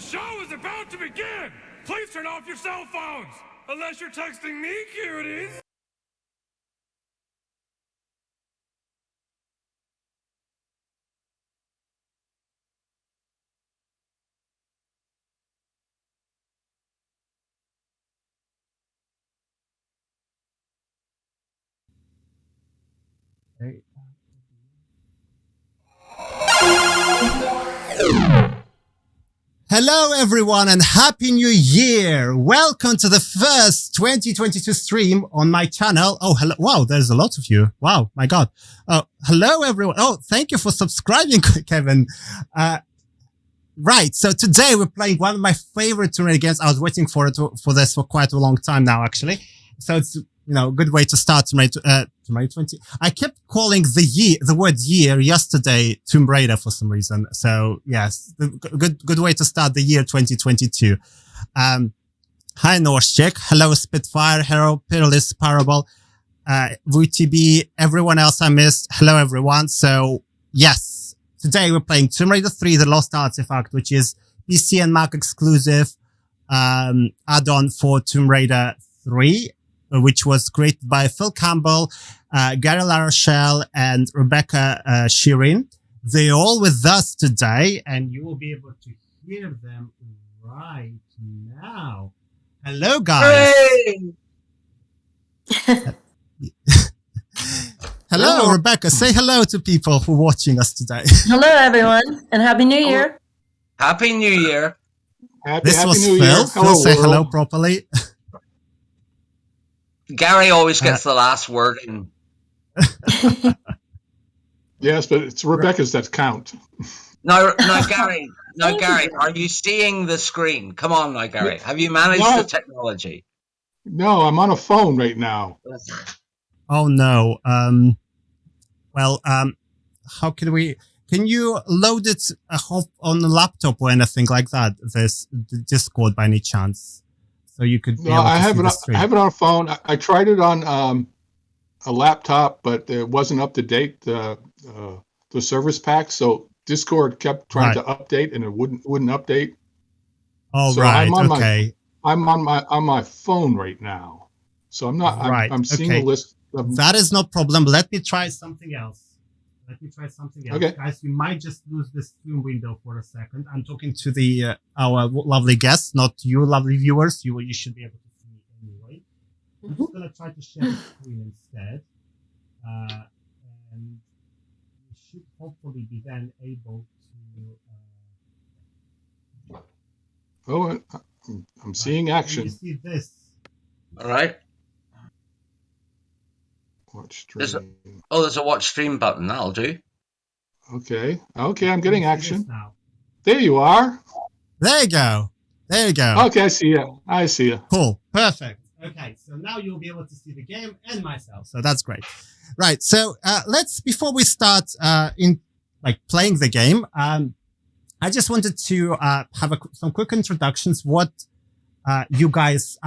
show is about to begin! Please turn off your cell phones! Unless you're texting me, cuties! Hello everyone and Happy New Year! Welcome to the first 2022 stream on my channel. Oh, hello. Wow, there's a lot of you. Wow, my God. Oh, hello everyone. Oh, thank you for subscribing, Kevin. Right, so today we're playing one of my favorite tournament games. I was waiting for this for quite a long time now, actually. So it's, a good way to start tournament 20. I kept calling the word year yesterday Tomb Raider for some reason. So yes, good way to start the year 2022. Hi Norschek, hello Spitfire, hello Peerless Parable, VTB, everyone else I missed. Hello everyone. So yes, today we're playing Tomb Raider 3, The Lost Artifact, which is PC and Mac exclusive add-on for Tomb Raider 3. Which was created by Phil Campbell, Gary LaRochelle, and Rebecca Shearin. They're all with us today, and you will be able to hear them right now. Hello, guys. Hey! Hello, Rebecca. Say hello to people who are watching us today. Hello, everyone, and Happy New Year. Happy New Year. This was New Phil. Year. Phil, say hello properly. Gary always gets the last word in. Yes, but it's Rebecca's that count. No, Gary. No, Gary. Are you seeing the screen? Come on, now, Gary. Have you managed the technology? No, I'm on a phone right now. Oh no. How can you load it on the laptop or anything like that? The Discord by any chance? So you could. No, I have it on a phone. I tried it on a laptop, but it wasn't up to date. The service pack, so Discord kept trying to update, and it wouldn't update. Oh, so right. I'm on my phone right now, so I'm not. Right. I'm seeing a list. That is no problem. Let me try something else. Okay. Guys, you might just lose the stream window for a second. I'm talking to our lovely guests, not you, lovely viewers. You should be able to see me anyway. I'm just going to try to share the screen instead. And you should hopefully be then able to... I'm seeing action. You see this. All right. Watch stream. There's a watch stream button. That'll do. Okay, I'm getting action. There you are. There you go. Okay, I see you. Cool. Perfect. Okay, so now you'll be able to see the game and myself. So that's great. Right. So before we start playing the game, I just wanted to have some quick introductions. What you guys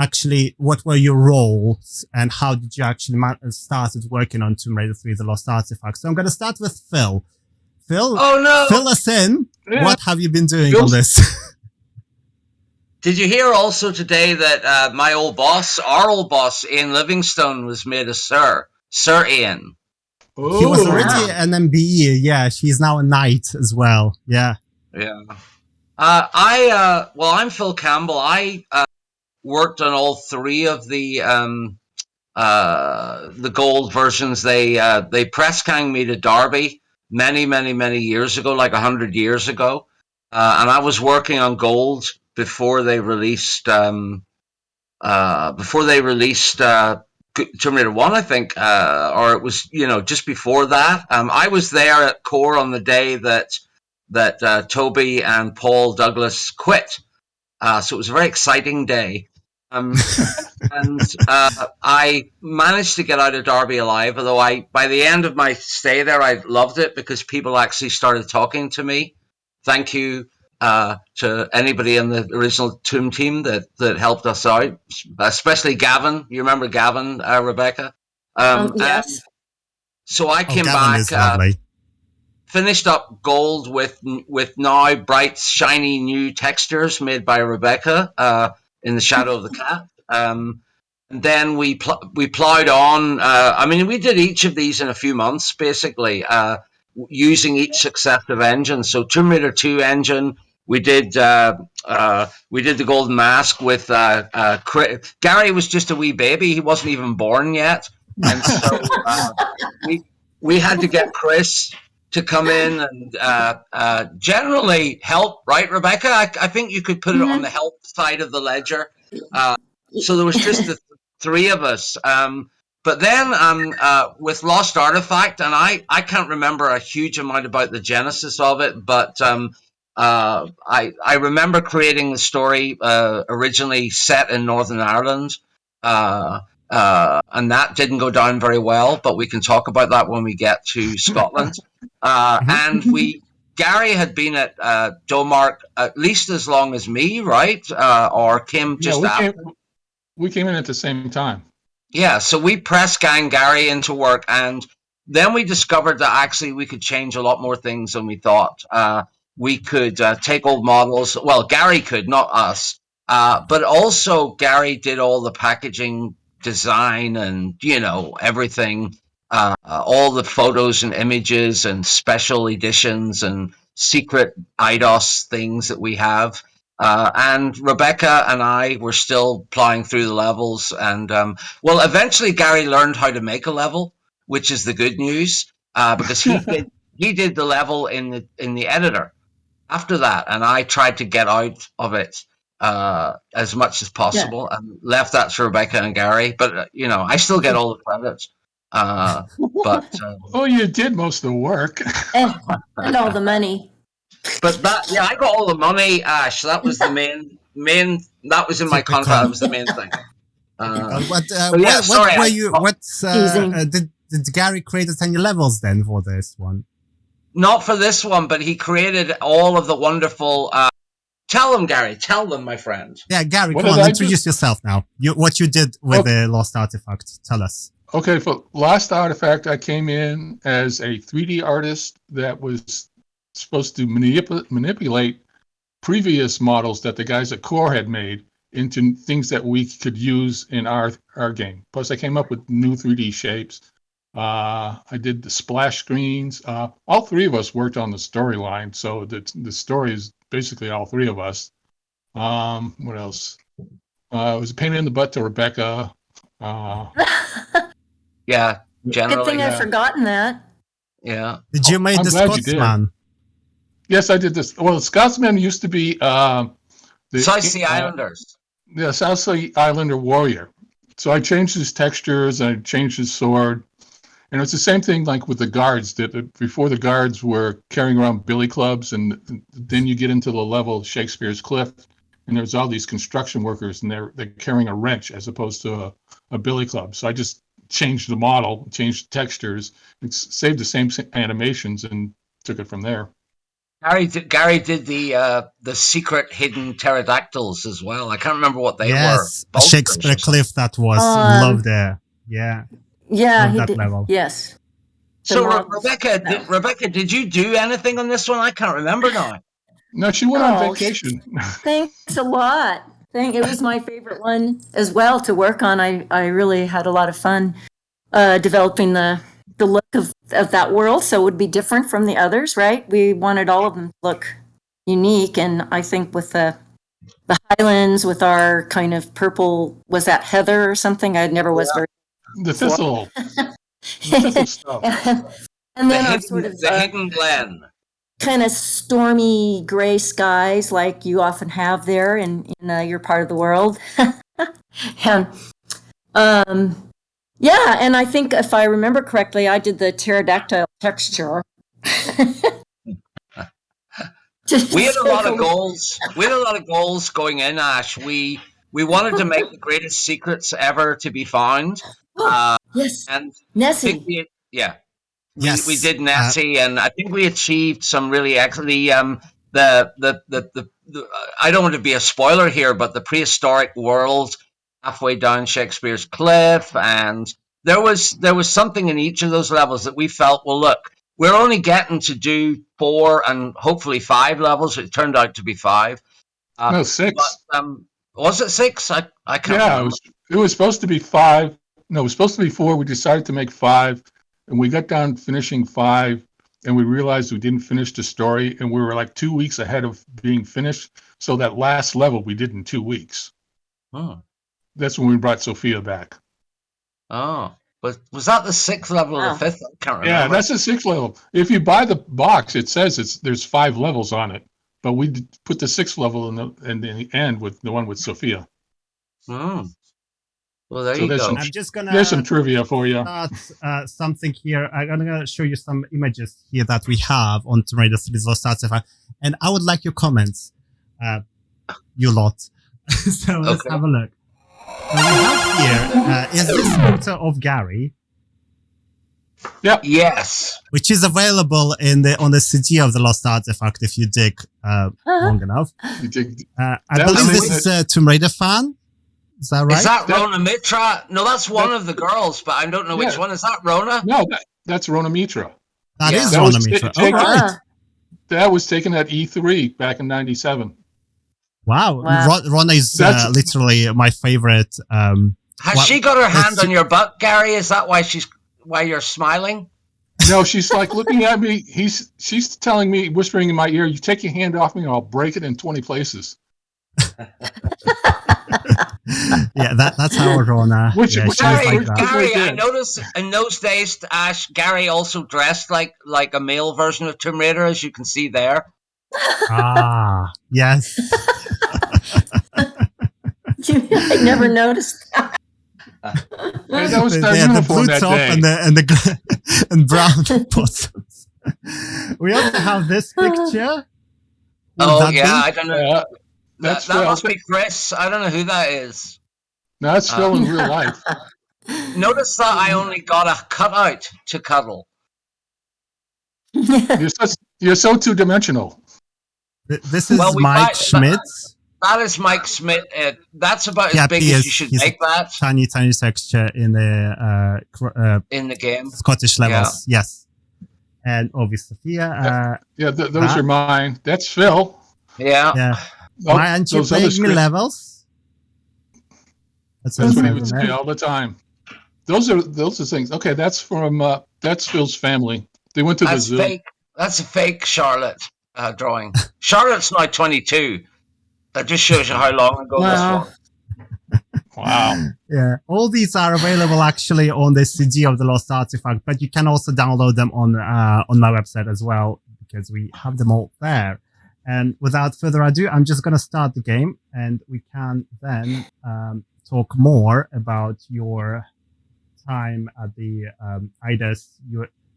what were your roles and how did you actually started working on Tomb Raider 3, The Lost Artifact? So I'm going to start with Phil. Phil, fill us in. Yeah. What have you been doing on this? Did you hear also today that our old boss, Ian Livingstone, was made a Sir Ian? He was already an MBE. Yeah, she's now a knight as well. Yeah. Yeah. I'm Phil Campbell. I worked on all three of the gold versions. They press ganged me to Derby many years ago, like 100 years ago, and I was working on gold before they released Tomb Raider 1, I think, or it was just before that. I was there at Core on the day that Toby and Paul Douglas quit. So it was a very exciting day. And I managed to get out of Derby alive, although by the end of my stay there, I loved it because people actually started talking to me. Thank you to anybody in the original Tomb team that helped us out, especially Gavin. You remember Gavin, Rebecca? Yes. So I came Gavin back. Is lovely. finished up gold with now bright, shiny new textures made by Rebecca in the Shadow of the Cat. And then we plowed on. I mean, we did each of these in a few months, basically, using each successive engine. So Tomb Raider 2 engine, we did the Golden Mask with Gary was just a wee baby; he wasn't even born yet, and so we had to get Chris to come in and generally help, right, Rebecca? I think you could put it on the help side of the ledger. So there was just the three of us. But then with Lost Artifact, and I can't remember a huge amount about the genesis of it, but I remember creating the story originally set in Northern Ireland, and that didn't go down very well, but we can talk about that when we get to Scotland. And Gary had been at Domark at least as long as me, right? Or came just after. We came in at the same time. Yeah, so we press gang Gary into work, and then we discovered that actually we could change a lot more things than we thought. We could take old models. Well, Gary could, not us. But also Gary did all the packaging design and, everything, all the photos and images and special editions and secret IDOS things that we have. And Rebecca and I were still plowing through the levels. And, eventually Gary learned how to make a level, which is the good news, because he did the level in the editor after that. And I tried to get out of it as much as possible and left that to Rebecca and Gary. But, I still get all the credits. You did most of the work. And all the money. But I got all the money, Ash. That was the main. That was in my contract. That was the main thing. Did Gary create any levels then for this one? Not for this one, but he created all of the wonderful. Tell them, Gary. Tell them, my friend. Yeah, Gary, come on, introduce yourself now. What you did with the Lost Artifact. Tell us. Okay, for Lost Artifact, I came in as a 3D artist that was supposed to manipulate previous models that the guys at Core had made into things that we could use in our game. Plus, I came up with new 3D shapes. I did the splash screens. All three of us worked on the storyline, so the story is basically all three of us. What else? It was a pain in the butt to Rebecca. Yeah, generally. Good thing I've forgotten that. Yeah. Did you make the Scotsman? Yes, I did this. Well, the Scotsman used to be the South Sea Islanders. Yeah, South Sea Islander warrior. So I changed his textures, I changed his sword. And it's the same thing like with the guards, that before the guards were carrying around billy clubs, and then you get into the level of Shakespeare's Cliff, and there's all these construction workers, and they're carrying a wrench as opposed to a billy club. So I just changed the model, changed the textures, and saved the same animations and took it from there. Gary did the secret hidden pterodactyls as well. I can't remember what they were. Yes, Shakespeare Cliff that was loved there. Yeah. Yeah, he did. Level. Yes. So Rebecca, did you do anything on this one? I can't remember now. No, she went on vacation. Thanks a lot. It was my favorite one as well to work on. I really had a lot of fun developing the look of that world, so it would be different from the others, right? We wanted all of them to look unique, and I think with the Highlands, with our kind of purple, was that heather or something? I never was very... The thistle. The thistle stuff. And then our sort of... The hidden glen. Kind of stormy gray skies like you often have there in your part of the world. And and I think if I remember correctly, I did the pterodactyl texture. We had a lot of goals. We had a lot of goals going in, Ash. We wanted to make the greatest secrets ever to be found. Yes. And Nessie. Yes. We did Nessie, and I think we achieved some really actually the I don't want to be a spoiler here, but the prehistoric world halfway down Shakespeare's Cliff, and there was something in each of those levels that we felt, well, look, we're only getting to do 4 and hopefully 5 levels. It turned out to be 5. No, 6. But, was it 6? I can't Yeah, remember. it was supposed to be 5. No, it was supposed to be 4. We decided to make 5, and we got down finishing 5, and we realized we didn't finish the story, and we were like 2 weeks ahead of being finished. So that last level we did in 2 weeks. Oh. That's when we brought Sophia back. Oh. But was that the 6th level or the 5th? I can't remember. Yeah, that's the 6th level. If you buy the box, it says there's 5 levels on it, but we put the 6th level in the end with the one with Sophia. Oh. Well, there So you there's go. I'm just gonna There's some trivia for you. start something here. I'm gonna show you some images here that we have on Tomb Raider 3's Lost Artifact, and I would like your comments, you lot. So let's Okay. have a look. So we have here is this photo of Gary, Yes. which is available on the CD of the Lost Artifact if you dig long enough. You dig- I That was believe this the- is a Tomb Raider fan. Is that right? Is that Rona Mitra? No, that's one of the girls, but I don't know which Yeah. one. Is that Rona? No, that's Rona Mitra. That Yeah. is That Rona was Mitra. taken- Oh, right. That was taken at E3 back in '97. Wow. Wow. Rona is That's- literally my favorite. Has Well, she got her hand that's- on your butt, Gary? Is that why you're smiling? No, she's like looking at me. She's telling me, whispering in my ear, "You take your hand off me, and I'll break it in 20 places." Yeah, that's how Rona. Which- yeah, which she's I- like which- that. Gary, Right I there. noticed in those days, Ash, Gary also dressed like a male version of Tomb Raider, as you can see there. Ah, yes. I never noticed that. Hey, that was They their had the uniform blue that top day. and brown bottoms. We also have this picture. Would Oh that yeah, be? I don't know. Yeah, That, that's that Phil. must be Chris. I don't know who that is. No, that's Phil in real life. Notice that I only got a cutout to cuddle. You're so two-dimensional. This is Well, we Mike might- Schmidt. That is Mike Smith. That's about Yeah, as big he as is- you should he's- make that Tiny texture in the in the game. Scottish levels. Yes. And obviously Sophia. Yeah, those are mine. That's Phil. Yeah. Yeah. Oh, Why aren't you those other playing me scripts- levels? That's That's what he would isn't say it? all the time. Those are things. Okay, that's from that's Phil's family. They went to the That's zoo. fake. That's a fake Charlotte drawing. Charlotte's now 22. That just shows you how long ago Wow. this was. Wow. Yeah, all these are available actually on the CD of the Lost Artifact, but you can also download them on my website as well because we have them all there. And without further ado, I'm just gonna start the game, and we can then talk more about your time at the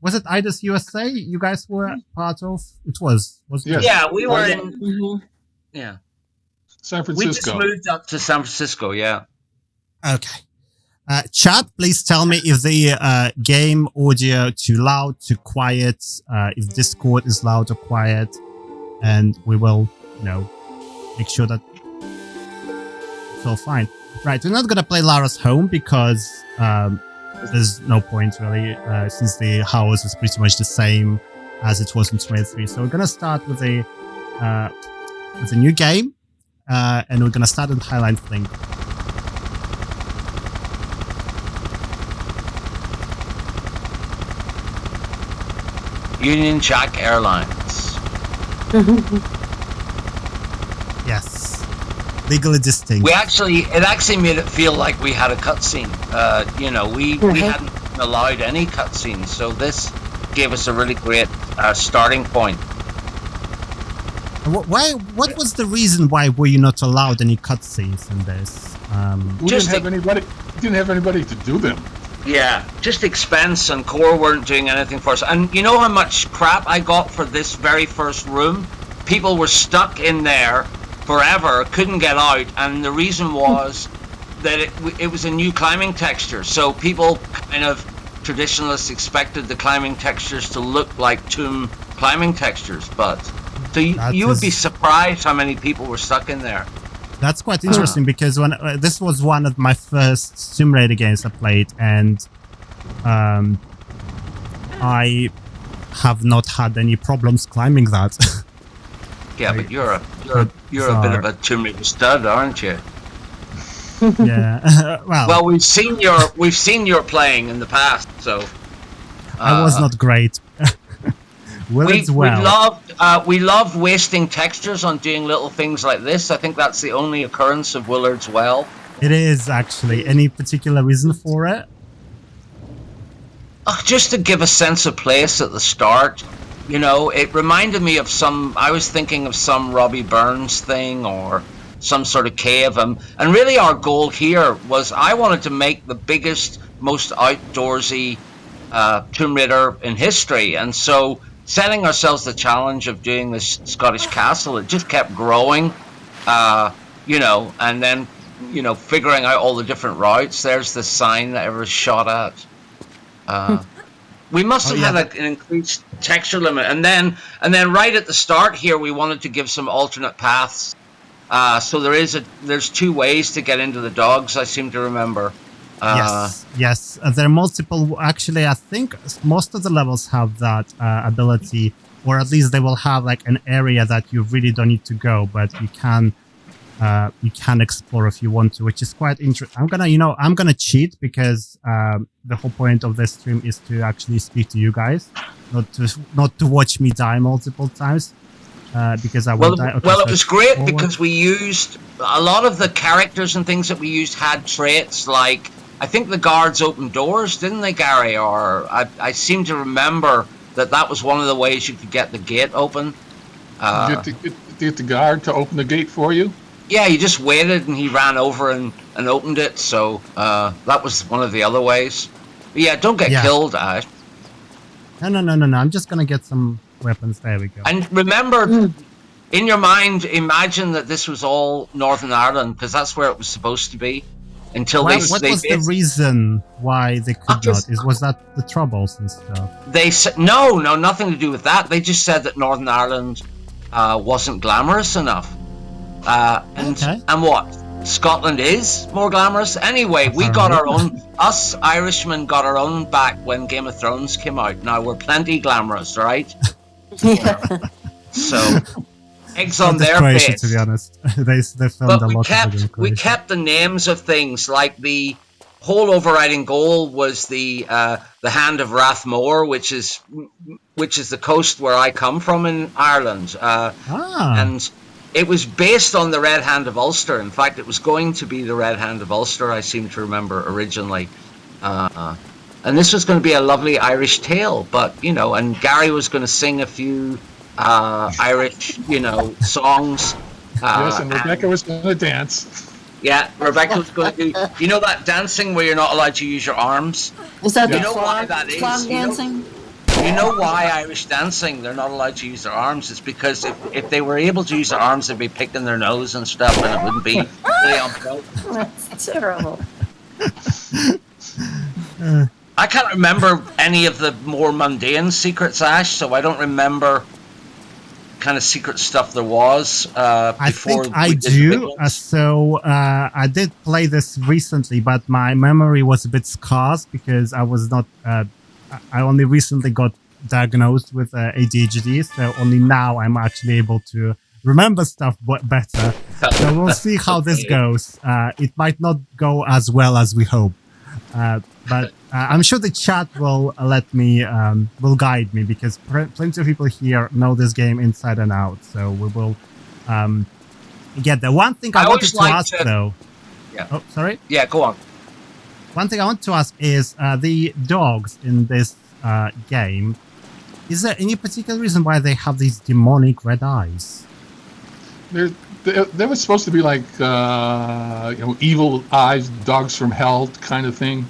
was it IDAS USA? You guys were part of? It was. Yes. Yeah, we were in. Mhm. Yeah, San we just Francisco. moved up to San Francisco. Yeah. Okay. Chat, please tell me if the game audio too loud, too quiet, if Discord is loud or quiet, and we will, make sure that it's all fine. Right, we're not gonna play Lara's Home because there's no point really, since the house is pretty much the same as it was in 23. So we're gonna start with a new game, and we're gonna start in Highline Fling. Union Jack Airlines. Yes. Legally distinct. It actually made it feel like we had a cutscene. We hadn't allowed any cutscenes, so this gave us a really great starting point. What was the reason why were you not allowed any cutscenes in this? We Just didn't have anybody to do them. Yeah, just expense and Core weren't doing anything for us. And you know how much crap I got for this very first room? People were stuck in there forever, couldn't get out, and the reason was that it was a new climbing texture. So people kind of, traditionalists expected the climbing textures to look like tomb climbing textures, but so you would be surprised how many people were stuck in there. That's quite interesting because when this was one of my first Tomb Raider games I played, and I have not had any problems climbing that. Yeah, but you're a bit of a Tomb Raider stud, aren't you? Yeah. Well, we've seen your playing in the past, so I was not great. We love wasting textures on doing little things like this. I think that's the only occurrence of Willard's Well. It is actually. Any particular reason for it? Just to give a sense of place at the start. You know, it reminded me of I was thinking of some Robbie Burns thing or some sort of cave. And really our goal here was I wanted to make the biggest, most outdoorsy Tomb Raider in history. And so setting ourselves the challenge of doing this Scottish castle, it just kept growing, you know, and then, you know, figuring out all the different routes. There's the sign that everyone's shot at. We must have had an increased texture limit, and then right at the start here, we wanted to give some alternate paths. So there's two ways to get into the dogs. I seem to remember. Yes. There are multiple. Actually, I think most of the levels have that ability, or at least they will have like an area that you really don't need to go, but you can explore if you want to, which is quite interesting. I'm gonna cheat because the whole point of this stream is to actually speak to you guys, not to watch me die multiple times. Because I will die. Okay, well, it was great forward. Because we used a lot of the characters and things that we used had traits like, I think the guards opened doors, didn't they, Gary? Or I seem to remember that was one of the ways you could get the gate open. Get the guard to open the gate for you? Yeah, you just waited and he ran over and opened it. So that was one of the other ways. But yeah, don't get killed, Ash. No. I'm just going to get some weapons. There we go. And remember, in your mind, imagine that this was all Northern Ireland, because that's where it was supposed to be. Until what was the reason why they could not? Was that the Troubles and stuff? They said no, nothing to do with that. They just said that Northern Ireland wasn't glamorous enough. And what? Scotland is more glamorous. Anyway, we got our own. Us Irishmen got our own back when Game of Thrones came out. Now we're plenty glamorous, right? Yeah. So. Eggs on their Croatia, face. to be honest. they filmed a lot of it in we kept the names of things, like the whole overriding goal was the Hand of Rathmore, which is the coast where I come from in Ireland. And it was based on the Red Hand of Ulster. In fact, it was going to be the Red Hand of Ulster, I seem to remember originally. And this was going to be a lovely Irish tale, but and Gary was going to sing a few Irish, songs. Yes, and Rebecca was going to dance. Yeah, Rebecca was going to do. That dancing where you're not allowed to use your arms? Is that the why that is? clog dancing? You know why Irish dancing, they're not allowed to use their arms? It's because if they were able to use their arms, they'd be picking their nose and stuff, and it wouldn't be really on point. That's terrible. I can't remember any of the more mundane secrets, Ash, so I don't remember kind of secret stuff there was I think I do. So I did play this recently, but my memory was a bit scarce because I was not. I only recently got diagnosed with ADHD, so only now I'm actually able to remember stuff better. So we'll see how this goes. It might not go as well as we hope, but I'm sure the chat will let me, will guide me, because plenty of people here know this game inside and out. So we will get there. One thing I wanted to ask, though. Yeah. Oh, sorry? Yeah, go on. One thing I want to ask is the dogs in this game. Is there any particular reason why they have these demonic red eyes? They were supposed to be like, evil eyes, dogs from hell kind of thing.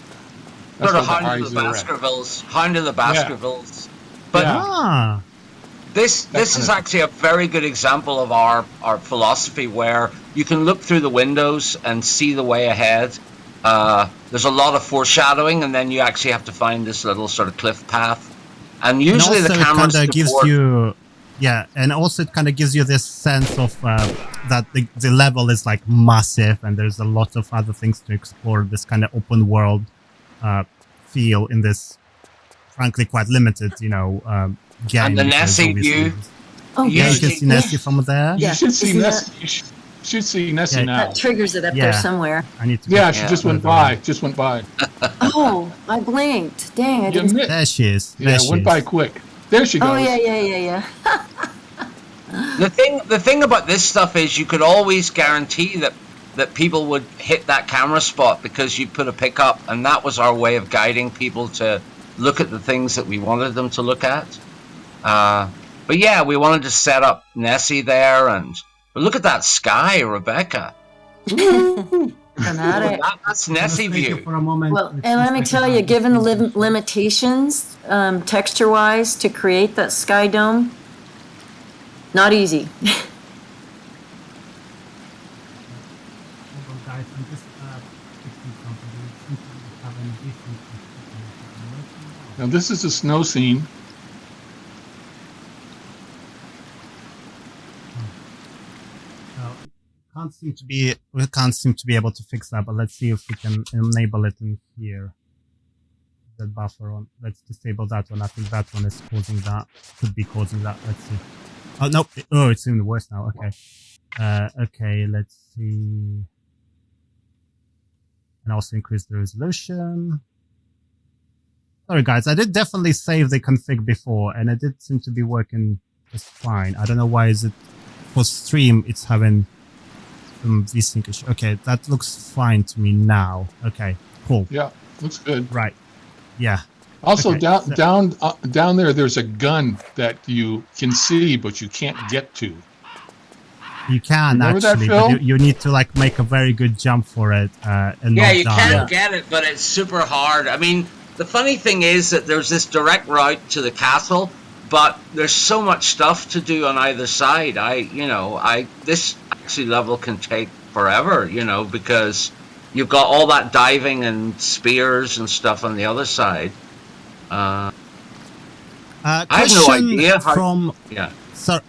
Sort of Hound of the Baskervilles. Hound of the Baskervilles. Yeah. But this is actually a very good example of our philosophy, where you can look through the windows and see the way ahead. There's a lot of foreshadowing, and then you actually have to find this little sort of cliff path. And usually the camera gives you... Yeah, and also it kind of gives you this sense of that the level is like massive, and there's a lot of other things to explore, this kind of open world feel in this, frankly, quite limited, game. And the because Nessie obviously view. it's- Oh, Yeah, Yeah, you yes. can see Nessie from there. Yeah. You should see Isn't Nessie. You should see Nessie Yeah. now. That triggers it up Yeah. there somewhere. I need to. Yeah, get she Yeah. just went further by. in. Just went by. Oh, I blinked. Dang, I You didn't. admit- There she is. There Yeah, she went is. by quick. There she goes. Oh, yeah. The thing about this stuff is you could always guarantee that people would hit that camera spot because you put a pickup, and that was our way of guiding people to look at the things that we wanted them to look at. But yeah, we wanted to set up Nessie there, but look at that sky, Rebecca. Dramatic. That's Nessie Let's take it view. for a moment. Well, Let's and let just me take tell a you, moment. given the limitations, texture-wise, to create that sky dome, not easy. Hold on, guys. I'm just fixing something. We seem to be having different issues. Now this is a snow scene. We can't seem to be able to fix that, but let's see if we can enable it in here. That buffer on. Let's disable that one. I think that one is causing that. Could be causing that. Let's see. Oh no! Oh, it's even worse now. Okay. Okay. Let's see. And also increase the resolution. Sorry, guys. I did definitely save the config before, and it did seem to be working just fine. I don't know why is it for stream. It's having some VSync issue. Okay, that looks fine to me now. Okay, cool. Yeah, looks good. Right. Yeah. Also, Okay, down there, there's a gun that you can see, but you can't get to. You can Remember that, actually, Phil? but you need to like make a very good jump for it and Yeah, not you die. can get it, but it's super hard. I mean, the funny thing is that there's this direct route to the castle, but there's so much stuff to do on either side. This actually level can take forever, because you've got all that diving and spears and stuff on the other side. I have no idea how. From Yeah.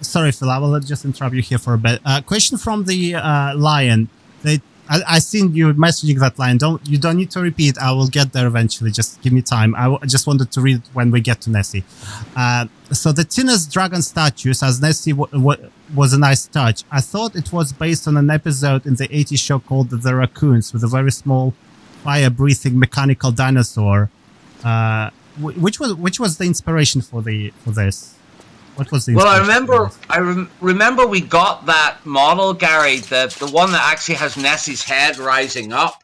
sorry, Phil. I will just interrupt you here for a bit. Question from the lion. I seen you messaging that line. You don't need to repeat. I will get there eventually. Just give me time. I just wanted to read when we get to Nessie. So the Tina's dragon statues as Nessie was a nice touch. I thought it was based on an episode in the 80s show called The Raccoons with a very small fire-breathing mechanical dinosaur. Which was the inspiration for this? What was the Well, inspiration? remember we got that model, Gary, the one that actually has Nessie's head rising up.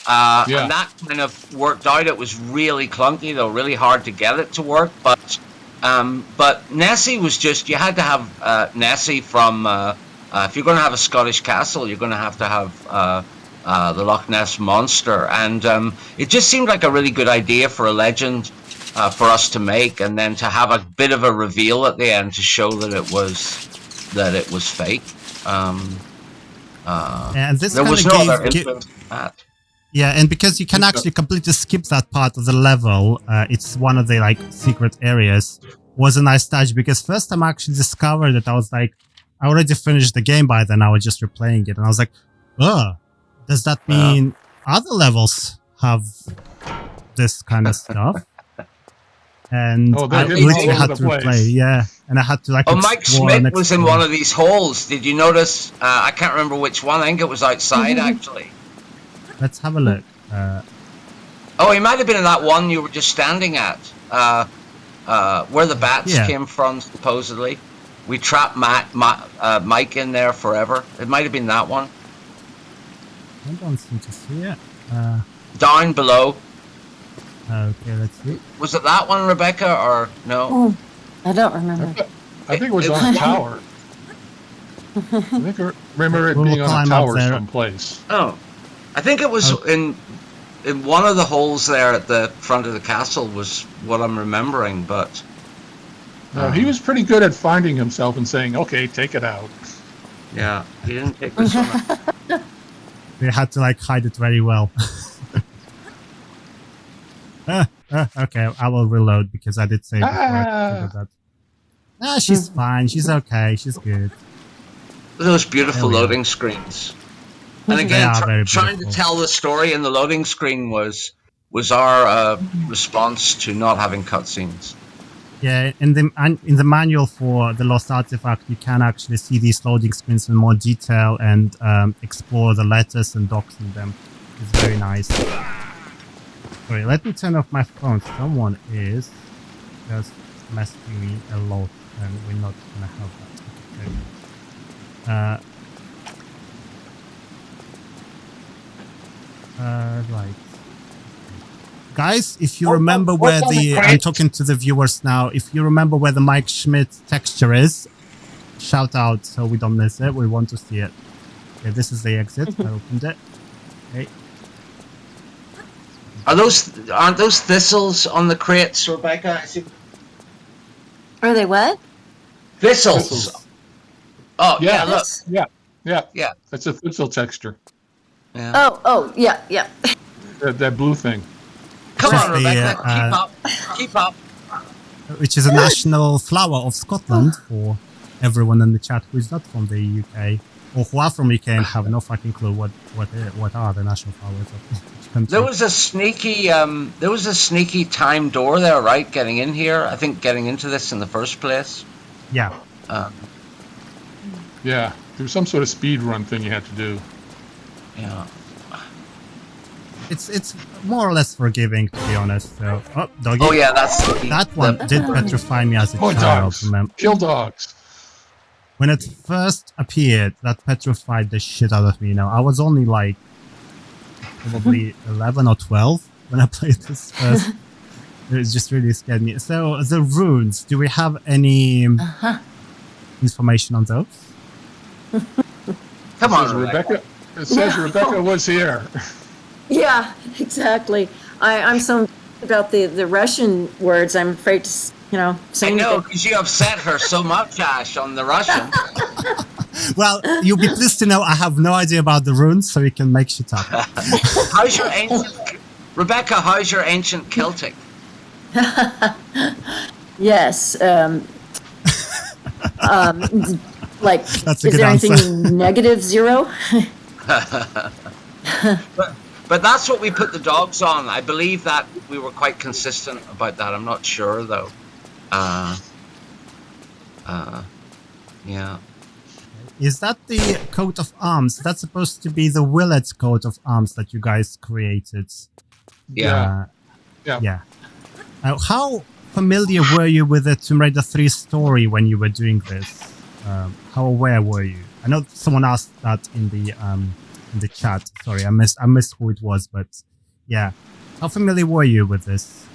Yeah. And that kind of worked out. It was really clunky, though, really hard to get it to work. But Nessie was just, you had to have Nessie from, if you're going to have a Scottish castle, you're going to have the Loch Ness Monster. And it just seemed like a really good idea for a legend for us to make, and then to have a bit of a reveal at the end to show that it was fake. And this There kind was of no gave, other influence than that. yeah, and because you can actually completely skip that part of the level, it's one of the like secret areas. Was a nice touch because first time I actually discovered it, I was like, I already finished the game by then. I was just replaying it, and I was like, oh, does that mean other levels have this kind of stuff? And Oh, I they're hidden literally all had over to the replay, place. yeah. And I had to like. Oh, Mike explore and Smith was in explore. one of these holes. Did you notice? I can't remember which one. I think it was outside, actually. Let's have a look. Oh, he might have been in that one you were just standing at, where the bats Yeah. came from, supposedly. We trapped Mike in there forever. It might have been that one. I don't seem to see it. Down below. Okay, let's see. Was it that one, Rebecca, or no? Oh, I don't remember. I think it was It on a was- tower. I think I remember it We'll being on climb a up tower there. someplace. Oh. I think it was Oh. in one of the holes there at the front of the castle was what I'm remembering, but... He was pretty good at finding himself and saying, "Okay, take it out." Yeah, he didn't take this one. They had to like hide it very well. Okay, I will reload because I did say before I figured that. She's fine. She's okay. She's good. Those beautiful There we go. loading screens. And They again, are very trying to beautiful. tell the story in the loading screen was our response to not having cutscenes. Yeah, in the manual for the Lost Artifact, you can actually see these loading screens in more detail and explore the letters and docs in them. It's very nice. Sorry, let me turn off my phone. Someone is just messaging me a lot, and we're not gonna have that. Right. Guys, if you remember where I'm talking to the viewers now, if you remember where the Mike Schmidt texture is, shout out so we don't miss it. We want to see it. Okay, this is the exit. I opened it. Okay. Aren't those thistles on the crates, Rebecca? Are they what? Thistles. Oh, yeah, look. Yeah. That's a thistle texture. Yeah. Oh, yeah. That blue thing. Come on, Rebecca, keep up. Which is a national flower of Scotland for everyone in the chat who is not from the UK or who are from UK and have no fucking clue what are the national flowers of each country. There was a sneaky time door there, right? Getting in here. I think getting into this in the first place. Yeah. Yeah. There was some sort of speed run thing you had to do. Yeah. It's more or less forgiving, to be honest. So, doggy. Oh yeah, that one did petrify me as a child. Dogs. Remember? Kill dogs. When it first appeared, that petrified the shit out of me. I was only like probably 11 or 12 when I played this first. It just really scared me. So the runes, do we have any information on those? Come on, Rebecca. It says Rebecca was here. Yeah, exactly. I'm so about the Russian words. I'm afraid to, say I know, because you upset her so much, Ash, on the Russian. Well, you'll be pleased to know I have no idea about the runes, so you can make shit up. How's your Rebecca, how's your ancient Celtic? Yes. Like, That's a is good there answer. anything -0? But that's what we put the dogs on. I believe that we were quite consistent about that. I'm not sure though. Yeah. Is that the coat of arms? That's supposed to be the Willet's coat of arms that you guys created. Yeah. Yeah. How familiar were you with the Tomb Raider 3 story when you were doing this? How aware were you? I know someone asked that in the chat. Sorry, I missed who it was, but yeah. How familiar were you with this?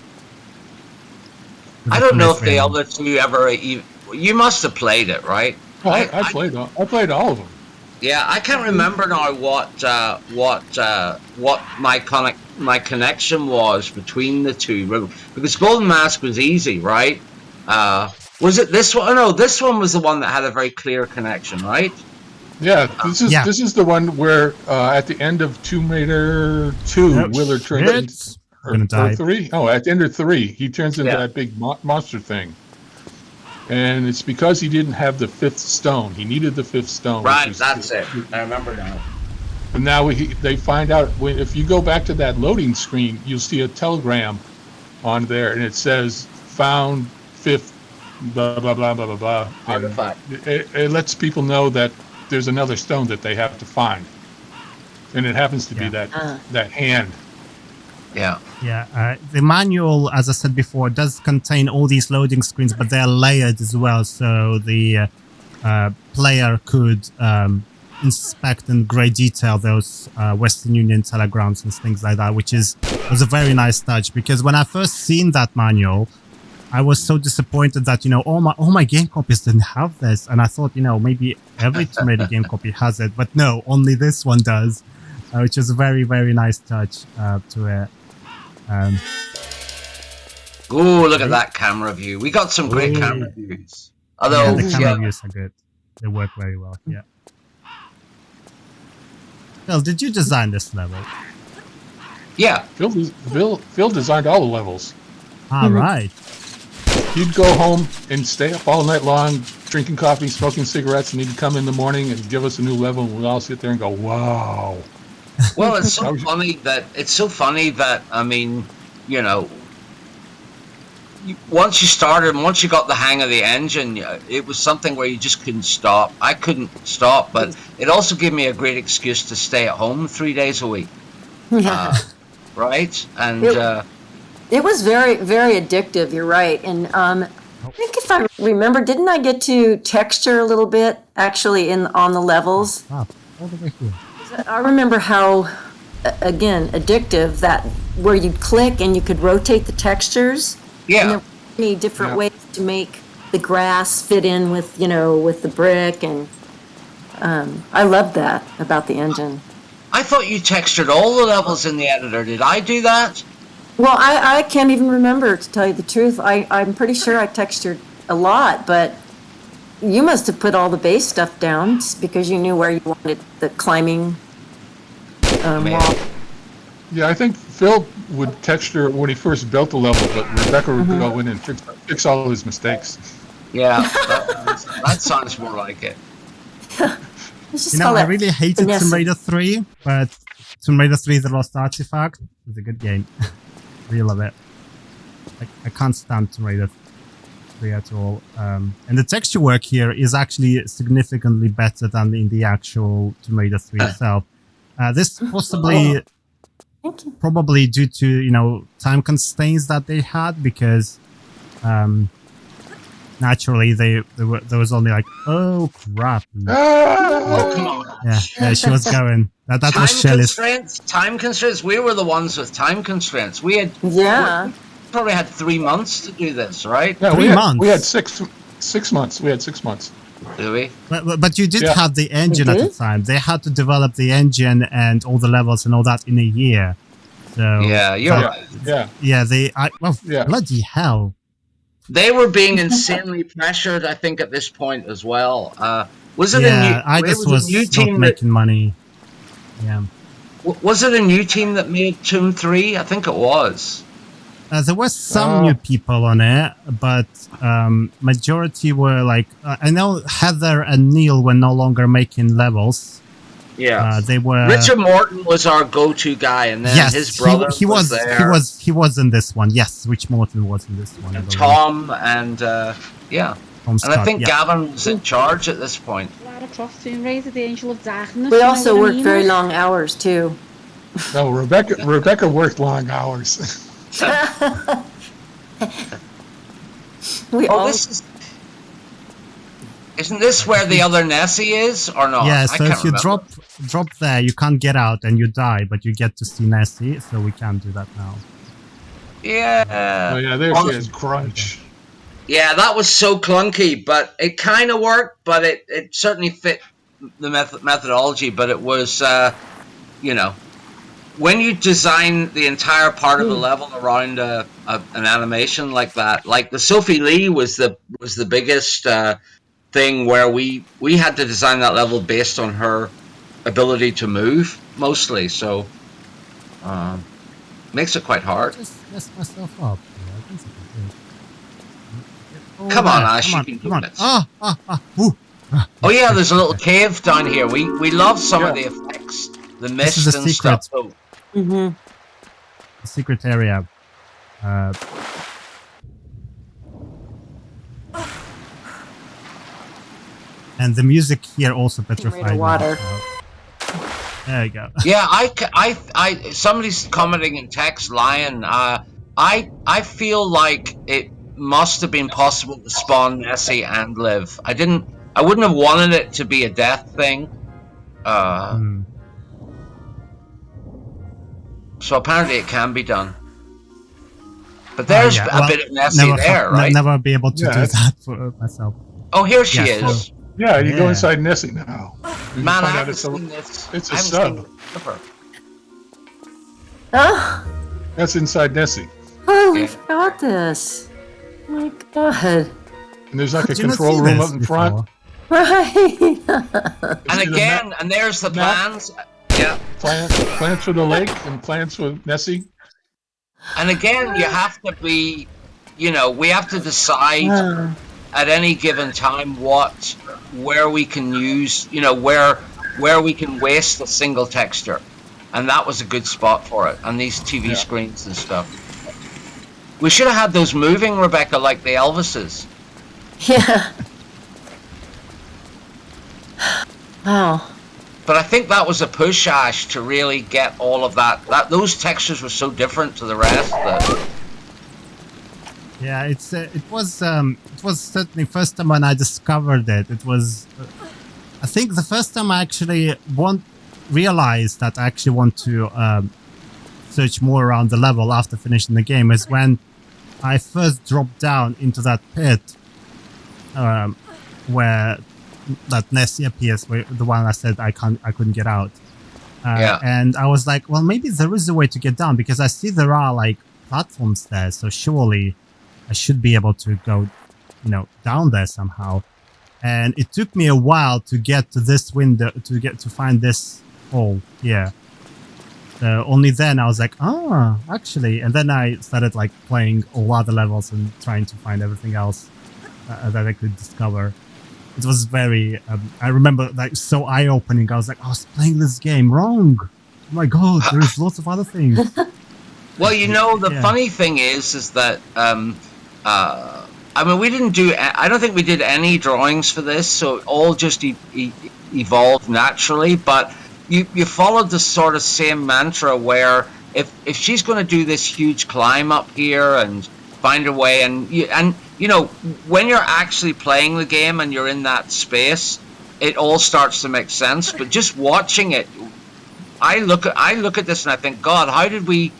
I don't know if the other two ever even. You must have played it, right? Oh, I played all of them. Yeah, I can't remember now what my connection was between the two, because Golden Mask was easy, right? Was it this one? Oh, no, this one was the one that had a very clear connection, right? Yeah, this is the one where at the end of Tomb Raider 2, Willard turns or 3. Oh, at the end of 3, he turns into that big monster thing. And it's because he didn't have the 5th stone. He needed the 5th stone. Right, that's it. I remember now. And now they find out, if you go back to that loading screen, you'll see a telegram on there, and it says, found 5th, blah, blah, blah, blah, blah, blah. Artifact. It lets people know that there's another stone that they have to find. And it happens to be that hand. Yeah. Yeah, the manual, as I said before, does contain all these loading screens, but they're layered as well, so the player could inspect in great detail those Western Union telegrams and things like that, which was a very nice touch. Because when I first seen that manual, I was so disappointed that all my game copies didn't have this, and I thought maybe every Tomb Raider game copy has it, but no, only this one does, which is a very, very nice touch to it. Oh, look at that camera view. We got some great camera views. Although, the camera views are good. They work very well, yeah. Phil, did you design this level? Yeah. Phil designed all the levels. All right. He'd go home and stay up all night long, drinking coffee, smoking cigarettes, and he'd come in the morning and give us a new level, and we'd all sit there and go, wow. Well, it's so funny that I mean, once you started and once you got the hang of the engine, it was something where you just couldn't stop. I couldn't stop, but it also gave me a great excuse to stay at home 3 days a week. Right? And it was very, very addictive. You're right. And I think if I remember, didn't I get to texture a little bit actually on the levels? All the way here. I remember how, again, addictive that where you'd click and you could rotate the textures. yeah. And there were many different ways to make the grass fit in with, with the brick. And I loved that about the engine. I thought you textured all the levels in the editor. Did I do that? Well, I can't even remember, to tell you the truth. I'm pretty sure I textured a lot, but you must have put all the base stuff down because you knew where you wanted the climbing wall. Yeah, I think Phil would texture when he first built the level, but Rebecca would go in and fix all his mistakes. Yeah, that sounds more like it. I really hated Tomb Raider 3, but Tomb Raider 3 The Lost Artifact is a good game. Really love it. I can't stand Tomb Raider 3 at all. And the texture work here is actually significantly better than in the actual Tomb Raider 3 itself. This probably due to, time constraints that they had, because naturally there was only like, oh crap. Oh, come on. Yeah, she was going. That was Shelley's. Time constraints. We were the ones with time constraints. We probably had 3 months to do this, right? Yeah, 3 months. We had 6 months. We had 6 months. Do we? But you did have the engine at the time. They had to develop the engine and all the levels and all that in a year. So yeah, you're right. Yeah. Bloody hell. They were being insanely pressured, I think, at this point as well. Was it was a new team not making money. Yeah. Was it a new team that made Tomb 3? I think it was. There were some new people on it, but majority were like... I know Heather and Neil were no longer making levels. Yeah. They were... Richard Morton was our go-to guy, and then his brother was there. He was in this one. Yes, Rich Morton was in this one. And Tom and Tom Scott, and I think Gavin was in charge at this point. We also worked very long hours too. No, Rebecca worked long hours. Isn't this where the other Nessie is, or not? Yeah, so if you drop there, you can't get out and you die, but you get to see Nessie, so we can't do that now. Yeah. Oh yeah, there she is, Crunch. Yeah, that was so clunky, but it kind of worked, but it certainly fit the methodology, but it was, when you design the entire part of a level around an animation like that, like the Sophie Lee was the biggest thing where we had to design that level based on her ability to move mostly, so makes it quite hard. Just mess myself up. Come on, Ash, you can do this. Oh yeah, there's a little cave down here. We love some of the effects, the mist and stuff. So. The secret area. And the music here also petrified water. There you go. Yeah, I somebody's commenting in text, Lion. I feel like it must have been possible to spawn Nessie and live. I wouldn't have wanted it to be a death thing. So apparently it can be done. But there's a bit of Nessie there, right? I'll never be able to do that for myself. Oh, here she is. So, you go inside Nessie now. Man, I haven't seen this. It's a sub. Oh. That's inside Nessie. Oh, we forgot this. Oh my God. And there's like a control room up in front. Right. And again, and there's the plans. Yeah. Plans for the lake and plans for Nessie. And again, you have to be, we have to decide at any given time where we can use, where we can waste a single texture. And that was a good spot for it. And these TV screens and stuff. We should have had those moving, Rebecca, like the Elvises. Yeah. Wow. But I think that was a push, Ash, to really get all of that. Those textures were so different to the rest. Yeah, it was certainly first time when I discovered it. It was, I think the first time I actually realized that I actually want to search more around the level after finishing the game is when I first dropped down into that pit where that Nessie appears, the one I said I couldn't get out. And I was like, well, maybe there is a way to get down because I see there are like platforms there, so surely I should be able to go, down there somehow. And it took me a while to get to this window, to find this hole here. Only then I was like, actually. And then I started like playing all other levels and trying to find everything else that I could discover. It was very, I remember like so eye-opening. I was like, I was playing this game wrong. Oh my God, there's lots of other things. Well, the funny thing is that, I mean, we didn't I don't think we did any drawings for this, so it all just evolved naturally, but you followed the sort of same mantra where if she's going to do this huge climb up here and find her way, and when you're actually playing the game and you're in that space, it all starts to make sense. But just watching it, I look at this and I think, God, how did we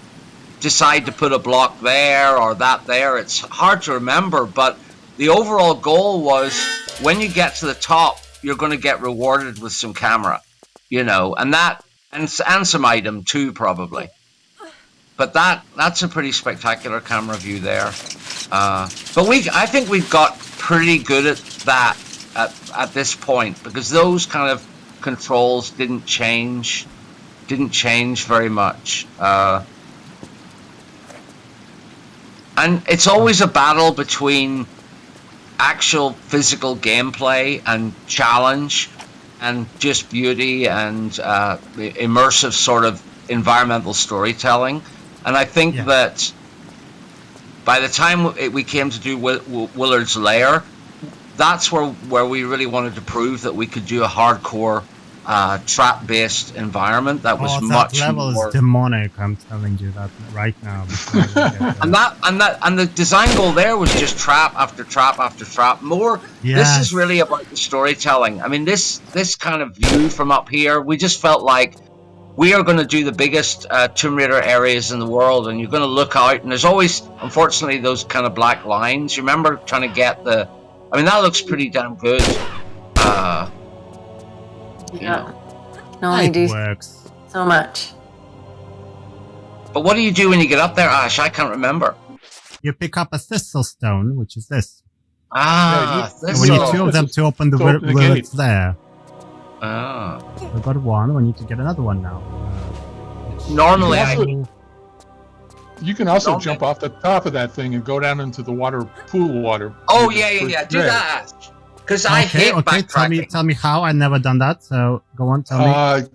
decide to put a block there or that there? It's hard to remember, but the overall goal was when you get to the top, you're going to get rewarded with some camera, and some item too, probably. But that's a pretty spectacular camera view there. But I think we've got pretty good at that at this point, because those kind of controls didn't change very much. And it's always a battle between actual physical gameplay and challenge and just beauty and immersive sort of environmental storytelling. And I think that by the time we came to do Willard's Lair, that's where we really wanted to prove that we could do a hardcore trap-based environment that was much that level more is demonic. I'm telling you that right now. and the design goal there was just trap after trap after trap. This is really about the storytelling. I mean, this kind of view from up here, we just felt like we are going to do the biggest Tomb Raider areas in the world, and you're going to look out, and there's always, unfortunately, those kind of black lines. You remember trying to get I mean, that looks pretty damn good. No, I do works. so much. But what do you do when you get up there, Ash? I can't remember. You pick up a thistle stone, which is this. This We need 2 of them to open the gates there. Oh. We got 1. We need to get another one now. Normally, you can also jump off the top of that thing and go down into the pool water. Oh, yeah. Do that, Ash. Because I hate backtracking. Tell me how. I've never done that, so go on, tell me.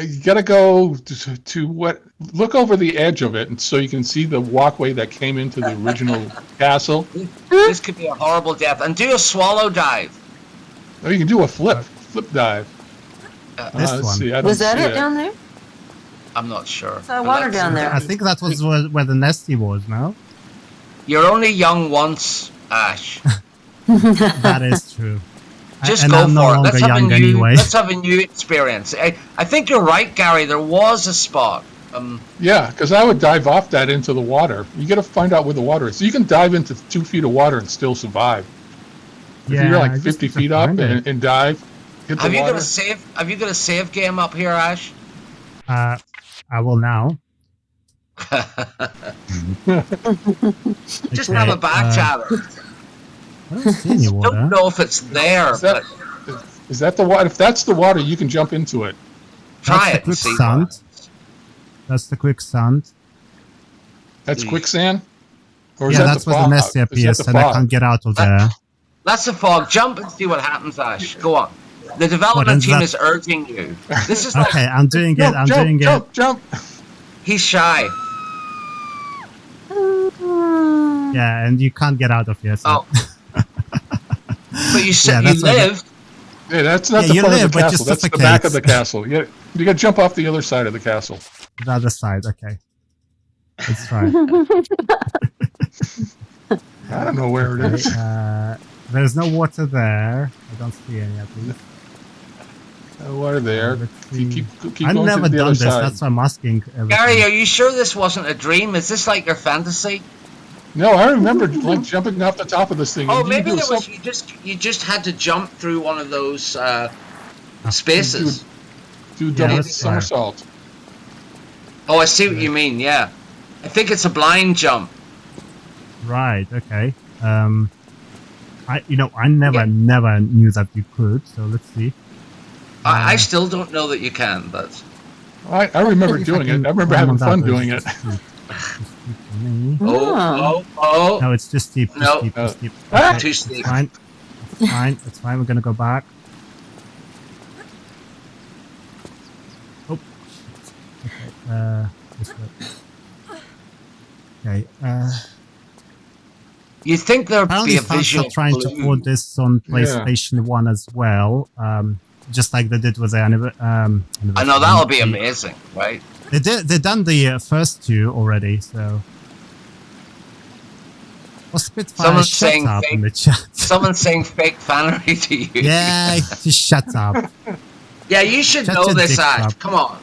You gotta go to what? Look over the edge of it, and so you can see the walkway that came into the original castle. This could be a horrible death. And do a swallow dive. Oh, you can do a flip dive. This one. See, Was that it down there? I'm not sure. Saw water down there. I think that was where the Nessie was, no? You're only young once, Ash. That is true. Just go for it. Let's have a new experience. I think you're right, Gary. There was a spot. Yeah, because I would dive off that into the water. You got to find out where the water is. So you can dive into 2 feet of water and still survive. If you're like 50 feet up and dive, hit the water. Have you got a save game up here, Ash? I will now. Just have a back chatter. I don't see any water. Don't know if it's there. Is that the water? If that's the water, you can jump into it. Try it. Quicksand. That's the quicksand. That's quicksand? Or yeah, that's where the Nessie appears, and I can't get out of there. That's the fog. Jump and see what happens, Ash. Go on. The development team is urging you. This is okay, I'm doing it. Jump. He's shy. Yeah, and you can't get out of here. So. Oh. But you said Yeah, you lived. Hey, that's not Yeah, the you front of live, the but you castle. That's the back of the suffocate. castle. You got to jump off the other side of the castle. The other side, okay. Let's try. I don't know where it Okay, is. there's no water there. I don't see any at least. Water there. Let's Keep, see. keep I've going never to the done other this. side. That's why I'm asking. Gary, are you sure this wasn't a dream? Is this like your fantasy? No, I remember like jumping off the top of this thing. Oh, and you maybe do there was. some- You just had to jump through one of those spaces. do Yeah, double let's try. somersault. Oh, I see what you mean. Yeah, I think it's a blind jump. Right. Okay. I never knew that you could. So let's see. I still don't know that you can, but I remember If I doing can it. I remember climb having on fun that, doing it's it. just steep. Just steep for me. oh, No, it's just steep. Just No. steep. Just steep. Ah! Okay, Too it's steep. fine. It's fine. It's fine. We're gonna go back. Oh. Shit. Okay. This way. Okay. you think there'd Apparently, be a fans visual are trying to clue. put this on PlayStation 1 as well, just like they did with the I know anniversary. that'll be amazing, right? They done the first two already, so. Oh, Spitfire, Someone's shut saying up fake- in the chat. Someone's saying fake fanery to you. Yeah, just shut up. Yeah, you should Shut know your this, dick Ash. up. Come on.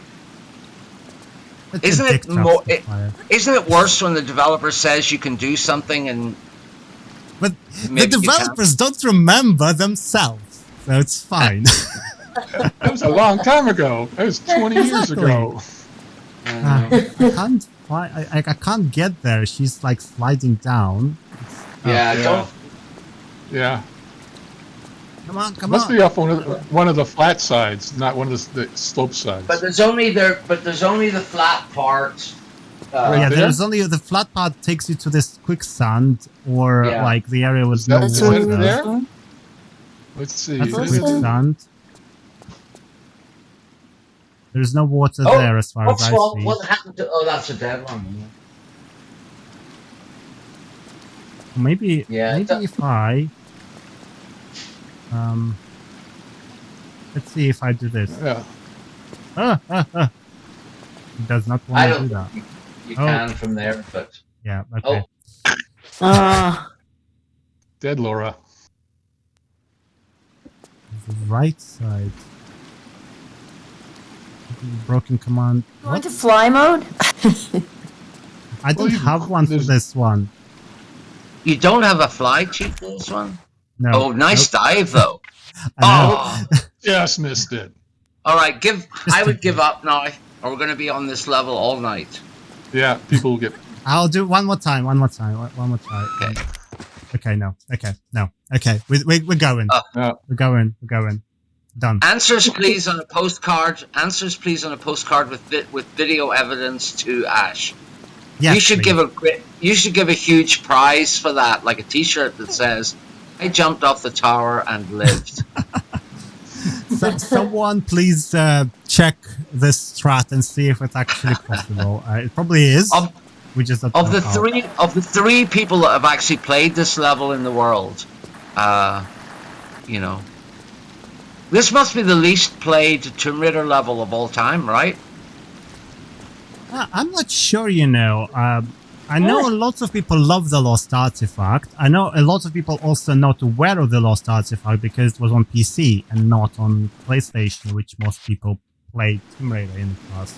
Let your Isn't dick it drop, more? Spitfire. Isn't it worse when the developer says you can do something and But maybe the you can't? developers don't remember themselves, so it's fine. That was a long time ago. That was 20 years ago. I can't find. I can't get there. She's like sliding down. Yeah, Yeah. don't. Yeah. Come on, come Must on. be off one of the flat sides, not one of the slope sides. But there's only the flat part. Right Yeah, there? there's only the flat part takes you to this quicksand, or Yeah. like the area with Is no that- That's is water. it what there? it was. Let's see. That's a What's Is that? it- quicksand. There's no water Oh, there as far as What's I wrong? see. What happened to? Oh, that's a dead one. Maybe, Yeah, maybe if I, let's see if I do this. Yeah. It does not I want to do don't that. think you Oh. can from there, but Yeah, okay. Ah, Dead Laura. The right side. Broken command. you want What? to fly mode? I don't you- have one for there's- this one. you don't have a fly cheat for this one. No. Oh, nice dive though. I know. Oh, Just missed it. all right. I would a- give up now, or we're going to be on this level all night. Yeah, people will get. I'll do one more time. One more time. One more try. Okay. Okay. No. Okay. No. Okay. We're going. Yeah. We're going. We're going. Done. Answers, please, on a postcard. Answers, please, on a postcard with video evidence to Ash. Yes, you should please. You should give a huge prize for that, like a T-shirt that says, "I jumped off the tower and lived." Someone please check this strat and see if it's actually possible. It probably is. Of- We just don't Of know the how. three people that have actually played this level in the world, this must be the least played Tomb Raider level of all time, right? I'm not sure, you know. I know a lot of people love the Lost Artifact. I know a lot of people also not aware of the Lost Artifact because it was on PC and not on PlayStation, which most people played Tomb Raider in the past.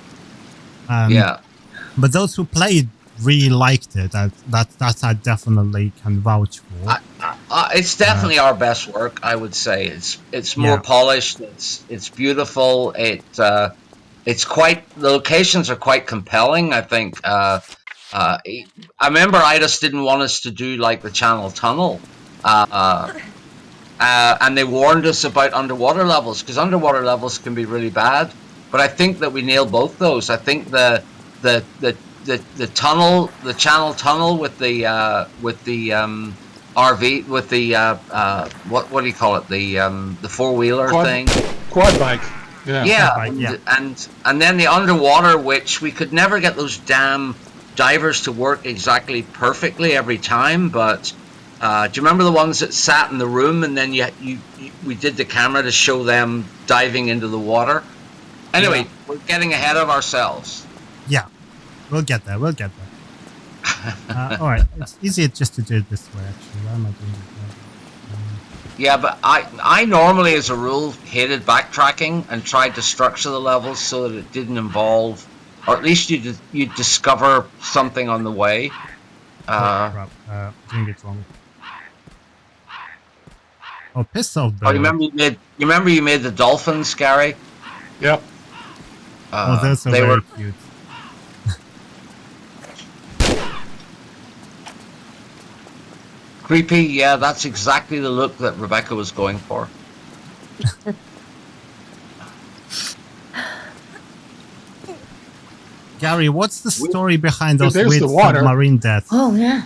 Yeah. But those who played really liked it. That I definitely can vouch for. It's definitely our best work, I would say. It's more polished. It's beautiful. It's quite. The locations are quite compelling. I think. I remember Idus didn't want us to do like the Channel Tunnel, and they warned us about underwater levels because underwater levels can be really bad. But I think that we nailed both those. I think the tunnel, the Channel Tunnel with the RV, with the what do you call it, the four-wheeler thing, Quad bike. Yeah. Quad bike, yeah. and then the underwater, which we could never get those damn divers to work exactly perfectly every time, but do you remember the ones that sat in the room and then we did the camera to show them diving into the water? Anyway, Yeah. we're getting ahead of ourselves. Yeah, we'll get there. We'll get there. All right, it's easier just to do it this way. Actually, why am I doing it? Yeah, but I normally, as a rule, hated backtracking and tried to structure the levels so that it didn't involve, or at least you discover something on the way. Crap. Doing it wrong. Oh, piss off, Oh, bird. you remember you made the dolphins, Gary? Yep. Oh, those are they very were cute. creepy. Yeah, that's exactly the look that Rebecca was going for. Gary, what's the story behind those There's weird the water. submarine deaths? Oh, yeah.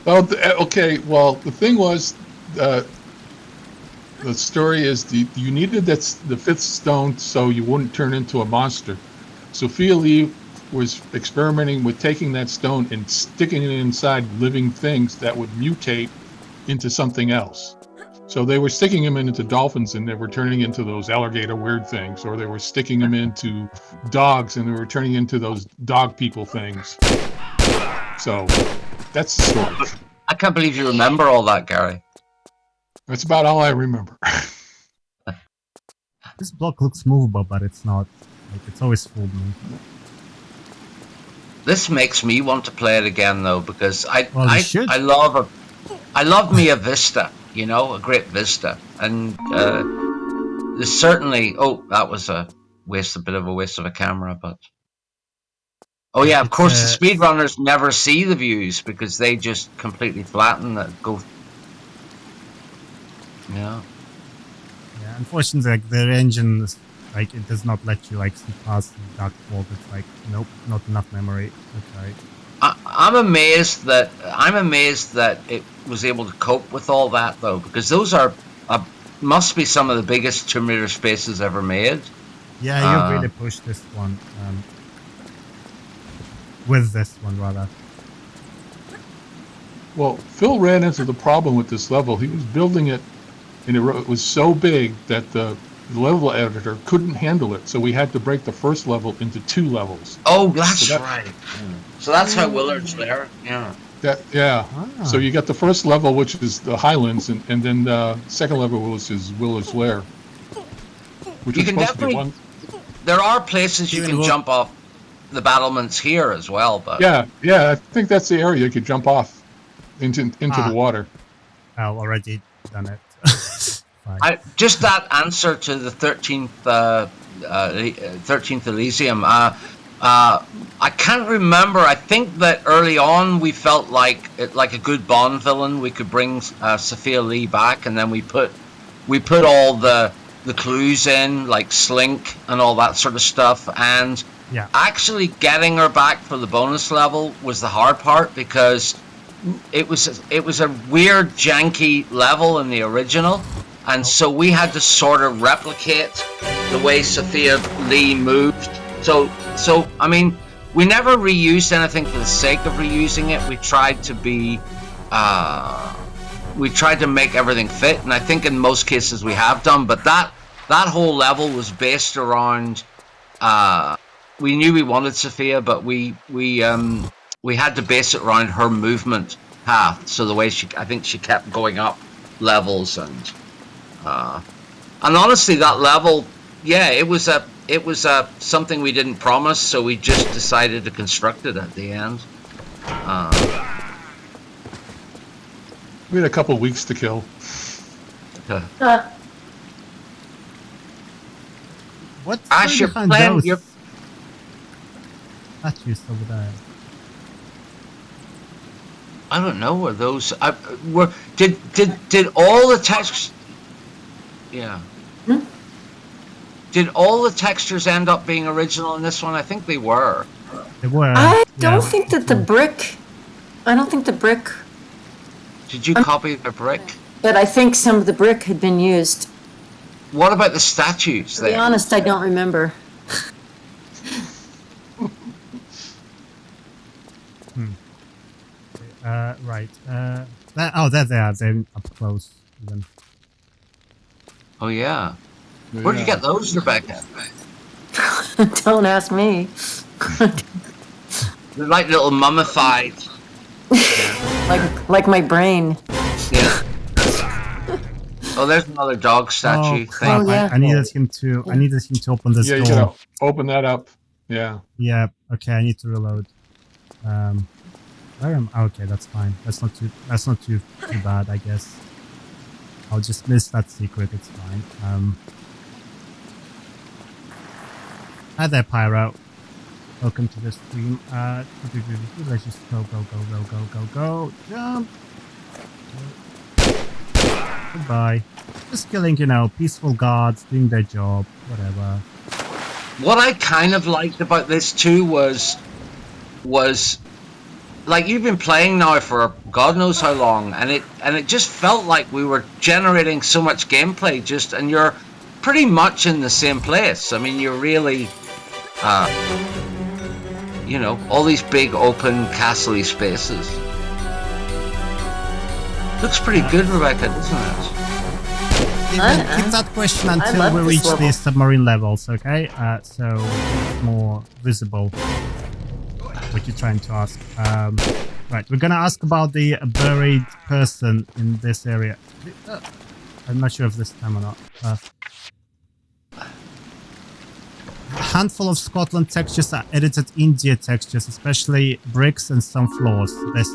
Well, okay. Well, the thing was, the story is you needed the fifth stone so you wouldn't turn into a monster. Sophia Lee was experimenting with taking that stone and sticking it inside living things that would mutate into something else. So they were sticking them into dolphins and they were turning into those alligator weird things, or they were sticking them into dogs and they were turning into those dog people things. So that's the story. I can't believe you remember all that, Gary. That's about all I remember. This block looks movable, but it's not. Like, it's always fooled me. This makes me want to play it again, though, because I love me a vista, you know, a great vista, and there's certainly. Oh, that was a bit of a waste of a camera, but. Oh yeah, of course the speedrunners never see the views because they just completely flatten that go. Yeah. Yeah, unfortunately, like, the engine is, like, it does not let you like see past the dark vault. It's like, nope, not enough memory. Okay. I'm amazed that it was able to cope with all that, though, because those are must be some of the biggest Tomb Raider spaces ever made. Yeah, you really pushed this one. With this one, rather. Well, Phil ran into the problem with this level. He was building it, and it was so big that the level editor couldn't handle it. So we had to break the first level into 2 levels. Oh, that's right. So that's how Willard's there. Yeah. So you got the first level, which is the Highlands, and then the second level, which is Willard's Lair. Which You is can supposed to be definitely. There are places you can jump off the battlements here as well, but yeah, I think that's the area you could jump off into the water. I've already done it. Just that answer to the 13th Elysium. I can't remember. I think that early on we felt like a good Bond villain, we could bring Sophia Lee back, and then we put all the clues in, like Slink and all that sort of stuff, and actually getting her back for the bonus level was the hard part, because it was a weird janky level in the original, and so we had to sort of replicate the way Sophia Lee moved. So I mean, we never reused anything for the sake of reusing it. We tried to make everything fit, and I think in most cases we have done. But that whole level was based around. We knew we wanted Sophia, but we had to base it around her movement path. So the way I think she kept going up levels, and honestly, that level, it was something we didn't promise, so we just decided to construct it at the end. We had a couple weeks to kill. What's Ash, you're behind playing. those statues over there? I don't know where those were. Did all the textures? Yeah. Did all the textures end up being original in this one? I think they were. They were. I don't think that the brick. I don't think the brick. Did you copy the brick? But I think some of the brick had been used. What about the statues To be then? honest, I don't remember. Right. There they are. They're up close. Even. Oh yeah. Where'd you get those, Rebecca? Don't ask me. They're like little mummified. Like my brain. Yeah. Oh, there's another dog statue. Oh crap! Oh, yeah. I needed him to. I needed him to open this Yeah, you door. gotta open that up. Yeah. Yeah. Okay. I need to reload. Where am? Okay, that's fine. That's not too bad, I guess. I'll just miss that secret. It's fine. Hi there, Pyro. Welcome to the stream. Let's just go. Jump. Goodbye. Just killing, peaceful guards, doing their job, whatever. What I kind of liked about this too was like you've been playing now for God knows how long, and it just felt like we were generating so much gameplay and you're pretty much in the same place. I mean, you're really all these big open castle-y spaces. Looks pretty good, Rebecca, doesn't it? Keep that question until we reach the submarine levels, okay? So it's more visible what you're trying to ask. Right, we're gonna ask about the buried person in this area. I'm not sure if this time or not. A handful of Scotland textures are edited India textures, especially bricks and some floors. This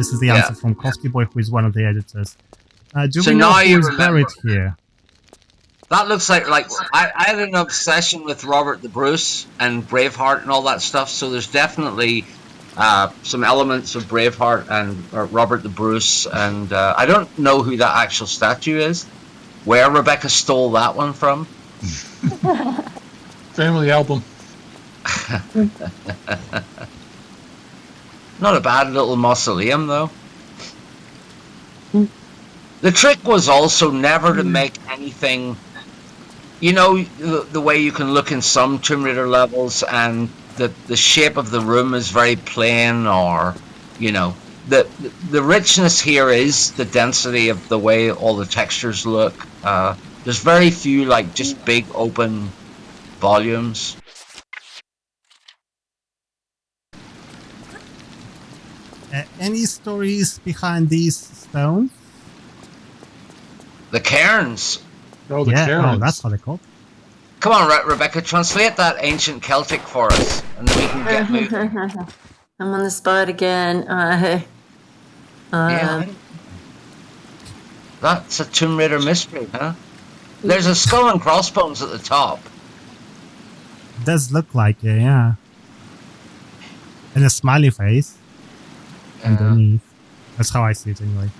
is the answer from Crafty Boy, who is one of the editors. Do we know who is buried here? That looks like I had an obsession with Robert the Bruce and Braveheart and all that stuff. So there's definitely some elements of Braveheart and Robert the Bruce, and I don't know who that actual statue is. Where Rebecca stole that one from? Family album. Not a bad little mausoleum though. The trick was also never to make anything. The way you can look in some Tomb Raider levels and the shape of the room is very plain, or the richness here is the density of the way all the textures look. There's very few just big open volumes. Any stories behind these stones? The cairns. Oh, the cairns. cairns. Oh, that's how they're called. Come on, Rebecca, translate that ancient Celtic for us, and then we can get moving. I'm on the spot again. Yeah. That's a Tomb Raider mystery, huh? There's a skull and crossbones at the top. Does look like it, yeah. And a smiley face underneath. That's how I see it anyway.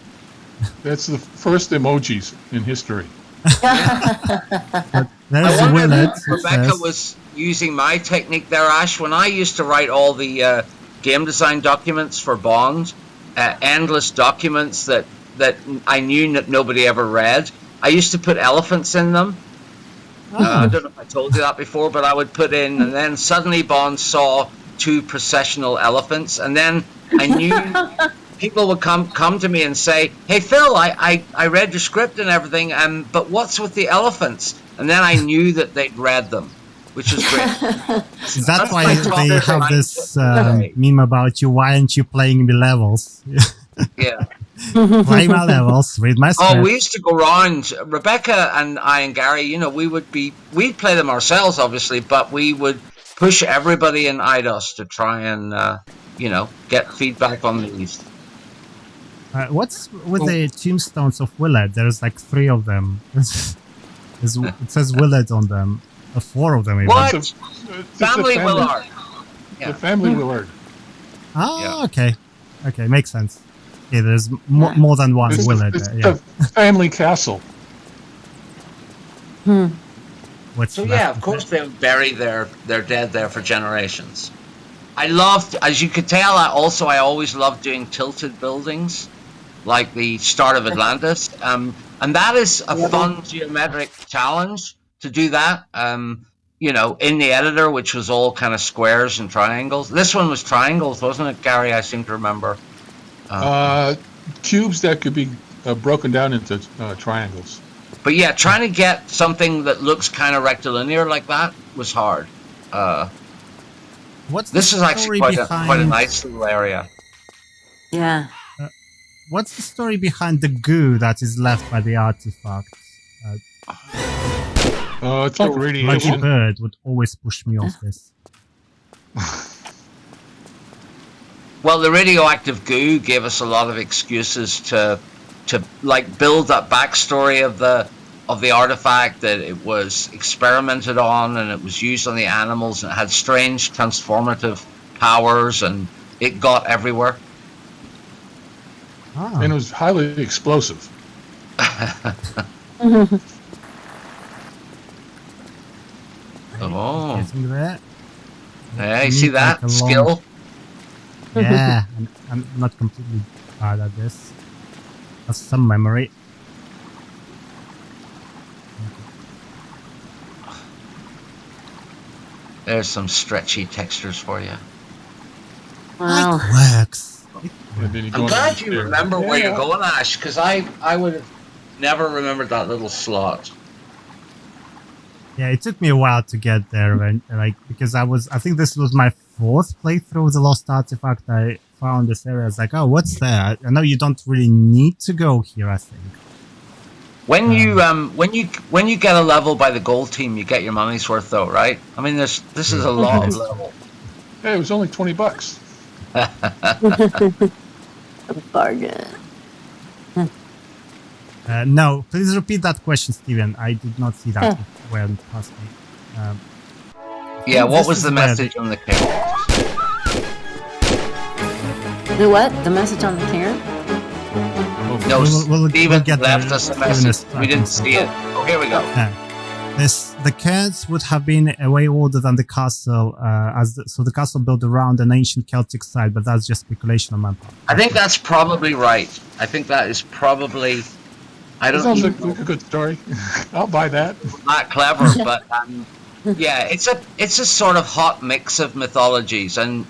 That's the first emojis in history. There's I wonder Willett. if Rebecca was using my technique there, Ash. When I used to write all the game design documents for Bond, endless documents that I knew that nobody ever read, I used to put elephants in them. I don't know if I told you that before, but I would put in, and then suddenly Bond saw 2 processional elephants, and then I knew people would come to me and say, "Hey Phil, I read your script and everything, but what's with the elephants?" And then I knew that they'd read them, which was great. That's why they have this meme about you. Why aren't you playing the levels? Yeah. Play my levels, read my script. Oh, we used to go around. Rebecca and I and Gary, we'd play them ourselves, obviously, but we would push everybody in IDOS to try and, get feedback on these. What's with the tombstones of Willard? There's 3 of them. It says Willard on them. 4 of them even. What? It's Family Willard. The family Willard. Ah, okay. Okay, makes sense. Yeah, there's more than one Willard. It's Yeah. the family castle. What's So left yeah, of course they would bury their dead there for generations. I loved, as you could tell, I always loved doing tilted buildings, like the start of Atlantis. And that is a fun geometric challenge to do that. In the editor, which was all kind of squares and triangles. This one was triangles, wasn't it, Gary? I seem to remember. Cubes that could be broken down into triangles. But yeah, trying to get something that looks kind of rectilinear like that was hard. This is actually quite a nice little area. Yeah. What's the story behind the goo that is left by the artifact? It's like Bloody radiation. bird would always push me off this. Well, the radioactive goo gave us a lot of excuses to like build that backstory of the artifact, that it was experimented on and it was used on the animals and it had strange transformative powers and it got everywhere. Ah. And it was highly explosive. Oh, Getting there. yeah, you see that like a skill? Yeah, I'm not completely bad at this. Have some memory. There's some stretchy textures for you. Wow. It works. And then you go I'm on glad the you stair. remember where Yeah. you're going, Ash, because I would have never remembered that little slot. Yeah, it took me a while to get there, because I think this was my 4th playthrough of the Lost Artifact. I found this area. I was like, oh, what's there? I know you don't really need to go here, I think. When you get a level by the gold team, you get your money's worth, though, right? I mean, this is a lot of level. Hey, it was only $20. A bargain. No, please repeat that question, Steven. I did not see that. It went past me. Yeah, what This was is the where message on the cake? The what? The message on the cairn? No, we'll Steven get left there. us a Steven message. is We didn't see it. Oh, here we go. The cairns would have been way older than the castle, so the castle built around an ancient Celtic site, but that's just speculation on my part. I think that's probably right. I think that is probably. I That don't sounds even like a good story. I'll buy that. not clever, but yeah, it's a sort of hot mix of mythologies, and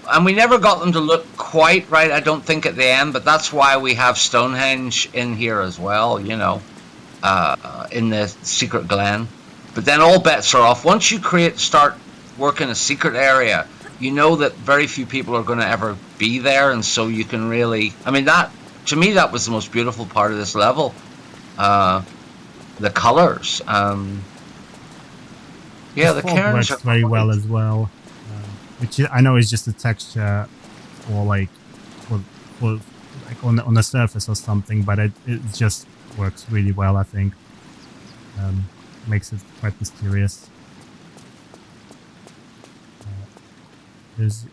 and we never got them to look quite right. I don't think at the end, but that's why we have Stonehenge in here as well. You know, in the secret glen. But then all bets are off. Once you start working a secret area, you know that very few people are going to ever be there, and so you can really. I mean that. To me, that was the most beautiful part of this level. The colors. Yeah, the fog cairns works very well as well, which I know is just a texture for like on the surface or something, but it just works really well. I think makes it quite mysterious. There's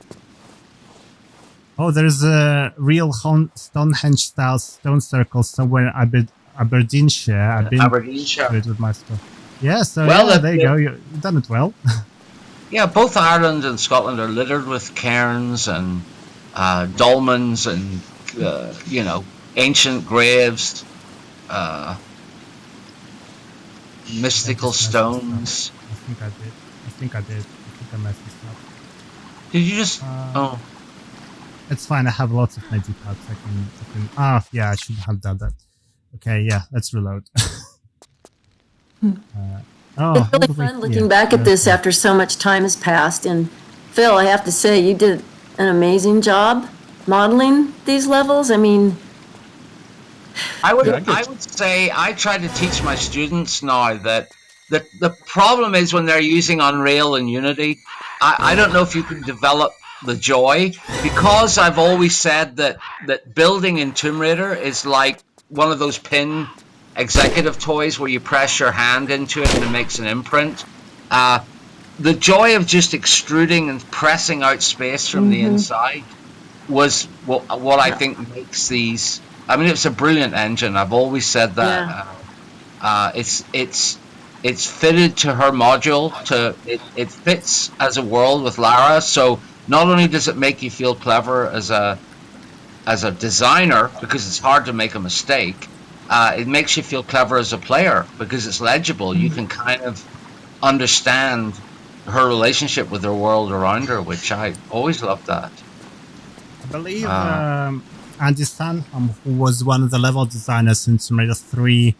a real Stonehenge style stone circle somewhere in Aberdeenshire. I've been Aberdeenshire. to it with my stuff. Yeah, so Well, yeah, there you go. You've done it well. Yeah, both Ireland and Scotland are littered with cairns and dolmens and ancient graves, mystical stones. I think I did. I think I messed this up. Did you just? It's fine. I have lots of medipacks. I can. Yeah, I should have done that. Okay, yeah, let's reload. It's really fun looking back at this after so much time has passed. And Phil, I have to say, you did an amazing job modeling these levels. I mean, I would say I try to teach my students now that the problem is when they're using Unreal and Unity, I don't know if you can develop the joy, because I've always said that building in Tomb Raider is like one of those pin executive toys where you press your hand into it and it makes an imprint. The joy of just extruding and pressing out space from the inside was what I think makes these. I mean, it's a brilliant engine. I've always said that. Yeah. It's fitted to her module. It fits as a world with Lara. So not only does it make you feel clever as a designer, because it's hard to make a mistake, it makes you feel clever as a player because it's legible. You can kind of understand her relationship with the world around her, which I always loved that. I believe Andy Stanham, who was one of the level designers in Tomb Raider 3,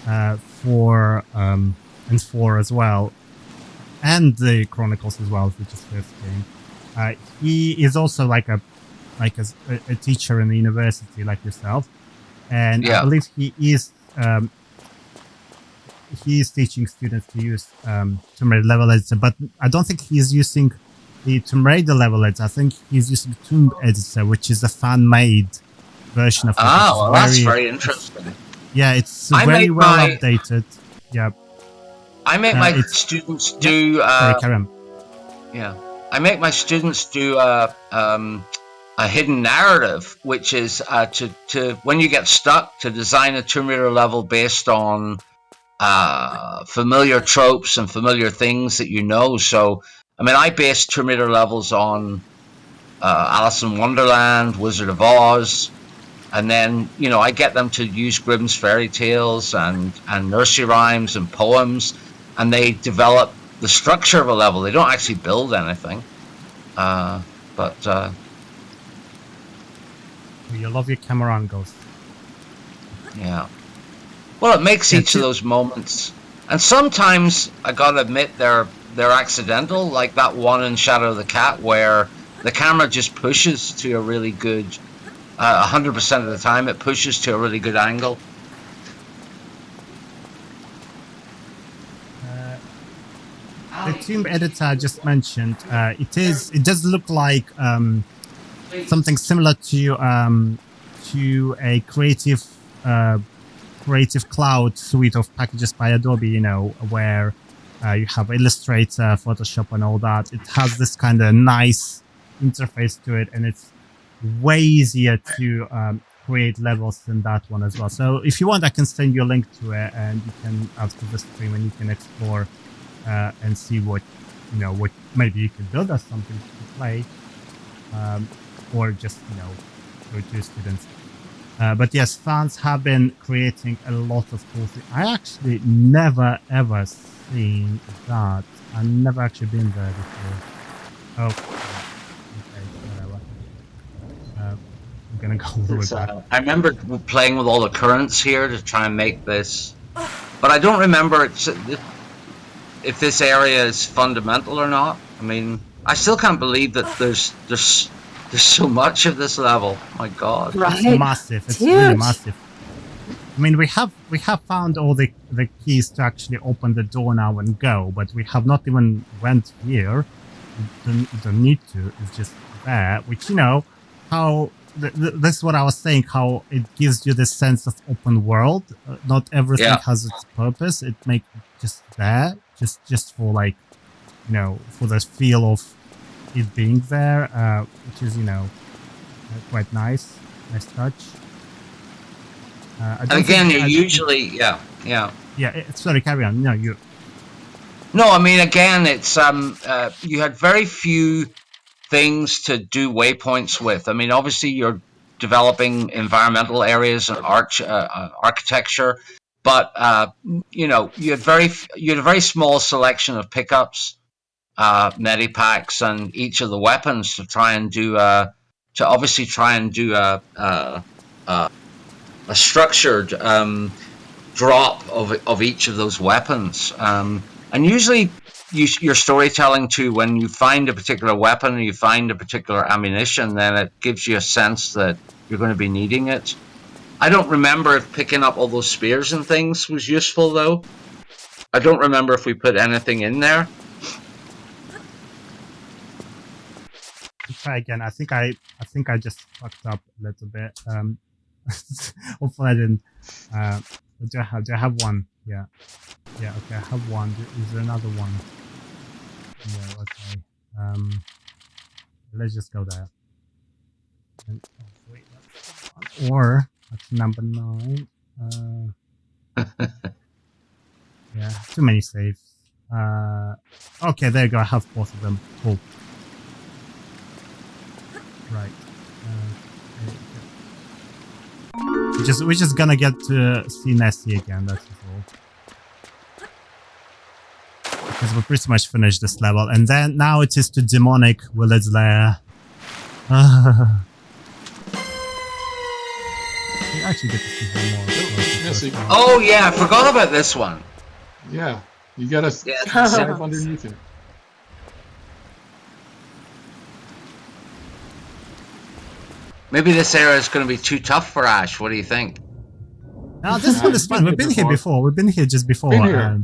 4, and 4 as well, and the Chronicles as well, which is fifth game. He is also like a teacher in the university, like yourself, and I believe he is teaching students to use Tomb Raider level editor, but I don't think he's using the Tomb Raider level editor. I think he's using Tomb Editor, which is a fan-made version of it. Well, that's very interesting. Yeah, it's very well updated. Yeah. I make my students do. Sorry, Karen. Yeah, I make my students do a hidden narrative, which is to when you get stuck, to design a Tomb Raider level based on familiar tropes and familiar things that you know. So, I mean, I base Tomb Raider levels on Alice in Wonderland, Wizard of Oz, and then, you know, I get them to use Grimm's fairy tales and nursery rhymes and poems, and they develop the structure of a level. They don't actually build anything, but you love your camera angles. Yeah. Well, it makes each of those moments, and sometimes I gotta admit they're accidental, like that one in Shadow of the Cat where the camera just pushes to a really good, 100% of the time it pushes to a really good angle. The Tomb Editor I just mentioned, it does look like something similar to a Creative Cloud suite of packages by Adobe, you know, where you have Illustrator, Photoshop, and all that. It has this kind of nice interface to it, and it's way easier to create levels than that one as well. So if you want, I can send you a link to it, and you can after the stream, and you can explore and see what maybe you can build as something to play, or just go to students. But yes, fans have been creating a lot of cool things. I actually never ever seen that. I've never actually been there before. Oh, okay, whatever. I'm gonna go all the way back. I remember playing with all the currents here to try and make this, but I don't remember if this area is fundamental or not. I mean, I still can't believe that there's so much of this level. My God, Right. It's massive. It's huge. really massive. I mean, we have found all the keys to actually open the door now and go, but we have not even went here. You don't need to. It's just there. Which, you know, how that's what I was saying. How it gives you this sense of open world. Not everything has its purpose. It makes it just there, just for like, you know, for the feel of it being there, which is, you know, quite nice touch. and again, you're usually Sorry, carry on. No, you. No, I mean, again, it's you had very few things to do waypoints with. I mean, obviously you're developing environmental areas and architecture, but you know, you had a very small selection of pickups, medipacks, and each of the weapons to try and do a structured drop of each of those weapons. And usually your storytelling too, when you find a particular weapon or you find a particular ammunition, then it gives you a sense that you're going to be needing it. I don't remember if picking up all those spears and things was useful, though. I don't remember if we put anything in there. Try again. I think I just fucked up a little bit. Hopefully I didn't. Do I have one? Yeah. Okay, I have one. Is there another one? Yeah. Okay. Let's just go there. Wait, that's one. Or that's number 9. Yeah. Too many saves. Okay, there you go. I have both of them. Cool. Right. We're just gonna get to see Nessie again, that's all. Because we pretty much finished this level, and then now it is to Demonic Village Lair. actually get to see her more. Missy. Oh yeah, I forgot about this one. Yeah, you gotta Yeah. dive underneath him. Maybe this area is going to be too tough for Ash. What do you think? No, this one is fun. We've been here before. We've been here just before. Been here.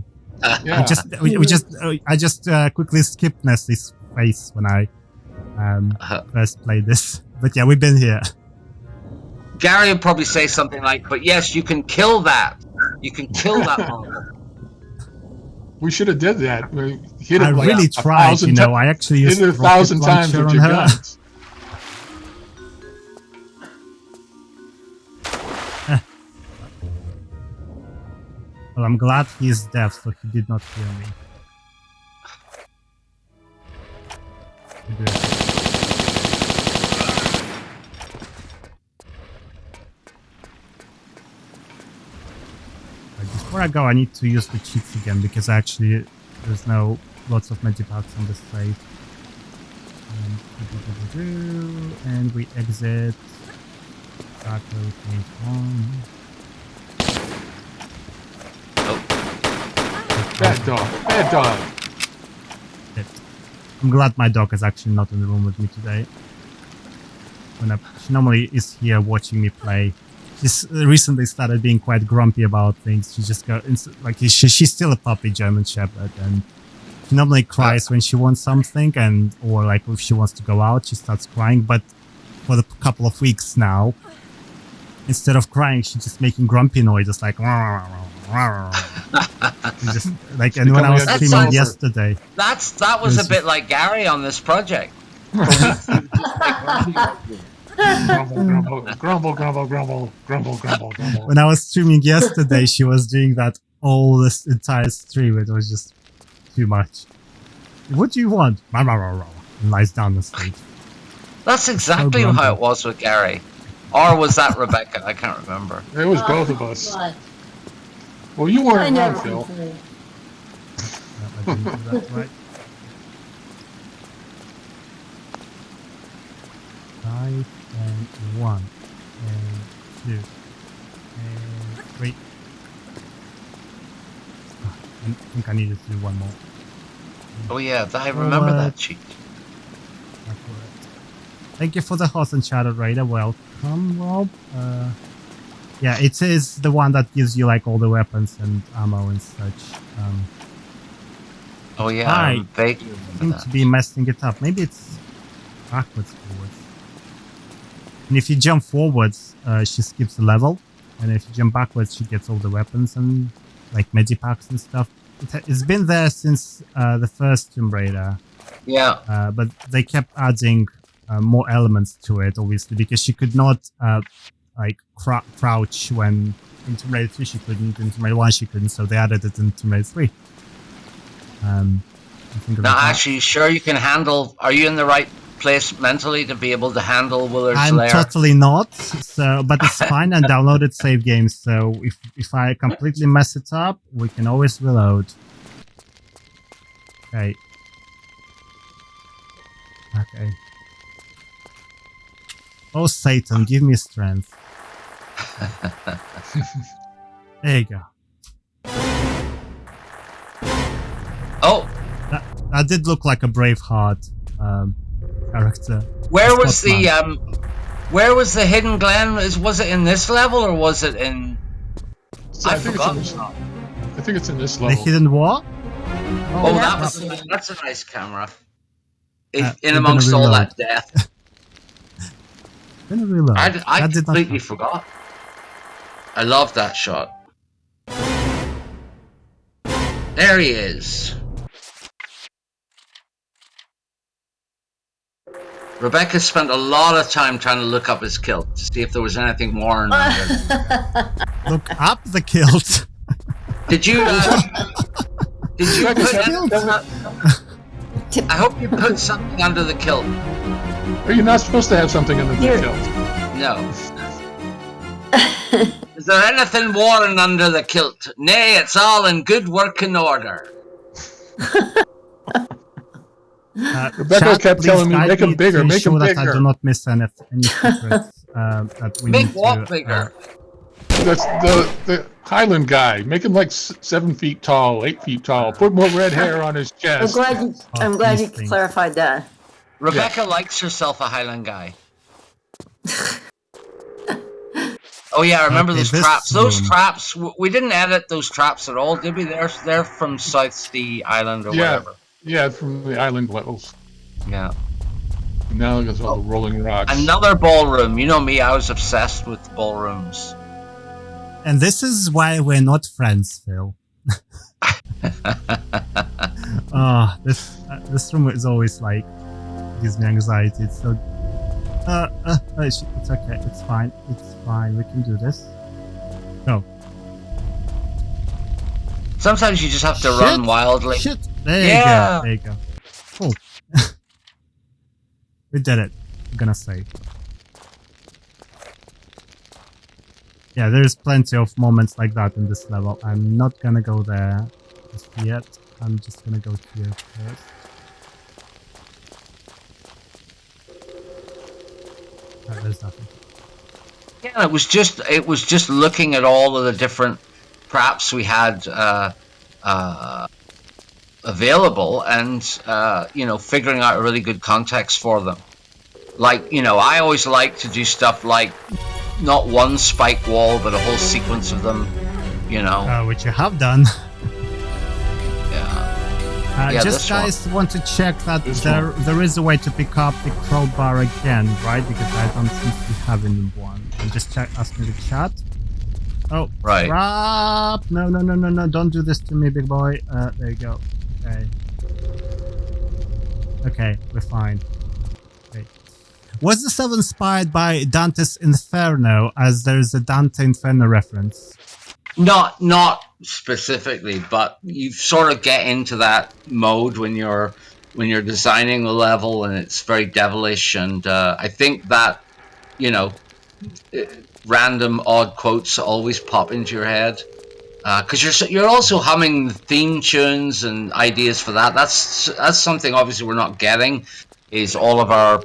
Yeah. I just quickly skipped Nestle's face when I first played this. But yeah, we've been here. Gary would probably say something like, "But yes, you can kill that. You can kill that monster." We should have did that. We hit it I like really tried, you know. I actually used hit it 1,000 rocket times launcher with on your her. guns. Well, I'm glad he is deaf, so he did not hear me. Before I go, I need to use the cheats again because actually there's no lots of magipacks on this side. And we exit. Bad dog. Bad dog. I'm glad my dog is actually not in the room with me today. She normally is here watching me play. She's recently started being quite grumpy about things. She just she's still a puppy, German Shepherd, and she normally cries when she wants something, or like if she wants to go out, she starts crying. But for the couple of weeks now, instead of crying, she's just making grumpy noises like. Just, like, and when I was streaming yesterday, that was a bit like Gary on this project. Grumble, grumble, grumble, grumble, grumble, grumble. When I was streaming yesterday, she was doing that all this entire stream. It was just too much. What do you want? And lies down the street. That's exactly how it was with Gary. Or was that Rebecca? I can't remember. It was both of us. Well, you weren't around, Phil. I didn't do that right. 5 and 1 and 2 and 3. I think I needed to do one more. Oh yeah, I remember that cheat. Thank you for the host and Shadow Raider. Welcome, Rob. Yeah, it is the one that gives you like all the weapons and ammo and such. Oh yeah, I vaguely remember seem that. to be messing it up. Maybe it's backwards, forwards. And if you jump forwards, she skips a level, and if you jump backwards, she gets all the weapons and like magipacks and stuff. It's been there since the first Tomb Raider. Yeah. But they kept adding more elements to it, obviously, because she could not like crouch when in Tomb Raider 2 she couldn't, in Tomb Raider 1 she couldn't, so they added it in Tomb Raider 3. Now, actually, sure you can handle. Are you in the right place mentally to be able to handle Willard's Lair? I'm totally not, so but it's fine. I downloaded save games, so if I completely mess it up, we can always reload. Okay. Okay. Oh Satan, give me strength. There you go. Oh, that did look like a Braveheart character. Where was the hidden glen? Was it in this level or was it in? I forgot. I think it's in this level. The hidden what? Oh, that's a nice camera. In amongst all that death. I completely forgot. I love that shot. There he is. Rebecca spent a lot of time trying to look up his kilt to see if there was anything worn under it. Look up the kilt. Did you I hope you put something under the kilt. Are you not supposed to have something under the kilt? No. Is there anything worn under the kilt? Nay, it's all in good working order. Rebecca kept telling me, make them bigger, make them bigger. That I do not miss any secrets that we Make need what to, bigger? That's the Highland guy. Make him like 7 feet tall, 8 feet tall. Put more red hair on his I'm chest. glad you these things. clarified that. Rebecca likes herself a Highland guy. Oh yeah, I remember Okay, those this traps. Those room. traps. We didn't edit those traps at all, did we? They're from South Sea Island or Yeah, whatever. yeah, from the island levels. Yeah. And now there's all the rolling rocks. Another ballroom. You know me, I was obsessed with ballrooms. And this is why we're not friends, Phil. This room is always like gives me anxiety. It's so. It's okay. It's fine. It's fine. We can do this. Go. Sometimes you just have to run wildly. Shit. There Yeah. you go. There you go. Cool. We did it. I'm gonna say. Yeah, there's plenty of moments like that in this level. I'm not gonna go there just yet. I'm just gonna go here first. There's nothing. Yeah, it was just looking at all of the different traps we had available and figuring out a really good context for them. Like, I always like to do stuff like not one spike wall but a whole sequence of them, Which you have done. Yeah, just this guys want to check that there is a way to pick up the crowbar again, right? Because I don't seem to be having one. And just asking the chat. Oh, right. Crap! No! Don't do this to me, big boy. There you go. Okay, we're fine. Okay. Was this level inspired by Dante's Inferno, as there's a Dante Inferno reference? Not specifically, but you sort of get into that mode when you're designing the level, and it's very devilish. And I think that random odd quotes always pop into your head because you're also humming theme tunes and ideas for that. That's something obviously we're not getting. Is all of our,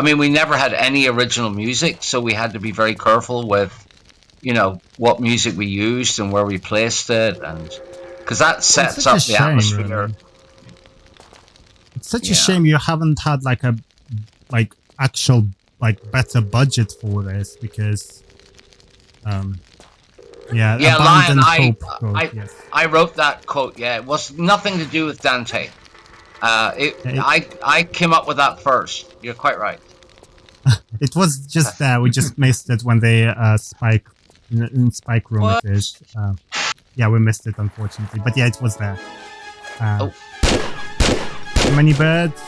we never had any original music, so we had to be very careful with what music we used and where we placed it, and because that sets up the atmosphere. Really. It's such a shame you haven't had actual better budget for this, because Lion, I wrote that quote. Yeah, it was nothing to do with Dante. I came up with that first. You're quite right. It was just there. We just missed it when they spike in spike room. What? It is. We missed it, unfortunately. But yeah, it was there. Too many birds.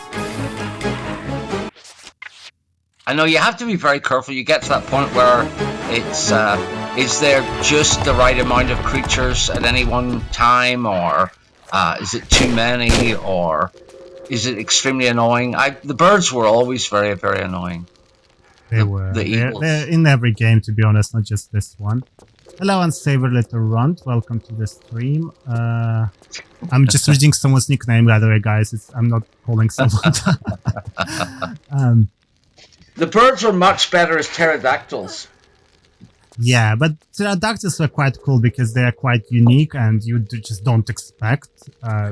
I know you have to be very careful. You get to that point where it's is there just the right amount of creatures at any one time, or is it too many, or is it extremely annoying? The birds were always very, very annoying. They were. They're in every game, to be honest, not just this one. Hello, Unsavory Little Runt. Welcome to the stream. I'm just reading someone's nickname, by the way, guys. I'm not calling someone. The birds were much better as pterodactyls. Yeah, but pterodactyls were quite cool because they are quite unique, and you just don't expect.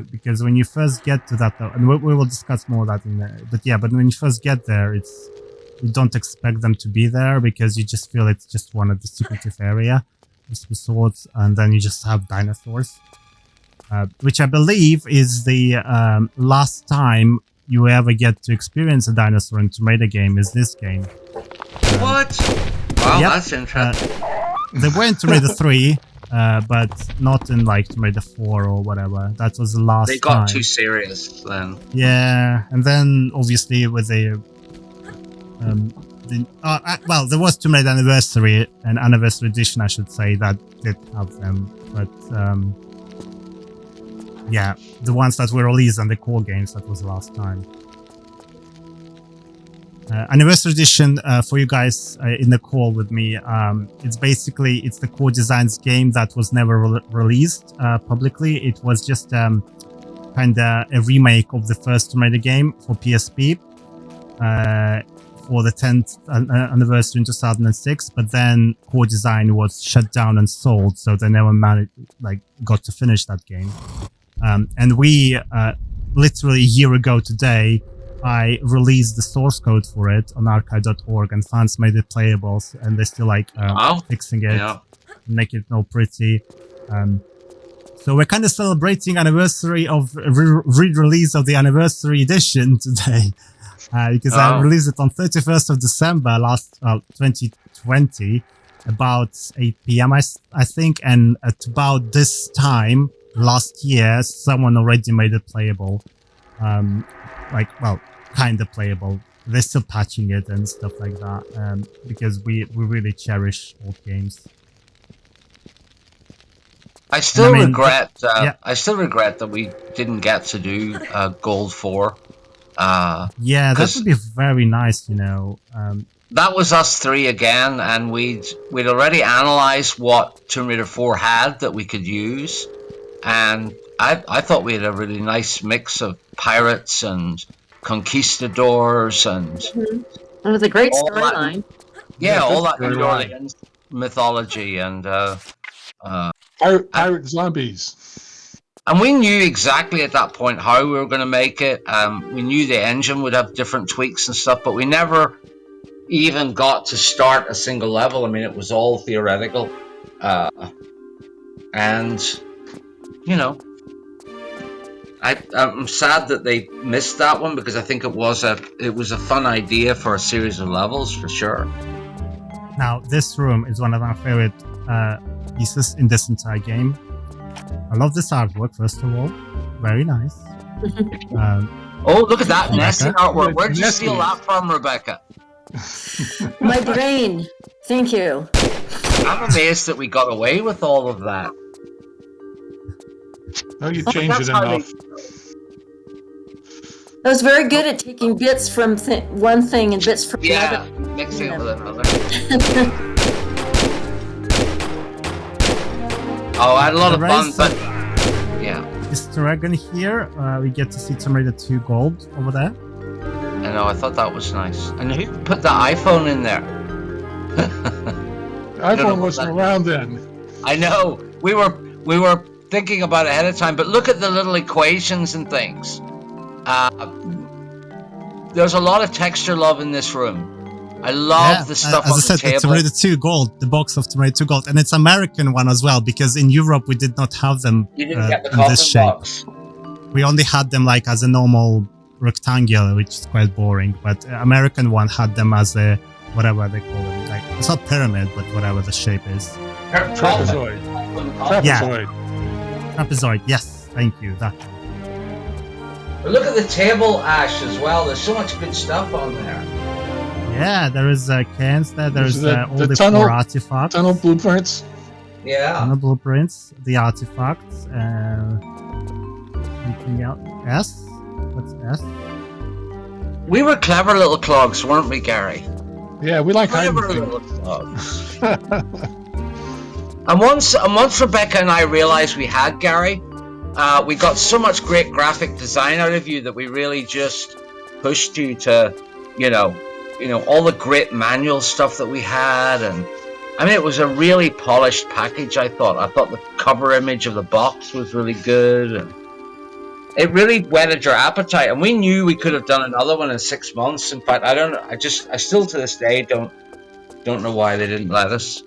Because when you first get to that, and we will discuss more of that in there. But when you first get there, you don't expect them to be there, because you just feel it's just one of the secretive area, just with swords, and then you just have dinosaurs, which I believe is the last time you ever get to experience a dinosaur in Tomb Raider game is this game. What? Wow, yep, that's interesting. They were in Tomb Raider 3, but not in Tomb Raider 4 or whatever. That was the last time. They got too serious then. Yeah, and then obviously with the there was Tomb Raider Anniversary, an Anniversary Edition, I should say, that did have them, but the ones that were released on the core games, that was the last time. Anniversary Edition, for you guys in the call with me, it's the Core Designs game that was never released publicly. It was just kind of a remake of the first Tomb Raider game for PSP. for the 10th anniversary in 2006, but then core design was shut down and sold, so they never got to finish that game. And we literally a year ago today, I released the source code for it on archive.org, and fans made it playable, and they're still fixing it, make it all pretty. So we're kind of celebrating anniversary of re-release of the anniversary edition today, because I released it on 31st of December 2020, about 8 p.m. I think, and at about this time last year, someone already made it playable. Kind of playable. They're still patching it and stuff like that, because we really cherish old games. I still regret that we didn't get to do Gold 4. That would be very nice, that was us three again, and we'd already analyzed what Tomb Raider 4 had that we could use, and I thought we had a really nice mix of pirates and conquistadors and It was a great storyline. All that Andorian mythology and pirate zombies. And we knew exactly at that point how we were going to make it. We knew the engine would have different tweaks and stuff, but we never even got to start a single level. I mean, it was all theoretical, and I'm sad that they missed that one, because I think it was a fun idea for a series of levels for sure. Now, this room is one of my favorite pieces in this entire game. I love this artwork, first of all. Very nice. Look at that Nessie artwork. Where'd you steal that from, Rebecca? My brain. Thank you. I'm amazed that we got away with all of that. Oh, you changed it enough. I was very good at taking bits from one thing and bits from the other. Mixing it with another. I had a lot of fun, but This dragon here, we get to see Tomb Raider 2 Gold over there. I know, I thought that was nice. And who put the iPhone in there? The iPhone wasn't around then. I know. We were thinking about it ahead of time, but look at the little equations and things. There's a lot of texture love in this room. I love the stuff on the table. As I said, Tomb Raider 2 Gold, the box of Tomb Raider 2 Gold, and it's American one as well, because in Europe we did not have them you didn't get the in this shape. Box. We only had them as a normal rectangular, which is quite boring, but American one had them as a, whatever they call them, it's not pyramid, but whatever the shape is. Trapezoid. Trapezoid, yes, thank you, that one. But look at the table, Ash, as well. There's so much good stuff on there. Yeah, there is cans there. There's all the tunnel, 4 artifacts. Tunnel blueprints. Yeah. Tunnel blueprints, the artifacts. Anything else? S? What's S? We were clever little clogs, weren't we, Gary? Yeah, we like hiding little clogs. And once Rebecca and I realized we had Gary, we got so much great graphic design out of you that we really just pushed you to, all the great manual stuff that we had, and I mean, it was a really polished package. I thought the cover image of the box was really good, and it really whetted your appetite. And we knew we could have done another one in 6 months. In fact, I still to this day don't know why they didn't let us.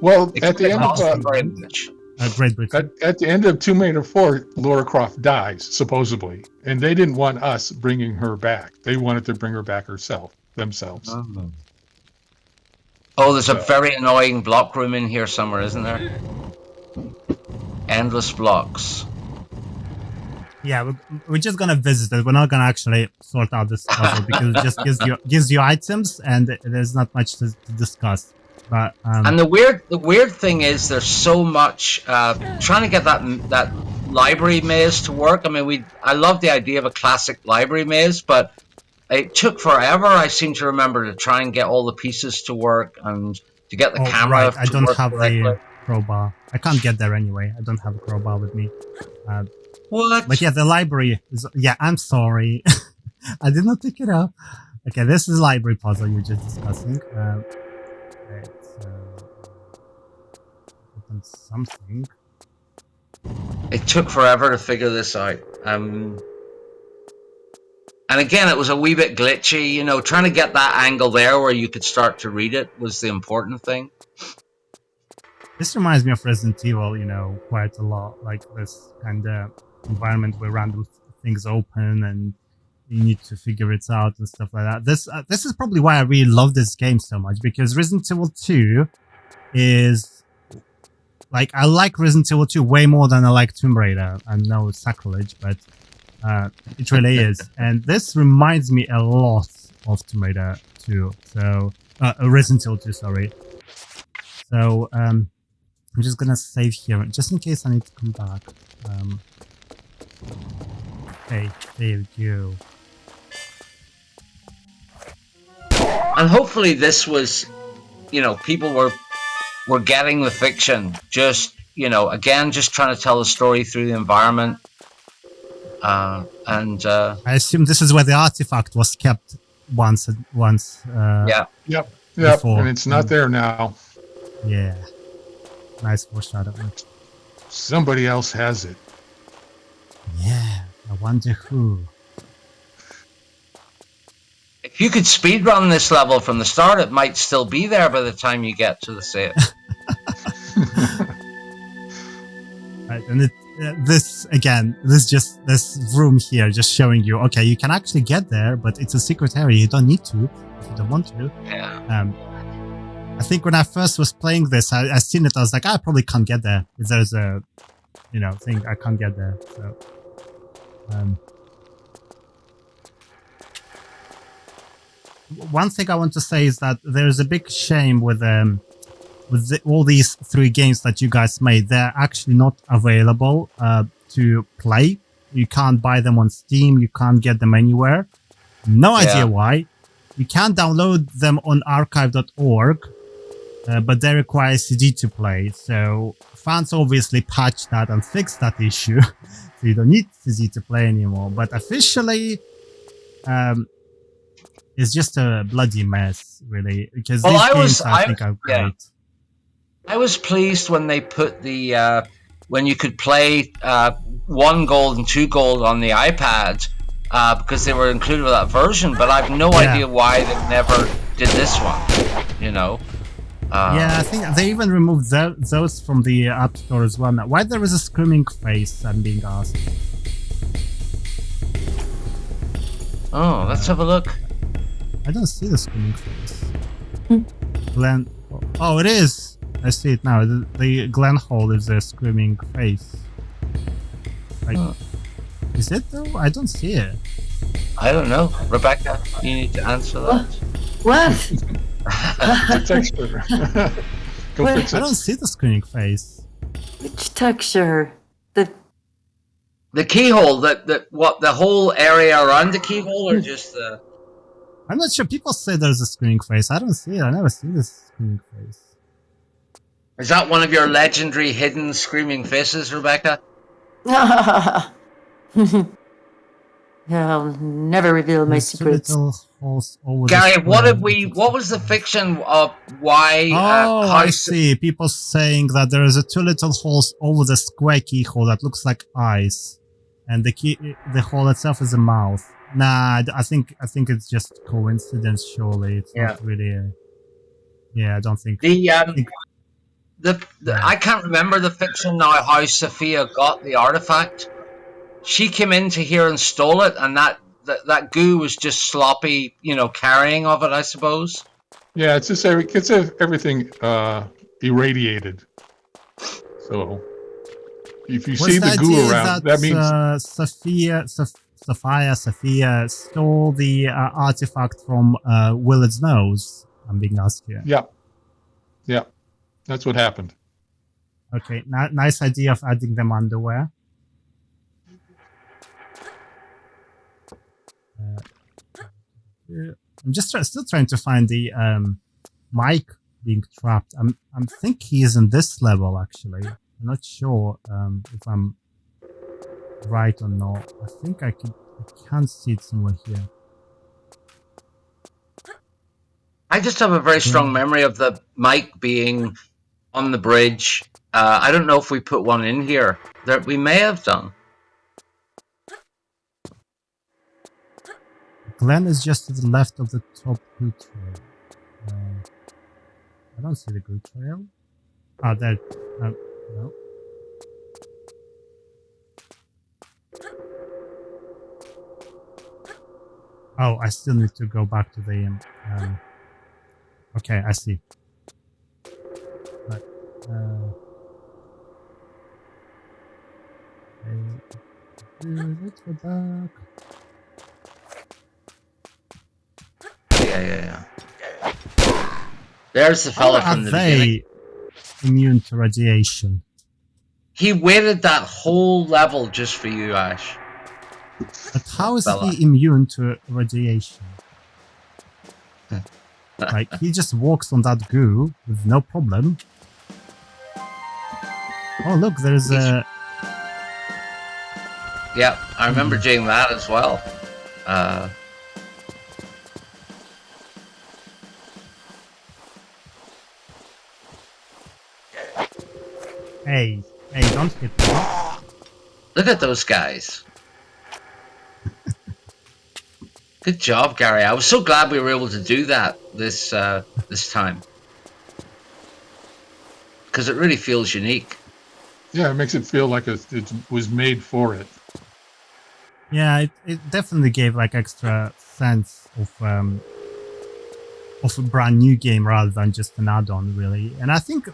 Well, at the end of Great Britain. At the end of Tomb Raider 4, Lara Croft dies, supposedly, and they didn't want us bringing her back. They wanted to bring her back themselves. Oh, there's a very annoying block room in here somewhere, isn't there? Endless blocks. Yeah, we're just gonna visit it. We're not gonna actually sort out this puzzle because it just gives you items, and there's not much to discuss. But and the weird thing is, there's so much trying to get that library maze to work. I mean, I love the idea of a classic library maze, but it took forever. I seem to remember to try and get all the pieces to work and to get the camera. Right. I don't have the crowbar. I can't get there anyway. I don't have a crowbar with me. What? But yeah, the library is. Yeah, I'm sorry. I did not pick it up. Okay, this is library puzzle you're just discussing. Okay, so open something. It took forever to figure this out. And again, it was a wee bit glitchy. You know, trying to get that angle there where you could start to read it was the important thing. This reminds me of Resident Evil, you know, quite a lot. Like this kind of environment where random things open and you need to figure it out and stuff like that. This is probably why I really love this game so much, because Resident Evil 2 is like, I like Resident Evil 2 way more than I like Tomb Raider. I know it's sacrilege, but it really is. And this reminds me a lot of Tomb Raider 2. So Resident Evil 2, sorry. So I'm just gonna save here just in case I need to come back. Okay, there we go. And hopefully this was, you know, people were getting the fiction. Just, you know, again, just trying to tell the story through the environment. I assume this is where the artifact was kept once. Yeah. Yep. Before. And it's not there now. Yeah. Nice foreshadowing. Somebody else has it. Yeah. I wonder who. If you could speedrun this level from the start, it might still be there by the time you get to the save. Right, and this room here just showing you, okay, you can actually get there, but it's a secret area. You don't need to if you don't want to. Yeah. I think when I first was playing this, I seen it. I was like, I probably can't get there. If there's a, you know, thing I can't get there. So, one thing I want to say is that there is a big shame with all these 3 games that you guys made. They're actually not available to play. You can't buy them on Steam. You can't get them anywhere. No idea why. You can download them on archive.org, but they require CD to play. So fans obviously patched that and fixed that issue. So you don't need CD to play anymore. But officially, it's just a bloody mess, really. Because these games, I think, are great. Yeah. I was pleased when they put the when you could play 1 gold and 2 gold on the iPad because they were included with that version. But I've no idea why they never did this one. You know. Yeah, I think they even removed those from the App Store as well. Now, why there is a screaming face? I'm being asked. Oh, let's have a look. I don't see the screaming face. Glenn. Oh, it is. I see it now. The Glen hole is a screaming face. Like, is it though? I don't see it. I don't know, Rebecca. You need to answer that. What? The texture. Go Wait. fix I it. don't see the screaming face. Which texture? The keyhole, the whole area around the keyhole, or just the? I'm not sure. People say there's a screaming face. I don't see it. I never see this screaming face. Is that one of your legendary hidden screaming faces, Rebecca? I'll never reveal my There's 2 secrets. little holes over Gary, the what was the fiction of why? Oh, I see. People saying that there is 2 little holes over the square keyhole that looks like eyes, and the hole itself is a mouth. Nah, I think it's just coincidence. Surely, it's not really. I don't think. I can't remember the fiction now. How Sophia got the artifact. She came into here and stole it, and that goo was just sloppy, you know, carrying of it, I suppose. Yeah, it's just everything irradiated. So if you see the goo around, that means Sophia stole the artifact from Willard's nose. I'm being asked here. Yeah, that's what happened. Okay, nice idea of adding them underwear. I'm just still trying to find the Mike being trapped. I think he is in this level actually. I'm not sure if I'm right or not. I think I can see it somewhere here. I just have a very strong memory of the mic being on the bridge. I don't know if we put one in here. We may have done. Glen is just to the left of the top glue trail. I don't see the glue trail. Oh, there. No. Oh, I still need to go back to the. Okay, I see. Right. Let's go back. Yeah. There's the fella from the beginning. Immune to radiation? He waited that whole level just for you, Ash. But how is he immune to radiation? Like, he just walks on that goo with no problem. Oh, look, there's a... Yeah, I remember doing that as well. Hey, don't hit me. Look at those guys. Good job, Gary. I was so glad we were able to do that this time. Because it really feels unique. Yeah, it makes it feel like it was made for it. Yeah, it definitely gave like extra sense of a brand new game rather than just an add-on, really. And I think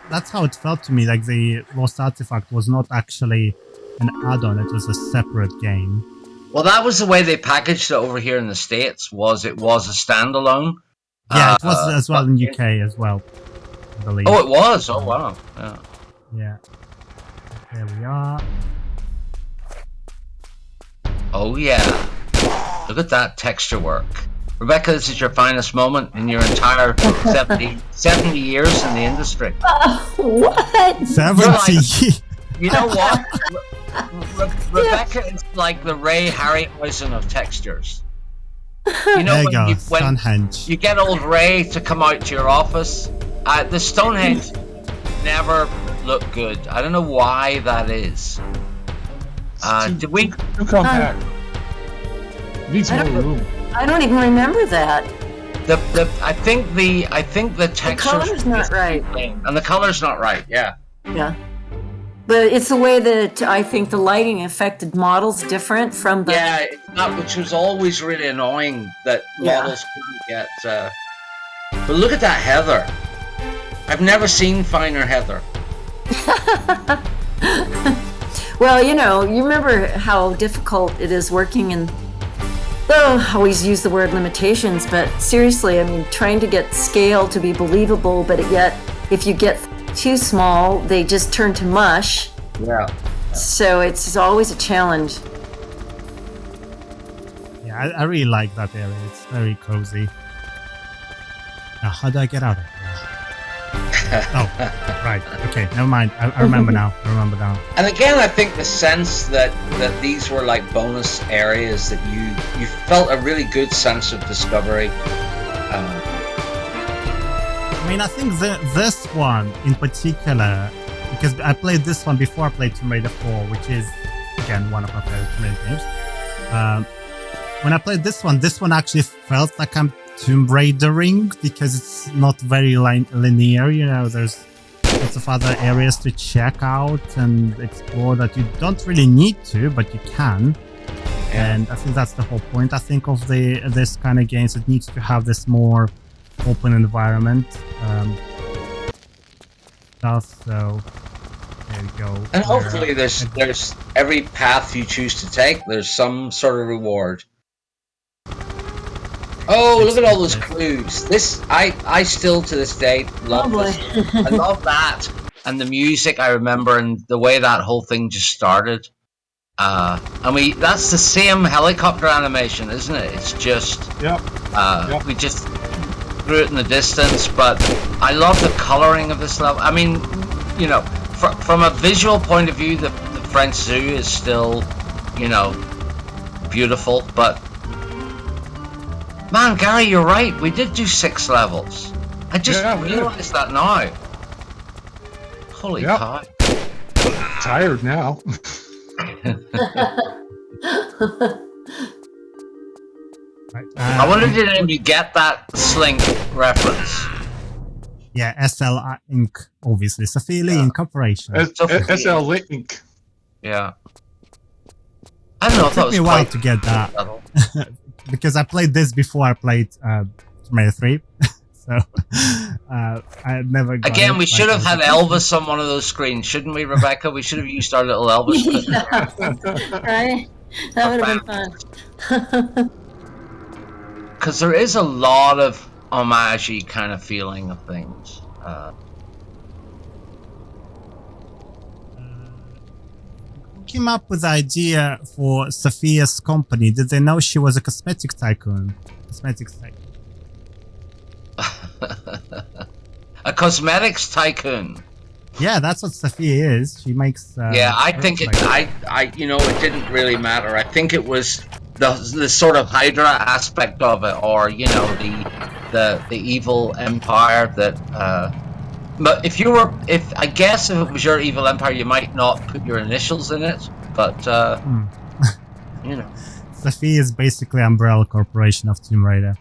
that's how it felt to me. Like the Lost Artifact was not actually an add-on; it was a separate game. Well, that was the way they packaged it over here in the States. It was a standalone. Yeah, it was as well in UK as well, I believe. Oh, it was. Oh, wow. Yeah. Yeah. There we are. Oh, yeah. Look at that texture work. Rebecca, this is your finest moment in your entire 70 years in the industry. What? 70? You know what? Rebecca is like the Ray Harryhausen of textures. You know, there you go, when Stonehenge. you get old Ray to come out to your office, the Stonehenge never look good. I don't know why that is. Did we? Too compact. Needs more room. I don't even remember that. I think the texture. The color's not right. And the color's not right. Yeah. Yeah. But it's the way that I think the lighting affected models different from the... Yeah, which was always really annoying that models couldn't get... But look at that heather. I've never seen finer heather. Well, you remember how difficult it is working in... I always use the word limitations, but seriously, I mean, trying to get scale to be believable, but yet if you get too small, they just turn to mush. Yeah. So it's always a challenge. Yeah, I really like that area. It's very cozy. Now, how do I get out of here? Oh, right. Okay, never mind. I remember now. And again, I think the sense that these were like bonus areas, that you felt a really good sense of discovery. I mean, I think this one in particular, because I played this one before I played Tomb Raider 4, which is, again, one of my favorite Tomb Raider games. When I played this one actually felt like I'm Tomb Raidering, because it's not very linear, there's lots of other areas to check out and explore that you don't really need to, but you can. And I think that's the whole point, I think, of this kind of games. It needs to have this more open environment stuff, so there we go. And hopefully there's every path you choose to take, there's some sort of reward. Oh, look at all those clues. I still to this day love this. I love that. And the music, I remember, and the way that whole thing just started. That's the same helicopter animation, isn't it? It's just we just threw it in the distance, but I love the coloring of this level. I mean, from a visual point of view, the French Zoo is still, beautiful, but Man, Gary, you're right. We did do 6 levels. I just realized that now. Holy cow. Tired now. I wonder did anybody get that Slink reference? Yeah, SL Inc. Obviously, Sophia Lee Incorporation. SL Link. Yeah. I don't know if that It took was me a while quite to get that subtle. because I played this before I played Tomb 3. So I never got Again, it, we should like, have had Elvis on one of those screens, shouldn't we, Rebecca? We should have used our little Elvis clip. Yeah. Right? That would have been fun. Because there is a lot of homage-y kind of feeling of things. Who came up with the idea for Sophia's company? Did they know she was a cosmetic tycoon? A cosmetics tycoon. Yeah, that's what Sophia is. She makes. Yeah, I think it. like- It didn't really matter. I think it was the sort of Hydra aspect of it, or the evil empire that. But if I guess if it was your evil empire, you might not put your initials in it. But Sophia is basically Umbrella Corporation of Tomb Raider.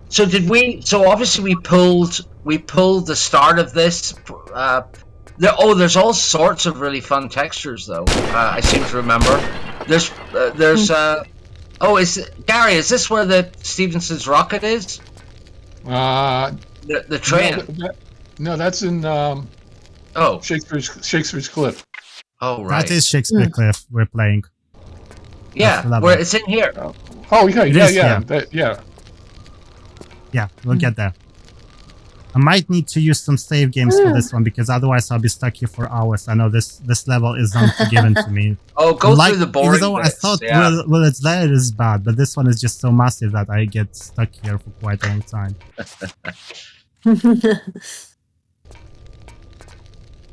So did we? So obviously we pulled the start of this. There's all sorts of really fun textures though. I seem to remember. There's Gary? Is this where the Stevenson's rocket is? The train. No, that's in Shakespeare's Cliff. Oh right. That is Shakespeare Cliff we're playing. Yeah, where it's in here. Oh yeah, It is, Yeah, we'll get there. I might need to use some save games for this one because otherwise I'll be stuck here for hours. I know this level is unforgiven to me. Oh, go through the boring even though bits. I thought, Yeah. well, it's there, it is bad, but this one is just so massive that I get stuck here for quite a long time.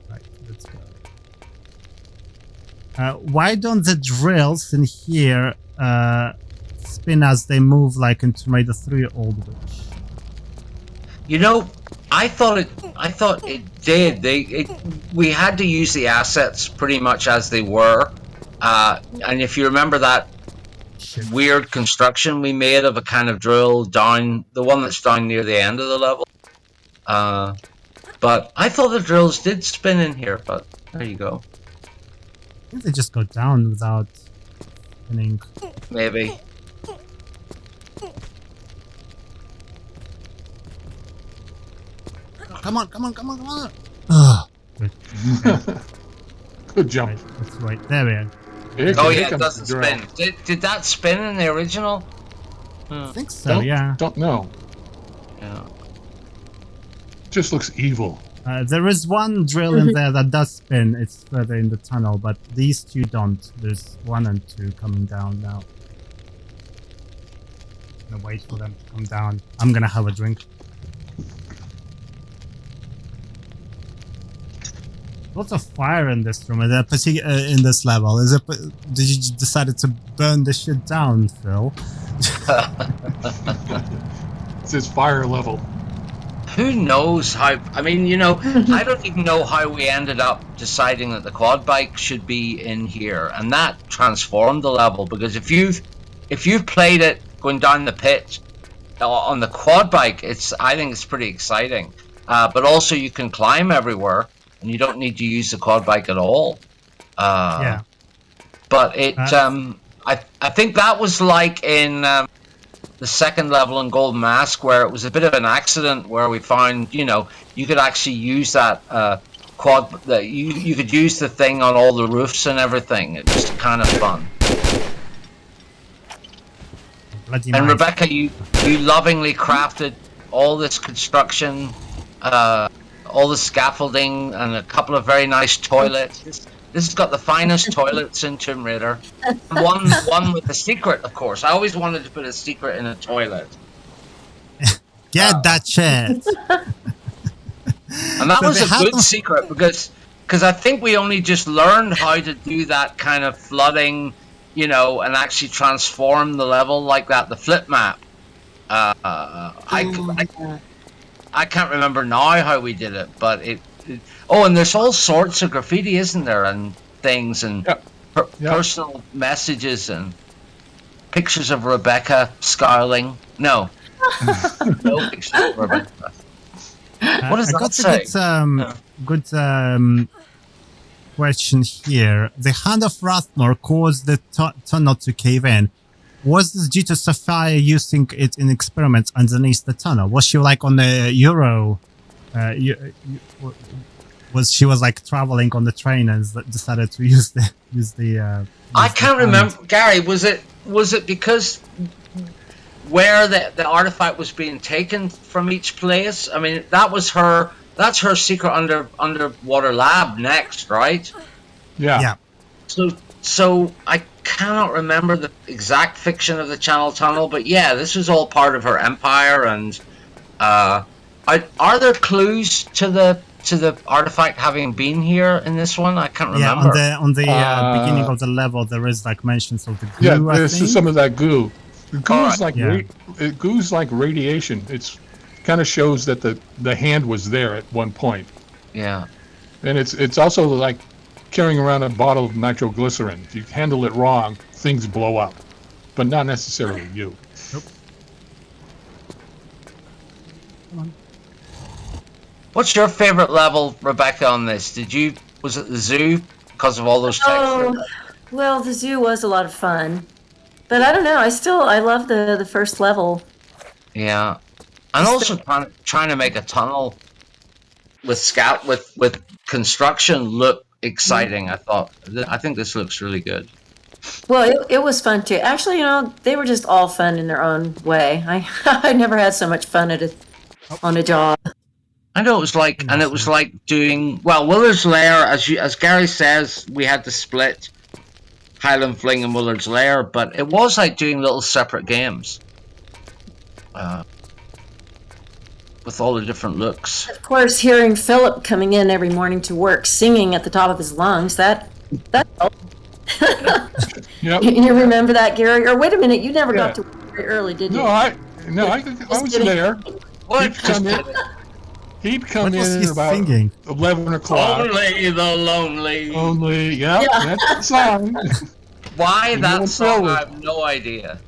Right, let's go. Why don't the drills in here spin as they move like in Tomb Raider 3 Old Witch? I thought it did. We had to use the assets pretty much as they were, and if you remember that weird construction we made of a kind of drill down, the one that's down near the end of the level. But I thought the drills did spin in here. But there you go. I think they just go down without spinning. Maybe. Come on! Ugh. Good. Good jump. Right, let's wait. There we are. It doesn't spin. Did that spin in the original? I think so, yeah. Don't know. Yeah. Just looks evil. There is one drill in there that does spin. It's further in the tunnel, but these two don't. There's 1 and 2 coming down now. I'm gonna wait for them to come down. I'm gonna have a drink. Lots of fire in this room, in this level. Did you decide to burn the shit down, Phil? It's his fire level. Who knows how? I mean, I don't even know how we ended up deciding that the quad bike should be in here, and that transformed the level. Because if you've played it going down the pit on the quad bike, I think it's pretty exciting. But also you can climb everywhere. And you don't need to use the quad bike at all. Yeah. But I think that was like in the second level in Golden Mask, where it was a bit of an accident where we found, you could actually use that quad. You could use the thing on all the roofs and everything. It was kind of fun. Bloody And nice. Rebecca, you lovingly crafted all this construction. All the scaffolding and a couple of very nice toilets. This has got the finest toilets in Tomb Raider. One with a secret, of course. I always wanted to put a secret in a toilet. Get that shit! And that So was they a have good them- secret because I think we only just learned how to do that kind of flooding, and actually transform the level like that, the flip map. I can't remember now how we did it, but oh, and there's all sorts of graffiti, isn't there, and things, and personal messages and pictures of Rebecca scowling. No, no pictures of Rebecca. What does that say? Good question here. The Hand of Rathmore caused the tunnel to cave in. Was this due to Sophia using it in experiments underneath the tunnel? Was she like on the Euro? Was she like traveling on the train and decided to use the? I can't remember, Gary. Was it because where the artifact was being taken from each place? I mean, that's her secret underwater lab next, right? Yeah. So I cannot remember the exact fiction of the Channel Tunnel, but yeah, this was all part of her empire. And are there clues to the artifact having been here in this one? I can't remember. Yeah, on the beginning of the level, there is like mentions of the goo. Yeah, there's some of that goo. The goo is like goo's like radiation. It's kind of shows that the hand was there at one point. Yeah, and it's also like carrying around a bottle of nitroglycerin. If you handle it wrong, things blow up, but not necessarily you. Nope. What's your favorite level, Rebecca, on this? Was it the zoo because of all those textures? Oh, well, the zoo was a lot of fun, but I don't know. I love the first level. Yeah, and also trying to make a tunnel with construction look exciting. I think this looks really good. Well, it was fun too. Actually, they were just all fun in their own way. I never had so much fun on a job. I know it was like, and it was like doing Willard's Lair, as Gary says, we had to split Highland Fling and Willard's Lair, but it was like doing little separate games with all the different looks. Of course, hearing Philip coming in every morning to work, singing at the top of his lungs, that helped. Yep. You remember that, Gary? Or wait a minute, you never got to work very early, did you? No, I was there. He'd come in about singing? 11 o'clock. Only the lonely. Only, yeah. That's the song. Why that song? I have no idea.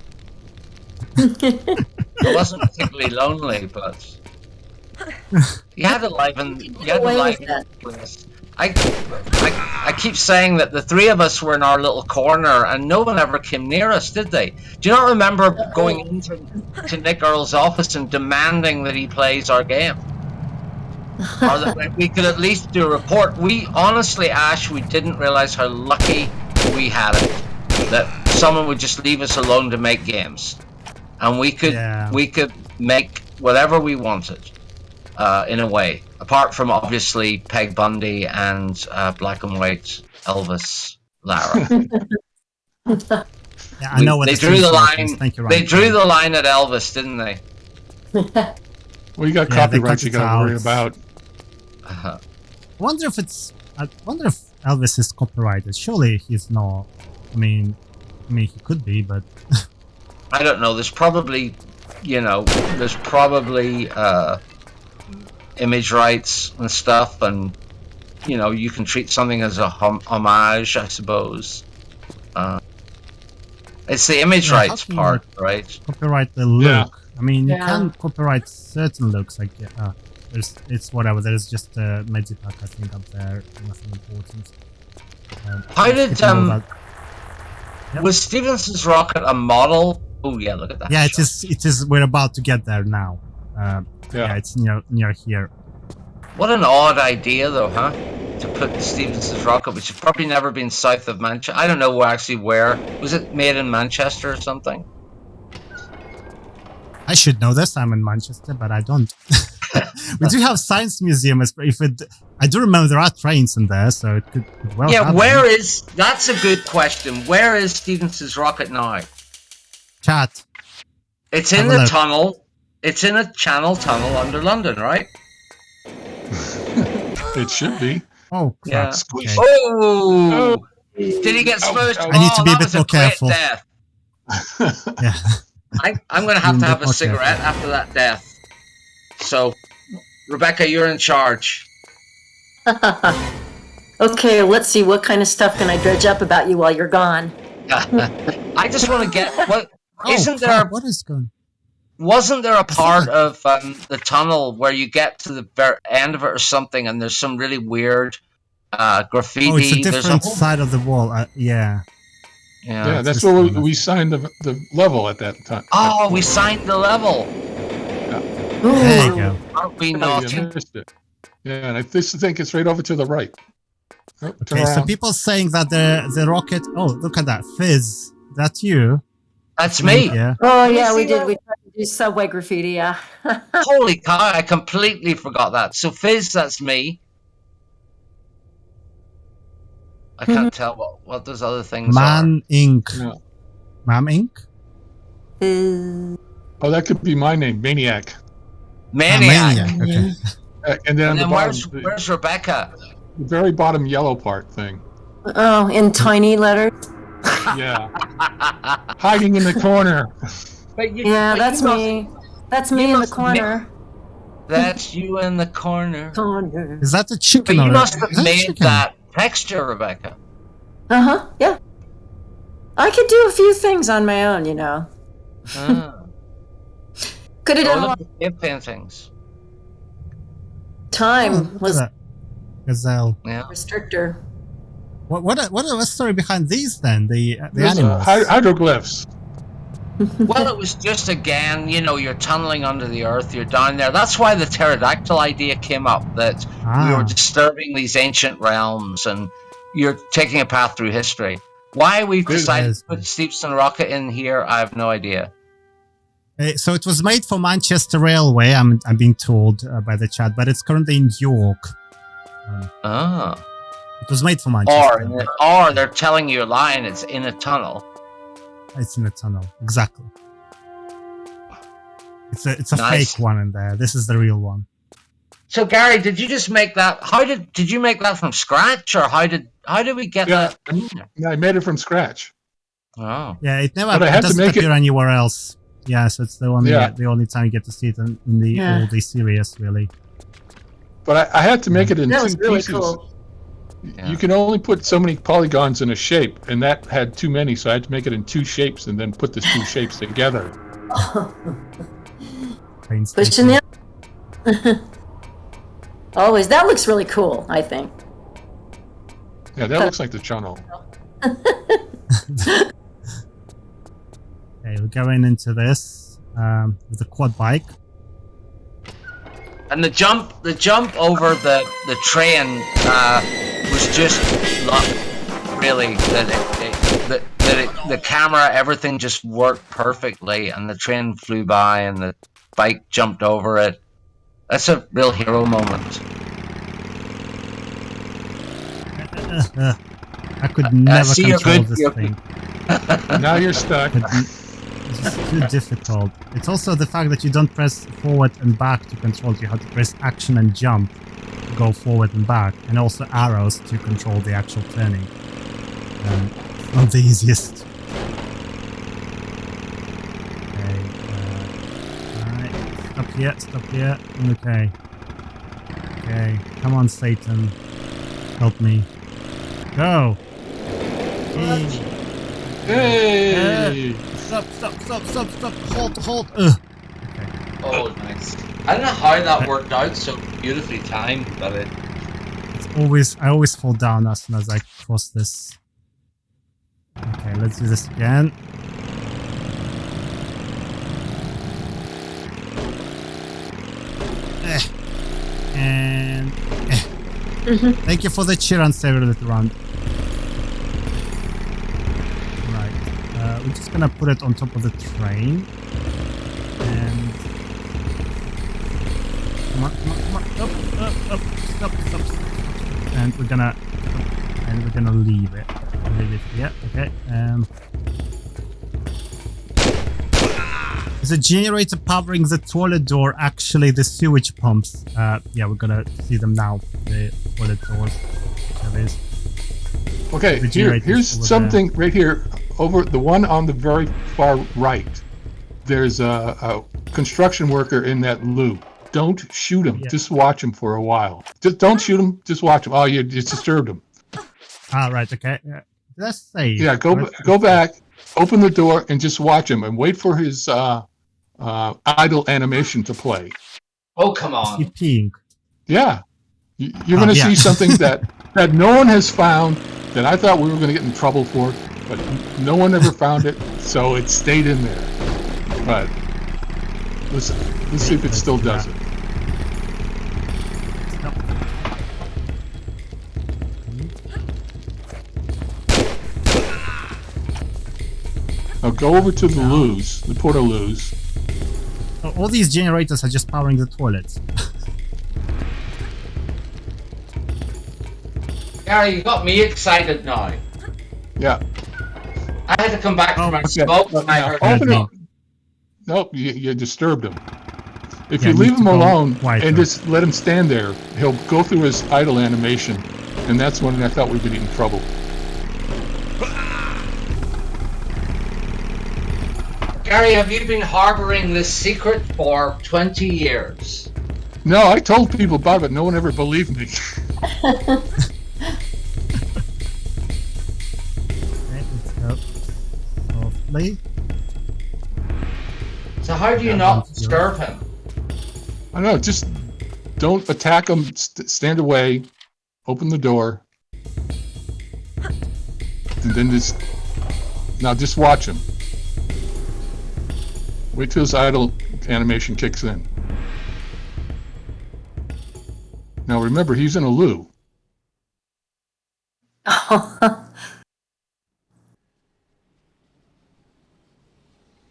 I wasn't particularly lonely, but you had to liven the place. I keep saying that the three of us were in our little corner and no one ever came near us, did they? Do you not remember going into Nick Earl's office and demanding that he plays our game? Or that we could at least do a report. We honestly, Ash, we didn't realize how lucky we had it. That someone would just leave us alone to make games. And we could make whatever we wanted, in a way. Apart from obviously Peg Bundy and black and white Elvis Lara. I know what they drew the line. They drew the line at Elvis, didn't they? Well, you got copyrights you got to worry about. I wonder if Elvis is copyrighted. Surely he's not. I mean, he could be, but I don't know. There's probably image rights and stuff, and you can treat something as a homage, I suppose. It's the image rights part, right? Copyright the look. Yeah. I mean, you can copyright certain looks, like it's whatever. There's just a Medipack, I think, up there. Nothing important. How did was Stevenson's rocket a model? Oh yeah, look at that. Yeah, shot. It is. We're about to get there now. Yeah, it's near here. What an odd idea, though, huh? To put Stevenson's rocket, which has probably never been south of Manchester. I don't know where. Was it made in Manchester or something? I should know this. I'm in Manchester, but I don't. We do have science museum. I do remember there are trains in there, so it could well. Yeah, happen. That's a good question. Where is Stevenson's rocket now? Chat. It's in the tunnel. It's in a channel tunnel under London, right? It should be. Oh, crap. Yeah. Okay. Oh! Did he get smushed? I need to be a bit more careful. Death. Yeah. I'm going to have a cigarette after that death. So, Rebecca, you're in charge. Okay, let's see. What kind of stuff can I dredge up about you while you're gone? I just want to get what isn't there? What is going? Wasn't there a part of the tunnel where you get to the end of it or something, and there's some really weird graffiti? Oh, it's a different side of the wall. Yeah. Yeah, that's where we signed the level at that time. Oh, we signed the level. Yeah. There you go. Aren't we You naughty? missed it. Yeah, and I think it's right over to the right. Oh, turn Okay, so around. people saying that the rocket. Oh, look at that, Fizz. That's you. That's me. Yeah. Oh yeah, we did. We tried to do subway graffiti. Yeah. Holy cow! I completely forgot that. So Fizz, that's me. I can't tell what those other things Man Inc. Yeah. Mam Inc. Oh, that could be my name, Maniac. are. Maniac. Okay. And then on And the then bottom, where's Rebecca? the very bottom yellow part thing. Oh, in tiny letters. Yeah. Hiding in the corner. But you, Yeah, but that's you me. That's me in the must corner. That's you in the corner. Corner. Is that a But chicken? you or must is have that a made chicken? that texture, Rebecca. Yeah. I could do a few things on my own, you know. Ah. Could have done a Oh, lot look at cave paintings. of time. Oh, look at Was that. Gazelle. Yeah. restrictor. What's the story behind these then? The There's animals. hydroglyphs. Well, it was just again, you're tunneling under the earth, you're down there. That's why the pterodactyl idea came up, that we were disturbing these ancient realms and you're taking a path through history. Why we've decided to put Steepstone Rocket in here, I have no idea. So it was made for Manchester Railway, I'm being told by the chat, but it's currently in York. It was made for Manchester. Or they're telling you a lie and it's in a tunnel. It's in a tunnel, exactly. It's a Nice. fake one in there. This is the real one. So Gary, did you just make that? Did you make that from scratch, or how did we get that? Yeah, I made it from scratch. Oh, Yeah, it never But I had to doesn't make appear anywhere else. Yeah, so it's the only time you get to see it in the oldie series, really. But I had to make it in That two was really pieces. cool. Yeah. You can only put so many polygons in a shape, and that had too many, so I had to make it in two shapes and then put the two shapes together. Pushing the always. That looks really cool, I think. Yeah, that looks like the channel. Okay, we're going into this with the quad bike. and the jump over the train was just luck, really. The camera, everything just worked perfectly, and the train flew by, and the bike jumped over it. That's a real hero moment. I could never see, you're control good, this you're thing. Now you're stuck. It's just too difficult. It's also the fact that you don't press forward and back to control. You have to press action and jump to go forward and back, and also arrows to control the actual turning. It's not the easiest. Okay. Alright. Stop here. Okay. Okay. Come on, Satan. Help me. Go! Hey! Stop! Hold! Ugh. Okay. Oh, nice. I don't know how that worked out so beautifully timed, but it. I always fall down as soon as I cross this. Okay, let's do this again. And thank you for the cheer and save it around. Right, we're just gonna put it on top of the train. And come on, up, stop. And we're gonna leave it. Yeah, okay. Is a generator powering the toilet door actually the sewage pumps? Yeah, we're gonna see them now. The toilet doors. There it is. Okay, here's something right here, over the one on the very far right. there's a construction worker in that loo. Don't shoot him. Yeah. Just watch him for a while. Just don't shoot him. Just watch him. Oh, you just disturbed him. Ah, right. Okay. Let's save. Yeah, go back, open the door, and just watch him, and wait for his idle animation to play. Oh, come Is he on. peeing? Yeah, you're going to yeah. see something that no one has found. That I thought we were going to get in trouble for, but no one ever found it, so it stayed in there. But let's see if it still does it. Now go over to the loos, the portaloos. So all these generators are just powering the toilets. Gary, you got me excited now. Yeah. I had to come back from my Okay. smoke when I Now, heard open that. it. Nope, you disturbed him. If Yeah, you need leave to him go alone quieter. and just let him stand there, he'll go through his idle animation, and that's when I thought we'd get in trouble. Gary, have you been harboring this secret for 20 years? No, I told people about it, but no one ever believed me. Okay, let's go softly. So how do you Yeah, not don't do it. disturb him? I don't know, just don't attack him, stand away, open the door, and then just watch him. Wait till his idle animation kicks in. Now remember, he's in a loo.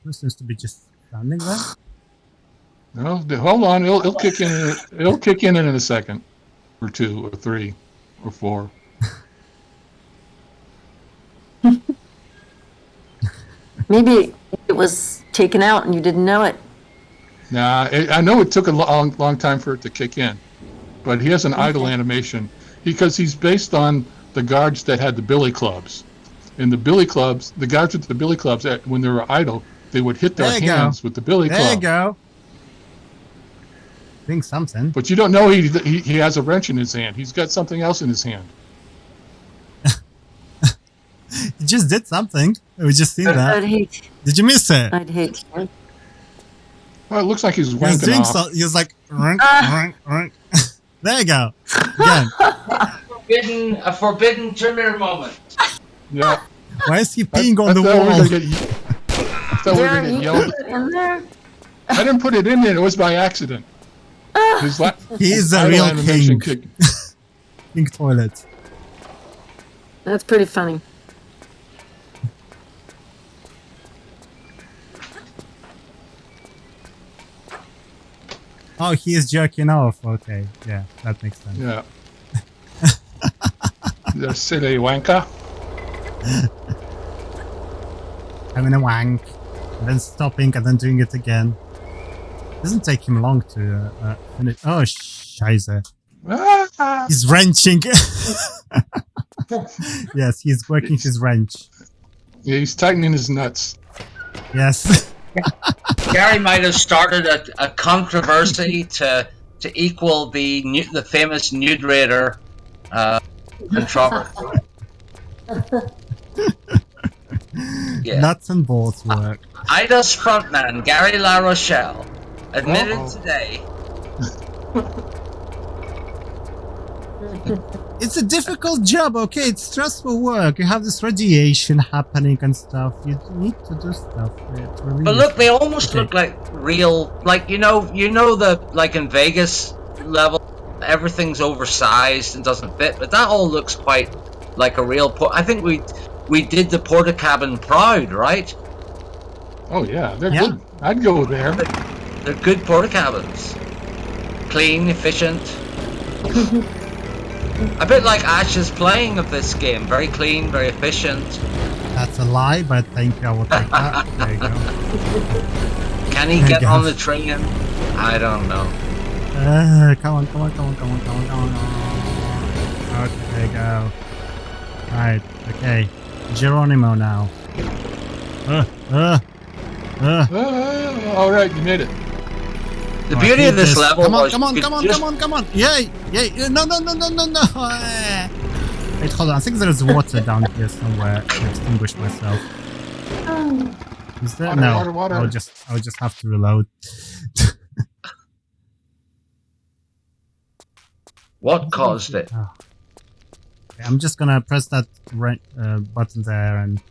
This seems to be just standing there. No, hold on, it'll kick in. It'll kick in a second, or 2, or 3, or 4. Maybe it was taken out and you didn't know it. Nah, I know it took a long time for it to kick in, but he has an idle animation because he's based on the guards that had the billy clubs. In the billy clubs, the guards with the billy clubs, when they were idle, they would hit their There you go. hands with the billy There club. you go. Doing something. But you don't know he has a wrench in his hand. He's got something else in his hand. He just did something. We just seen that. I'd hate. Did you miss it? I'd hate. Well, it looks like he's He was wanking doing off. so. He was like, runk, runk, runk. There you go. Again. A forbidden trigger moment. Yeah. Why is he peeing I on the thought we were wall? gonna get, I thought we were Darren, gonna you get yelled. put it in there? I didn't put it in there. It was by accident. His He is a idle real animation king. kick- Pink toilet. That's pretty funny. Oh, he is jerking off. Okay, yeah, that makes sense. Yeah. The silly wanker. Having a wank, and then stopping, and then doing it again. Doesn't take him long to finish. Oh, scheiße. Ah! He's wrenching. Yes, he's working his wrench. Yeah, he's tightening his nuts. Yes. Gary might have started a controversy to equal the famous Nude Raider controversy. Yeah. Nuts and bolts work. Ida's frontman, Gary LaRochelle, admitted Uh-oh. today. It's a difficult job, okay? It's stressful work. You have this radiation happening and stuff. You need to do stuff. To release. But look, they almost Okay. look like real, like you know the like in Vegas level, everything's oversized and doesn't fit. But that all looks quite like a real. I think we did the porta cabin proud, right? Oh yeah, they're Yeah. good. I'd go there. They're good porta cabins, clean, efficient. A bit like Ash's playing of this game, very clean, very efficient. That's a lie, but thank you. I will take that. There you go. Can he There get you on go. the train? I don't know. Come on. Okay, there you go. Right, okay. Geronimo now. All right, you made it. The beauty of this level come on, was come on, you come on, just- come on, come on. Yay, yay. No. Wait, hold on. I think there's water down here somewhere to extinguish myself. Is there? Water, No. water, water. I'll just have to reload. What caused it? Oh. Okay, I'm just gonna press that right button there and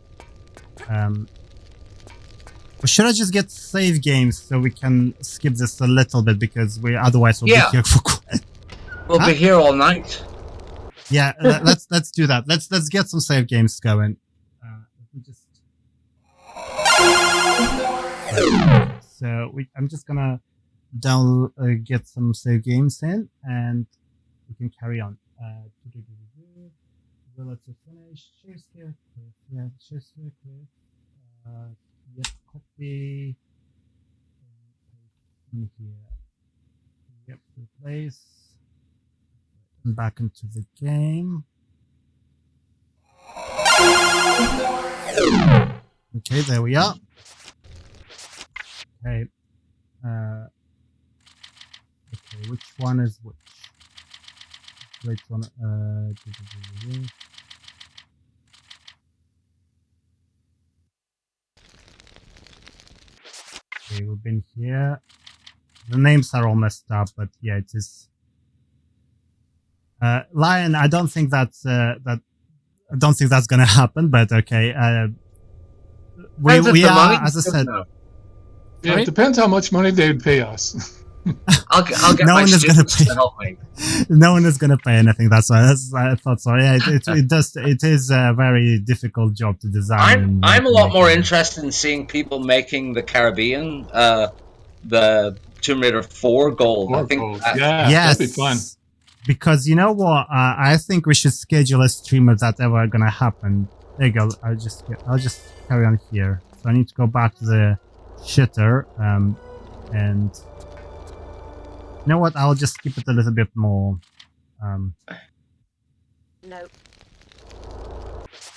or should I just get save games so we can skip this a little bit because we otherwise we'll be here for quite. We'll be here all night. Yeah, let's do that. Let's get some save games going. Let me just... So I'm just gonna get some save games in, and we can carry on. Relative finish. Choose here. Yeah, choose here. Yep, copy. In here. Yep, replace. Back into the game. Okay, there we are. Okay. Okay, which one is which? Which one? Okay, we've been here. The names are all messed up, but yeah, it is. Lion, I don't think that's I don't think that's gonna happen, but okay. We are, as I said. Yeah, it depends how much money they would pay us. I'll get No my one is gonna students pay. to help me. No one is gonna pay anything. That's why. I thought so. Yeah, it is a very difficult job to design. I'm a lot more interested in seeing people making the Caribbean, the Tomb Raider 4 gold. I think that, yes, that'd be fun. Because you know what, I think we should schedule a stream if that ever gonna happen. There you go. I'll just carry on here. So I need to go back to the shitter, and you know what? I'll just keep it a little bit more. No.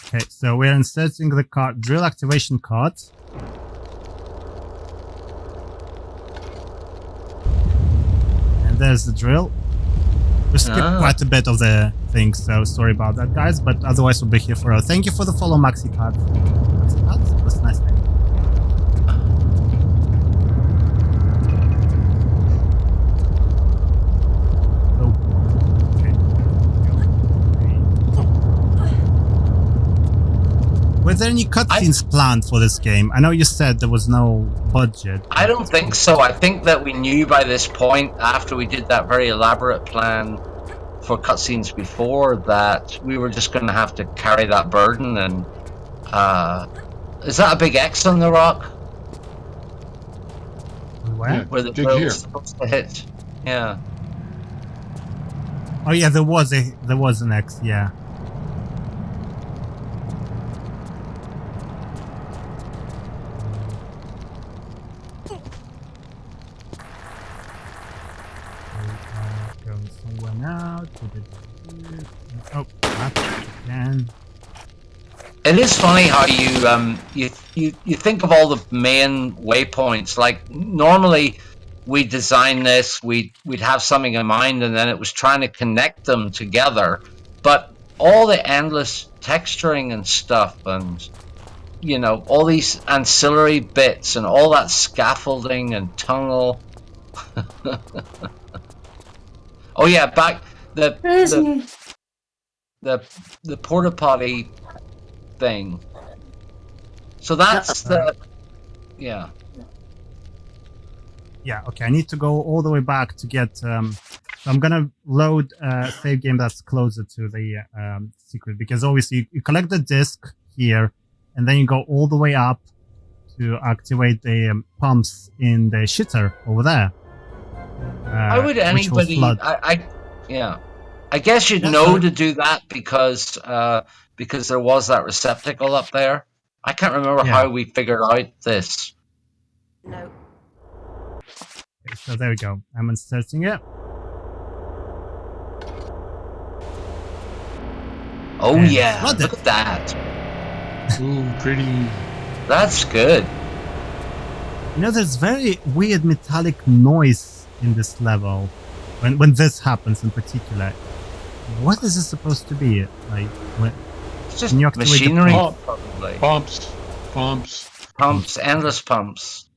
Okay, so we're inserting the card, drill activation card. And there's the drill. We skipped quite a bit of the things, so sorry about that, guys. But otherwise, we'll be here for. Thank you for the follow, MaxiPad. MaxiPad? That's a nice name. Were there any cutscenes planned for this game? I know you said there was no budget. I don't think so. I think that we knew by this point, after we did that very elaborate plan for cutscenes before, that we were just going to have to carry that burden. And is that a big X on the rock? Where? Yeah, Where the dig drill here. was supposed to hit? Yeah. Oh yeah, there was an X. Yeah. Going somewhere now. Oh, that's again. It is funny how you think of all the main waypoints. Like normally, we design this, we'd have something in mind, and then it was trying to connect them together. But all the endless texturing and stuff, and you know, all these ancillary bits, and all that scaffolding and tunnel. Oh yeah, back the porta potty thing. So that's the yeah. Yeah, okay, I need to go all the way back to get so I'm gonna load a save game that's closer to the secret, because obviously you collect the disc here and then you go all the way up to activate the pumps in the shitter over there. How would anybody? Yeah. I guess you'd know to do that because there was that receptacle up there. I can't remember how we figured out this. No. Okay, so there we go. I'm inserting it. Oh And yeah, flood look it. at that. Ooh, pretty. That's good. You know, there's very weird metallic noise in this level when this happens in particular. What is this supposed to be? Like, when It's just you activate the machinery, pump. probably. Pumps. Pumps, endless pumps.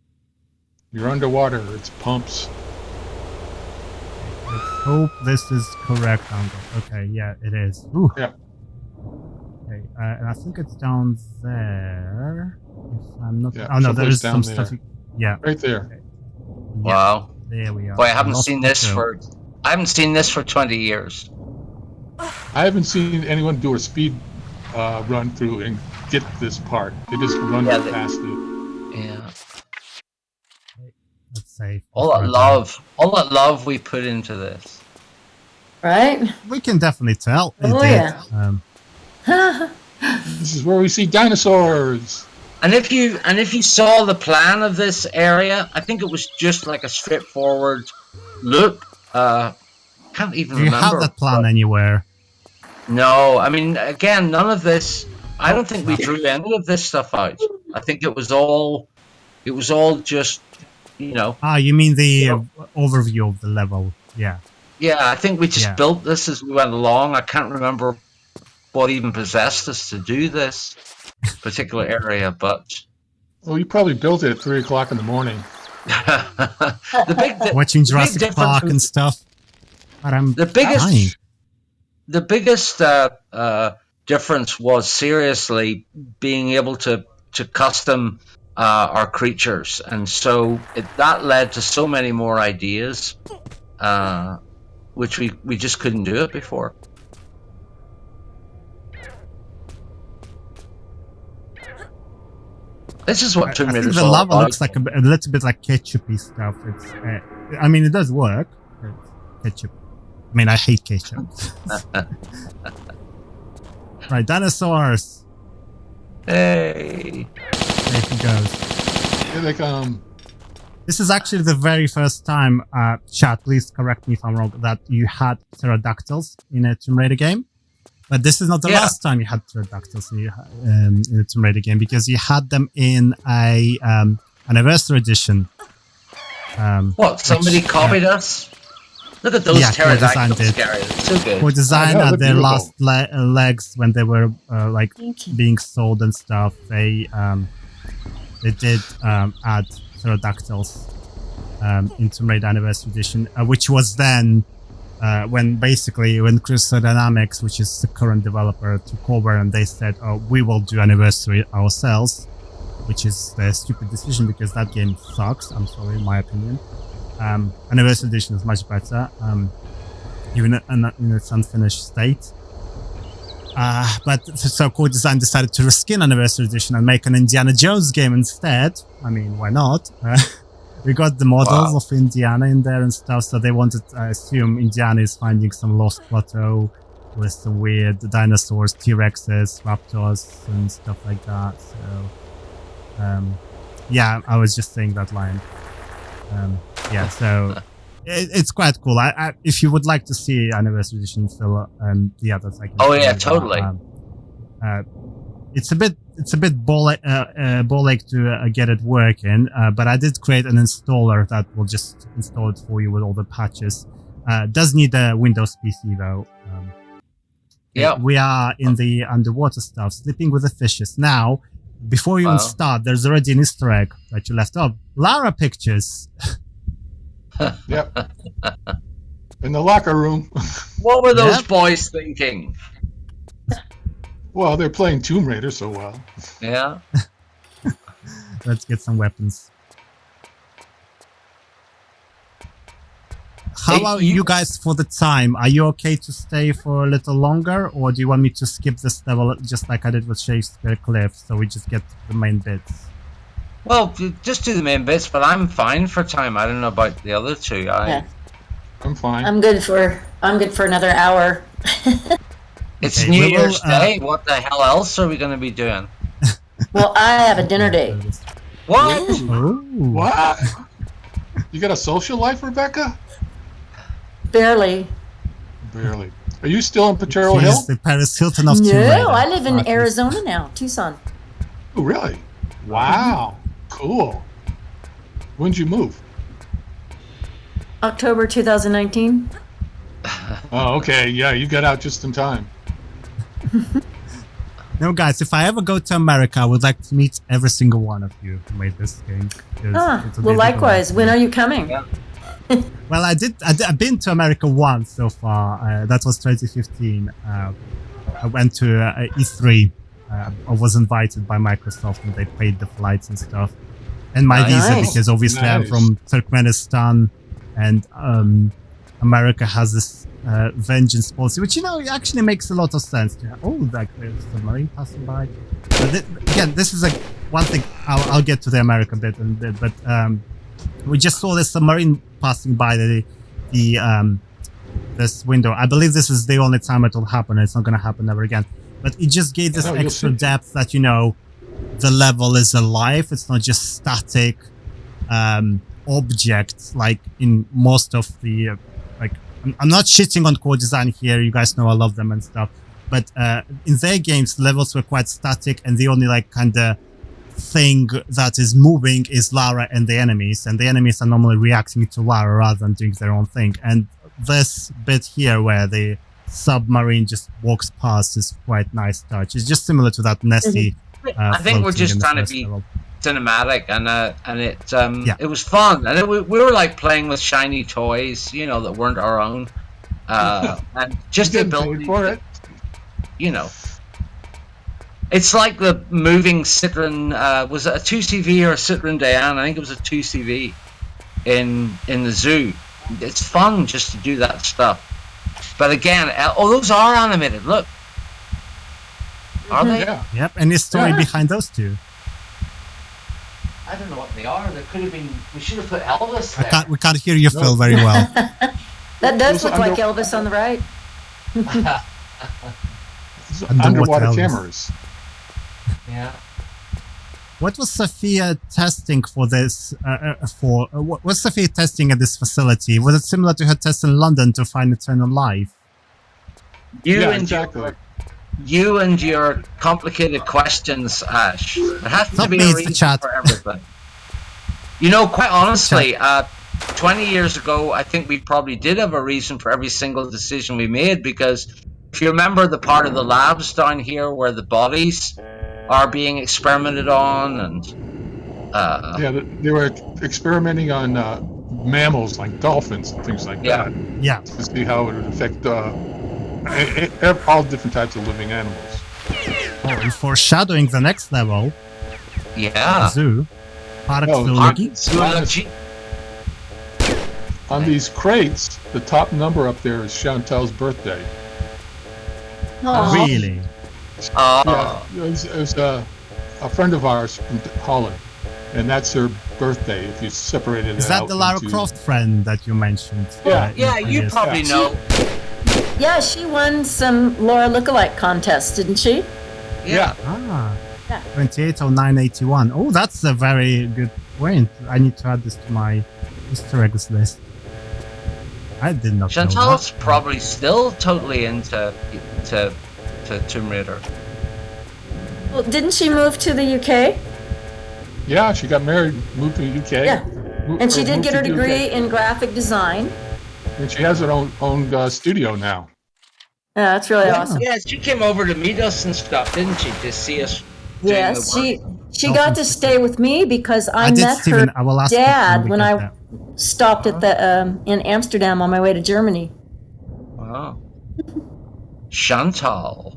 You're underwater. It's pumps. Let's hope this is correct angle. Okay, yeah, it is. Ooh. Yeah. Okay, and I think it's down there. If I'm not. Yeah, Oh no, there someplace is some down there. stuff. Yeah. Right there. Yeah, Wow. there we are. Boy, I haven't Lost seen this control. I haven't seen this for 20 years. I haven't seen anyone do a speed run through and get this part. They just run Yeah, past it. Yeah. Let's say. All that love we put into this. Right? We can definitely tell. It Oh, did. yeah. This is where we see dinosaurs. And if you saw the plan of this area, I think it was just like a straightforward look. Can't even Do you remember. have that plan anywhere? No, I mean, again, none of this. I don't think we drew any of this stuff out. I think it was all just, you know. Ah, you mean the overview of the level? Yeah. Yeah, I think we just Yeah. built this as we went along. I can't remember what even possessed us to do this particular area, but Well, you probably built it at 3 o'clock in the morning. Watching big Jurassic difference Park was- and stuff. But I'm The biggest- dying. The biggest difference was seriously being able to custom our creatures, and so that led to so many more ideas, which we just couldn't do it before. This is what Tomb I think Raider's the all lava about. looks like a little bit like ketchupy stuff. It's, I mean, it does work. It's ketchup. I mean, I hate ketchup. Right, dinosaurs. Hey. There he goes. Here they come. This is actually the very first time, chat, please correct me if I'm wrong, that you had pterodactyls in a Tomb Raider game. But this is not the Yeah. last time you had pterodactyls in a Tomb Raider game, because you had them in a anniversary edition. What? Somebody which, copied us? Look at those Yeah, co-designed pterodactyls, it. Gary. It's so good. Who designed I know, at their beautiful. last legs when they were like Thank you. being sold and stuff. They did add pterodactyls in Tomb Raider Anniversary Edition, which was then when Crystal Dynamics, which is the current developer, took over, and they said, "Oh, we will do Anniversary ourselves," which is a stupid decision because that game sucks. I'm sorry, in my opinion. Anniversary Edition is much better, even in its unfinished state. But so Core Design decided to reskin Anniversary Edition and make an Indiana Jones game instead. I mean, why not? We got the models of Indiana in there and stuff, so they wanted, I assume, Indiana is finding some lost plateau with some weird dinosaurs, T-Rexes, Raptors, and stuff like that. So, yeah, I was just saying that line. Yeah, so it's quite cool. If you would like to see Anniversary Edition, Phil, the others, I can. Oh, yeah, do that. totally. It's a bit ball ache to get it working, but I did create an installer that will just install it for you with all the patches. Does need a Windows PC though. Yeah. We are in the underwater stuff, sleeping with the fishes. Now, before you even start, there's already an Easter egg that you left off. Lara pictures. Yep. In the locker room. What were those Yep. boys thinking? Well, they're playing Tomb Raider so well. Yeah. Let's get some weapons. How Hey, about you- you guys for the time? Are you okay to stay for a little longer, or do you want me to skip this level just like I did with Shakespeare Cliff, so we just get the main bits? Well, just do the main bits, but I'm fine for time. I don't know about the other two. Yeah. I'm fine. I'm good for another hour. It's Okay, New we will, Year's Day. What the hell else are we going to be doing? Well, I have a dinner date. What? Oh. What? You got a social life, Rebecca? Barely. Barely. Are you still in Potrero Hill? He's the Paris Hilton of Tomb Raider. No, I live in At least. Arizona now, Tucson. Oh, really? Wow. Cool. When'd you move? October 2019. Oh, okay. Yeah, you got out just in time. No, guys, if I ever go to America, I would like to meet every single one of you who made this game. Well, likewise. When are you coming? Yeah. Well, I've been to America once so far. That was 2015. I went to E3. I was invited by Microsoft and they paid the flights and stuff. And my visa, Nice. because obviously I'm Nice. from Turkmenistan and America has this vengeance policy, which, it actually makes a lot of sense. Oh, like there's a submarine passing by. But again, this is one thing. I'll get to the America bit in a bit, but we just saw this submarine passing by this window. I believe this is the only time it will happen. It's not going to happen ever again. But it just gave this No, you'll extra see. depth that, the level is alive. It's not just static objects like in most of the I'm not shitting on core design here. You guys know I love them and stuff. But in their games, levels were quite static, and the only kind of thing that is moving is Lara and the enemies, and the enemies are normally reacting to Lara rather than doing their own thing. And this bit here where the submarine just walks past is quite nice touch. It's just similar to that Nessie. I think we're floating just in the trying to first be level. cinematic, and it was fun, and we were like playing with shiny toys, that weren't our own, and just the You didn't pay ability for to, it. It's like the moving Citroen. Was it a 2CV or a Citroen Diane? I think it was a 2CV in the zoo. It's fun just to do that stuff. But again, those are animated. Look, are they? Yeah. Yep, and the story Yeah. behind those two. I don't know what they are. They could have been. We should have put Elvis I there. can't. We can't hear you, No. Phil, very well. That does Those look are like under- Elvis on the right. These are Underwater underwater Elvis. cameras. Yeah. What was Sophia testing for this? What was Sophia testing at this facility? Was it similar to her test in London to find eternal life? Yeah, and exactly. you and your complicated questions, Ash. There has to Not be me, a it's the reason chat. for everything. Quite honestly, 20 years ago, I think we probably did have a reason for every single decision we made, because if you remember the part of the labs down here where the bodies are being experimented on, and Yeah, they were experimenting on mammals like dolphins and things like Yeah. that Yeah. to see how it would affect all different types of living animals. Oh, and foreshadowing the next level, yeah. zoo, Park Oh, Zoology. Zoology. On these crates, the top number up there is Chantel's birthday. Oh, Really? Yeah, it was a friend of ours from Holland, and that's her birthday. If you separated it Is that out the Lara into- Croft friend that you mentioned? Yeah. in Yeah, you previous- probably know. yeah, she won some Laura lookalike contest, didn't she? Yeah. Ah. Yeah. 280981. Oh, that's a very good point. I need to add this to my Easter eggs list. I did not know Chantal's that. probably still totally into Tomb Raider. Well, didn't she move to the UK? Yeah, she got married, moved to the UK. Yeah. And she did moved get her to the UK. degree in graphic design. And she has her own studio now. Yeah, that's really awesome. Yeah, she came over to meet us and stuff, didn't she? To see us. doing Yes, the work. she got to stay with me because I did, met Steven. her I will ask you dad when we I get there. stopped at the in Amsterdam on my way to Germany. Wow. Chantal.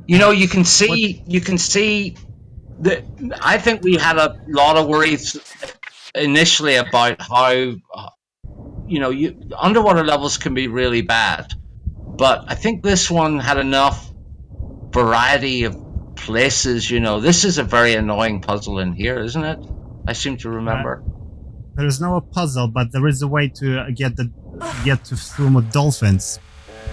You can see that. I think we had a lot of worries initially about how, underwater levels can be really bad, but I think this one had enough variety of places. This is a very annoying puzzle in here, isn't it? I seem to remember. There is no puzzle, but there is a way to get to swim with dolphins.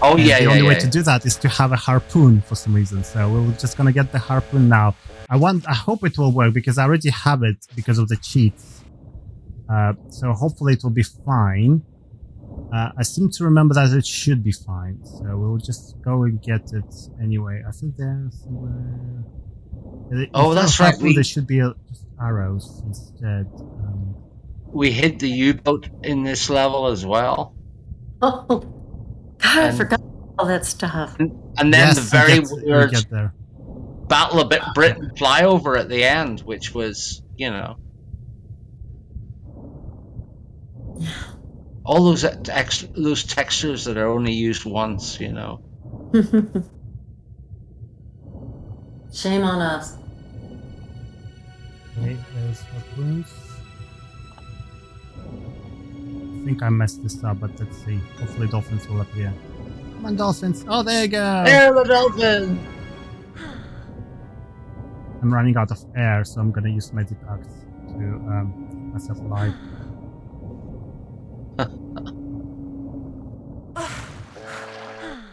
Oh And yeah, the yeah, only way yeah. to do that is to have a harpoon for some reason. So we're just gonna get the harpoon now. I hope it will work because I already have it because of the cheats. So hopefully it will be fine. I seem to remember that it should be fine. So we'll just go and get it anyway. I think there's somewhere. Oh, that's right, There should be arrows instead. We hid the U-boat in this level as well. Oh, God, I And- forgot all that stuff. And then yes, the very we weird get there. Battle of Britain flyover at the end, which was, all those those textures that are only used once, Shame on us. Okay, there's what rooms. I think I messed this up, but let's see. Hopefully dolphins will appear. Come on, dolphins. Oh, there you go. There, the dolphin. I'm running out of air, so I'm gonna use Medipacts to keep myself alive.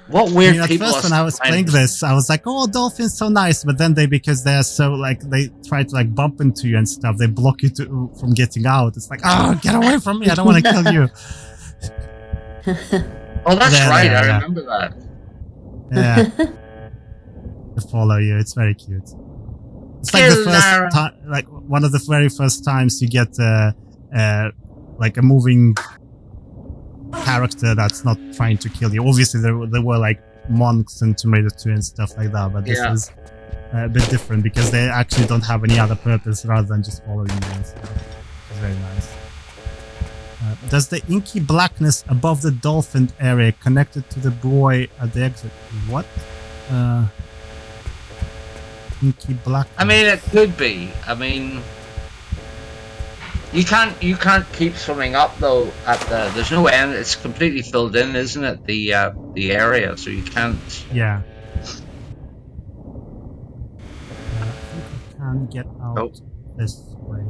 What weird At people first, are when I was playing this, I was like, "Oh, dolphins so nice," but then because they're so they try to bump into you and stuff, they block you from getting out. It's like, "Oh, get away from me! I don't want to kill you." Oh, that's right. I yeah. remember that. Yeah, to follow you. It's very cute. It's like the first time, one of the very first times you get a moving character that's not trying to kill you. Obviously, there were monks in Tomb Raider 2 and stuff like that, but this is a bit different because they actually don't have any other purpose rather than just following you and stuff. It's very nice. Does the inky blackness above the dolphin area connected to the buoy at the exit? What? Inky blackness. I mean, it could be. I mean, you can't keep swimming up though. There's no end. It's completely filled in, isn't it? The area, so you can't. Yeah. I think I can get out this way.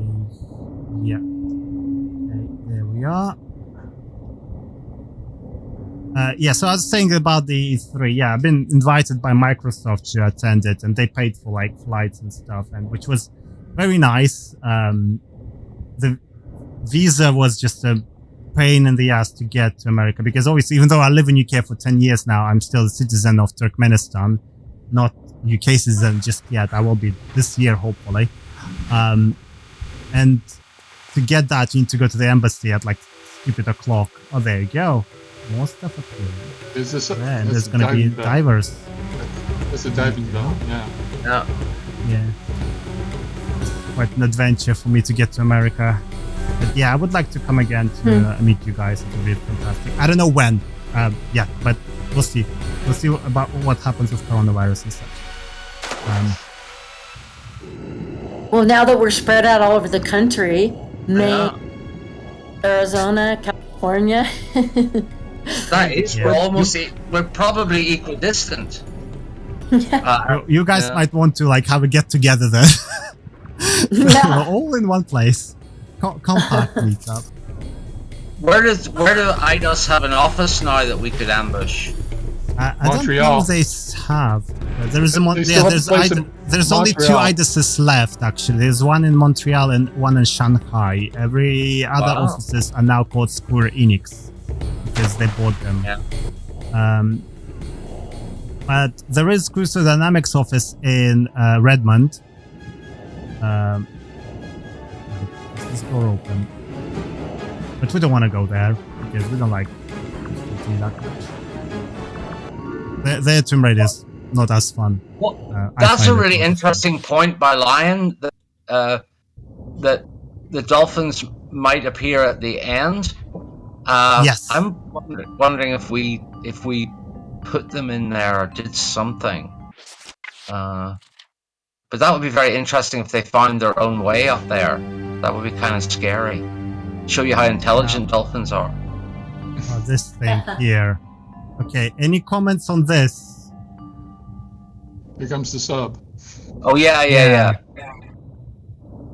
Yeah. Okay, there we are. Yeah, so I was saying about the E3. Yeah, I've been invited by Microsoft to attend it, and they paid for flights and stuff, and which was very nice. The visa was just a pain in the ass to get to America because obviously, even though I live in UK for 10 years now, I'm still a citizen of Turkmenistan, not UK citizen just yet. I will be this year, hopefully. And to get that, you need to go to the embassy at stupid o'clock. Oh, there you go. More stuff up here. Is this and there's going to be divers. It's a diving bell, yeah. Yeah. Quite an adventure for me to get to America. But yeah, I would like to come again to meet you guys. It would be fantastic. I don't know when. Yeah, but we'll see. We'll see about what happens with coronavirus and such. Well, now that we're spread out all over the country, Maine, Arizona, California. That is, we're probably equidistant. You guys might want to have a get together then. We're all in one place. Compact meetup. Where do IDOS have an office now that we could ambush? I don't know they have. There's only two IDOSes left actually. There's one in Montreal and one in Shanghai. Every other offices are now called Square Enix because they bought them. Yeah. But there is Crystal Dynamics office in Redmond. Is this door open? But we don't want to go there because we don't like that much. Their Tomb Raider is not as fun. Well, that's a really interesting point by Lion that the dolphins might appear at the end. Yes. I'm wondering if we put them in there or did something. But that would be very interesting if they found their own way up there. That would be kind of scary. Show you how intelligent dolphins are. Oh, this thing here. Okay, any comments on this? Here comes the sub. Oh, yeah.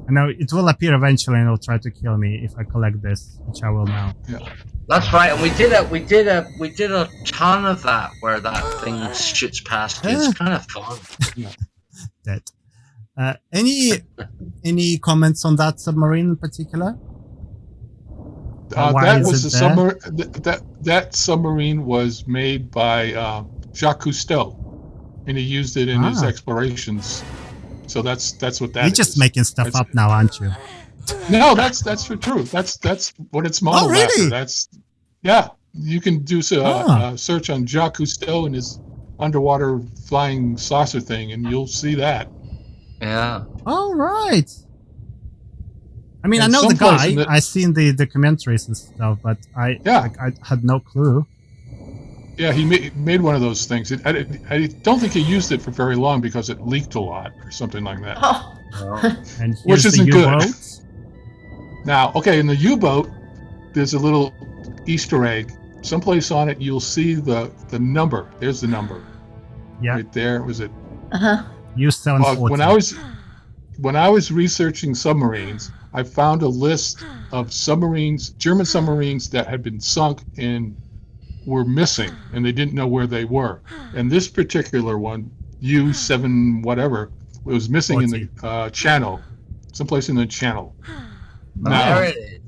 I know it will appear eventually and it'll try to kill me if I collect this, which I will now. Yeah. That's right, and we did a ton of that where that thing shoots past you. It's kind of fun. Dead. Any comments on that submarine in particular? That was the that submarine was made by Jacques Cousteau, and he used it in his explorations So that's what that You're is. just making stuff That's- up now, aren't you? No, that's the truth. That's what it's modeled really? after. Yeah. You can do a search on Jacques Cousteau and his underwater flying saucer thing, and you'll see that. Yeah. All right. I mean, And I know the someplace guy. in the- I've seen the documentaries and stuff, but I had no clue. Yeah, he made one of those things. I don't think he used it for very long because it leaked a lot or something like that. Oh, And Which here's the isn't good. U-boat. Now, okay, in the U-boat, there's a little Easter egg. Someplace on it, you'll see the number. There's the number. Yeah. Right there. Was it? uh-huh. U-740. When I was researching submarines, I found a list of submarines, German submarines that had been sunk and were missing, and they didn't know where they were. And this particular one, U7 whatever, was missing in the channel, someplace in the channel. There it is.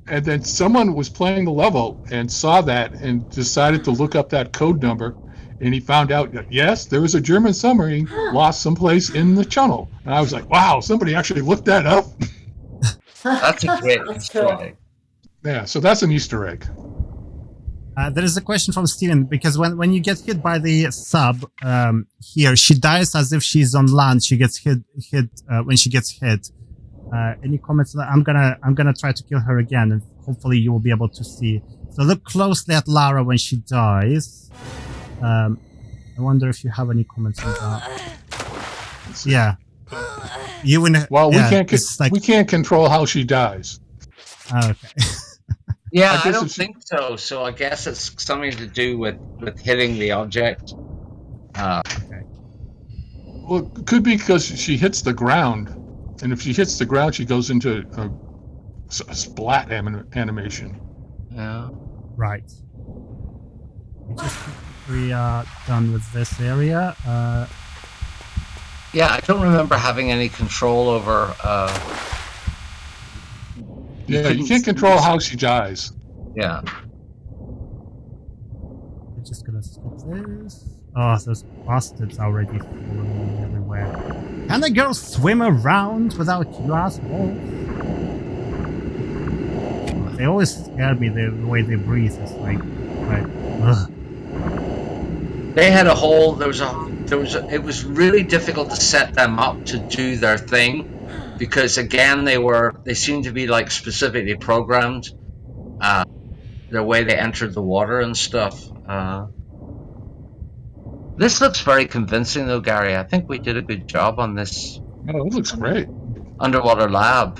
And then someone was playing the level and saw that and decided to look up that code number, and he found out that, yes, there was a German submarine lost someplace in the channel. And I was like, wow, somebody actually looked that up. That's a great That's Easter cool. egg. Yeah, so that's an Easter egg. There is a question from Steven, because when you get hit by the sub here, she dies as if she's on land. She gets hit when she gets hit. Any comments on that? I'm gonna try to kill her again, and hopefully you will be able to see. So look closely at Lara when she dies. I wonder if you have any comments on that. Yeah. You in Well, yeah, we can't control how she dies. Okay. Yeah, I I guess don't if she- think so. So I guess it's something to do with hitting the object. Well, it could be because she hits the ground, and if she hits the ground, she goes into a splat animation. Yeah. Right. We are done with this area. Yeah, I don't remember having any control over. Yeah, you can't control how she dies. Yeah. I'm just gonna skip this. Oh, those bastards already following me everywhere. Can a girl swim around without you, asshole? They always scare me, the way they breathe. It's like ugh. They had a whole. It was really difficult to set them up to do their thing, because again they seemed to be like specifically programmed. The way they entered the water and stuff. This looks very convincing, though, Gary. I think we did a good job on this Oh, it looks great. underwater lab.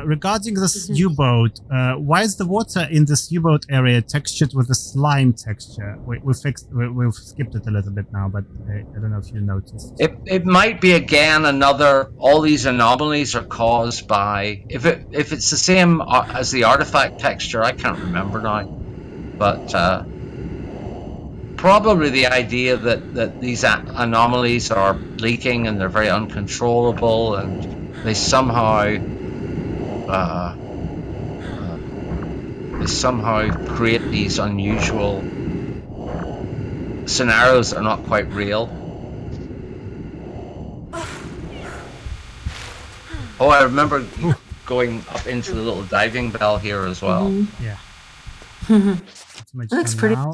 Regarding this U-boat, why is the water in this U-boat area textured with a slime texture? We've skipped it a little bit now, but I don't know if you noticed. It might be again another. All these anomalies are caused by if it's the same as the artifact texture. I can't remember now, but probably the idea that these anomalies are leaking and they're very uncontrollable and they somehow create these unusual scenarios that are not quite real. Oh, I remember going up into the little diving bell here as well. Yeah. Looks pretty- Now.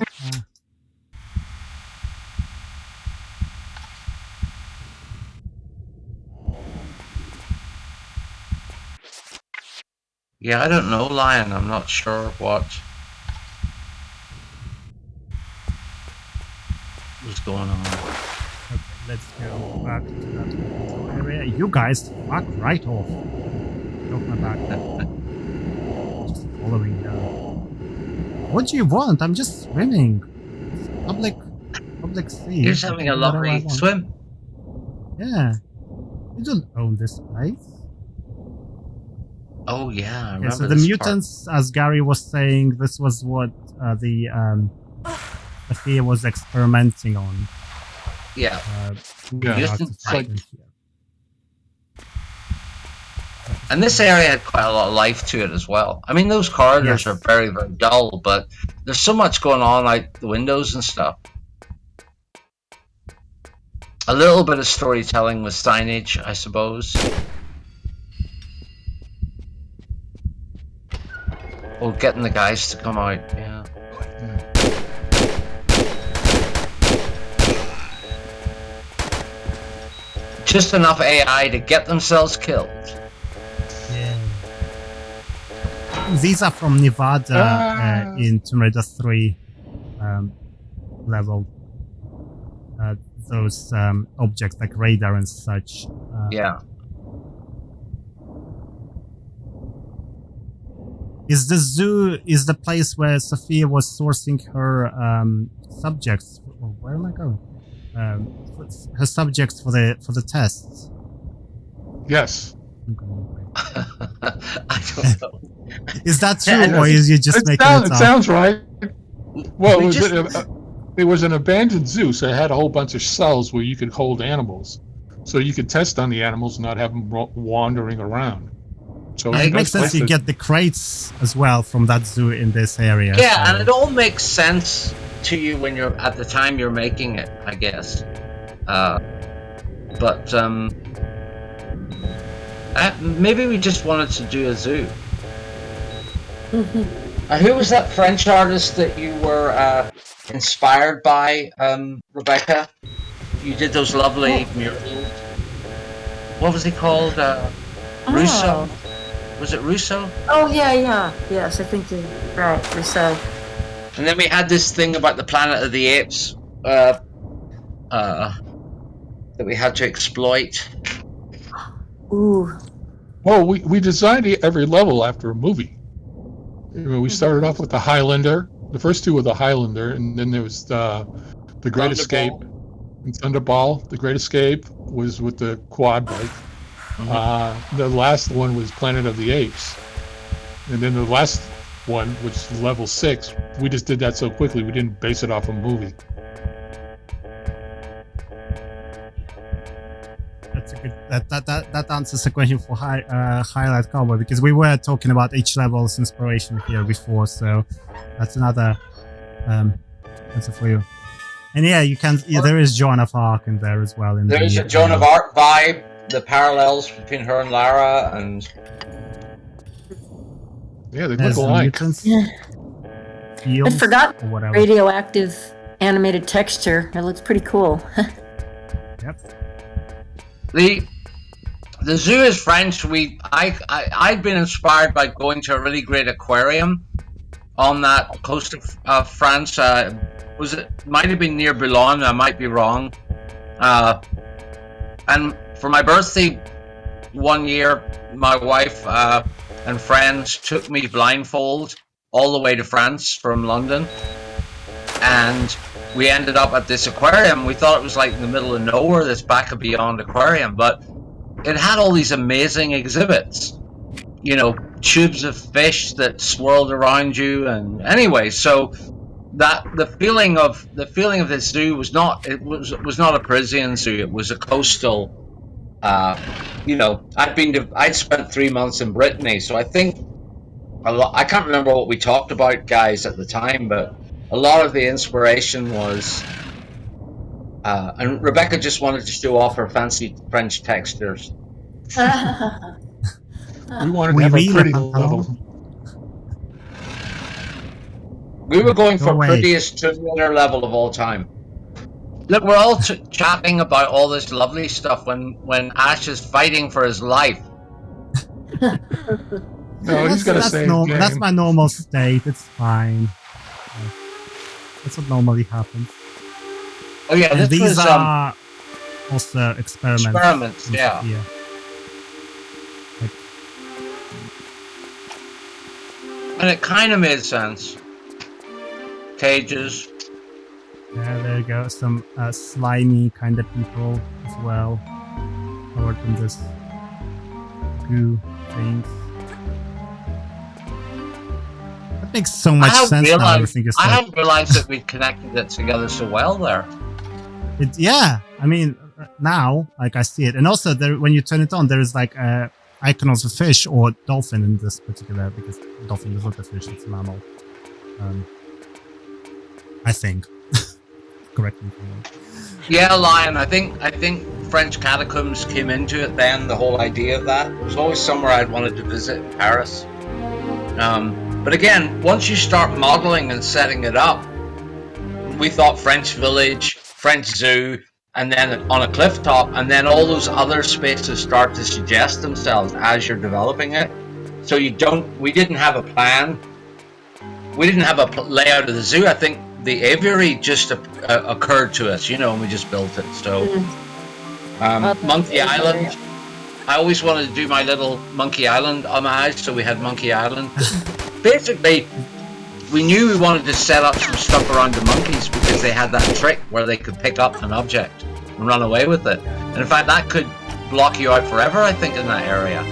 Yeah, I don't know, Lion. I'm not sure what was going on. Okay, let's go back to that area. You guys, fuck right off. Off my back. Just following down. What do you want? I'm just swimming. It's public sea. You're just having a Whatever I lovely want. swim. Yeah. You don't own this place. Oh yeah, I Okay, remember so the this mutants, as Gary was saying, this was what Sophia was experimenting on. part. Yeah. Yeah, Just it's like And this area had quite a lot of life to it as well. I mean, those corridors Yes. are very, very dull, but there's so much going on out the windows and stuff. A little bit of storytelling with signage, I suppose. Or getting the guys to come out, yeah. Just enough AI to get themselves killed. Yeah. These are from Nevada in Tomb Raider 3 level. Those objects like radar and such. Yeah. Is the zoo is the place where Sophia was sourcing her subjects? Where am I going? Her subjects for the tests. Yes. I don't know. Is that true, or is you just making it up? It sounds right. Well, We it was an abandoned zoo, so it had a whole bunch of cells where you could hold animals, so you could test on the animals and not have them wandering around. So It makes sense you get the crates as well from that zoo in this area. Yeah, so. and it all makes sense to you when you're at the time you're making it, I guess. But maybe we just wanted to do a zoo. Who was that French artist that you were inspired by, Rebecca? You did those lovely murals. What was he called? Rousseau? Was it Rousseau? Oh, yeah. Yes, I think you're right, Rousseau. And then we had this thing about the Planet of the Apes that we had to exploit. Ooh. Well, we designed every level after a movie. We started off with the Highlander. The first two were the Highlander, and then there was the Great Escape and Thunderball. The Great Escape was with the quad bike. The last one was Planet of the Apes, and then the last one, which is level 6, we just did that so quickly we didn't base it off a movie. That's a good. That answers the question for highlight Cowboy, because we were talking about each level's inspiration here before, so that's another answer for you. And yeah, you can. Yeah, there is Joan of Arc in there as well. There's a Joan of Arc vibe. The parallels between her and Lara, and yeah, they look alike. I forgot or whatever. radioactive animated texture. It looks pretty cool. Yep. The zoo is French. I'd been inspired by going to a really great aquarium on that coast of France. Might have been near Boulogne. I might be wrong. And for my birthday one year, my wife and friends took me blindfold all the way to France from London, and we ended up at this aquarium. We thought it was like in the middle of nowhere, this back of beyond aquarium, but it had all these amazing exhibits, you know, tubes of fish that swirled around you. And anyway, so that the feeling of this zoo was not a Parisian zoo. It was a coastal. You know, I'd spent 3 months in Brittany, so I think I can't remember what we talked about, guys, at the time, but a lot of the inspiration was, and Rebecca just wanted to show off her fancy French textures. We wanted to have a pretty level. We were going for way. prettiest Tomb Raider level of all time. Look, we're all chatting about all this lovely stuff when Ash is fighting for his life. No, he's got to save the game. That's my normal state. It's fine. That's what normally happens. Oh yeah, And this these was are also experiments. experiments. Yeah. Like, And it kind of made sense. Cages. yeah, there you go. Some slimy kind of people as well. Covered in this goo things. That makes so much sense now. Everything is I hadn't realized that we'd connected it together so well there. Yeah, I mean, now, like, I see it. And also, when you turn it on, there is like icon of a fish or dolphin in this particular, because dolphin is not a fish, it's a mammal. I think. Correct me. Yeah, Lion. I think French Catacombs came into it then. The whole idea of that. It was always somewhere I'd wanted to visit in Paris. But again, once you start modeling and setting it up, we thought French Village, French Zoo, and then on a cliff top, and then all those other spaces start to suggest themselves as you're developing it. So we didn't have a plan. We didn't have a layout of the zoo. I think the aviary just occurred to us, and we just built it. So, Monkey Island. I always wanted to do my little Monkey Island homage, so we had Monkey Island. Basically, we knew we wanted to set up some stuff around the monkeys because they had that trick where they could pick up an object and run away with it. And in fact, that could block you out forever, I think, in that area.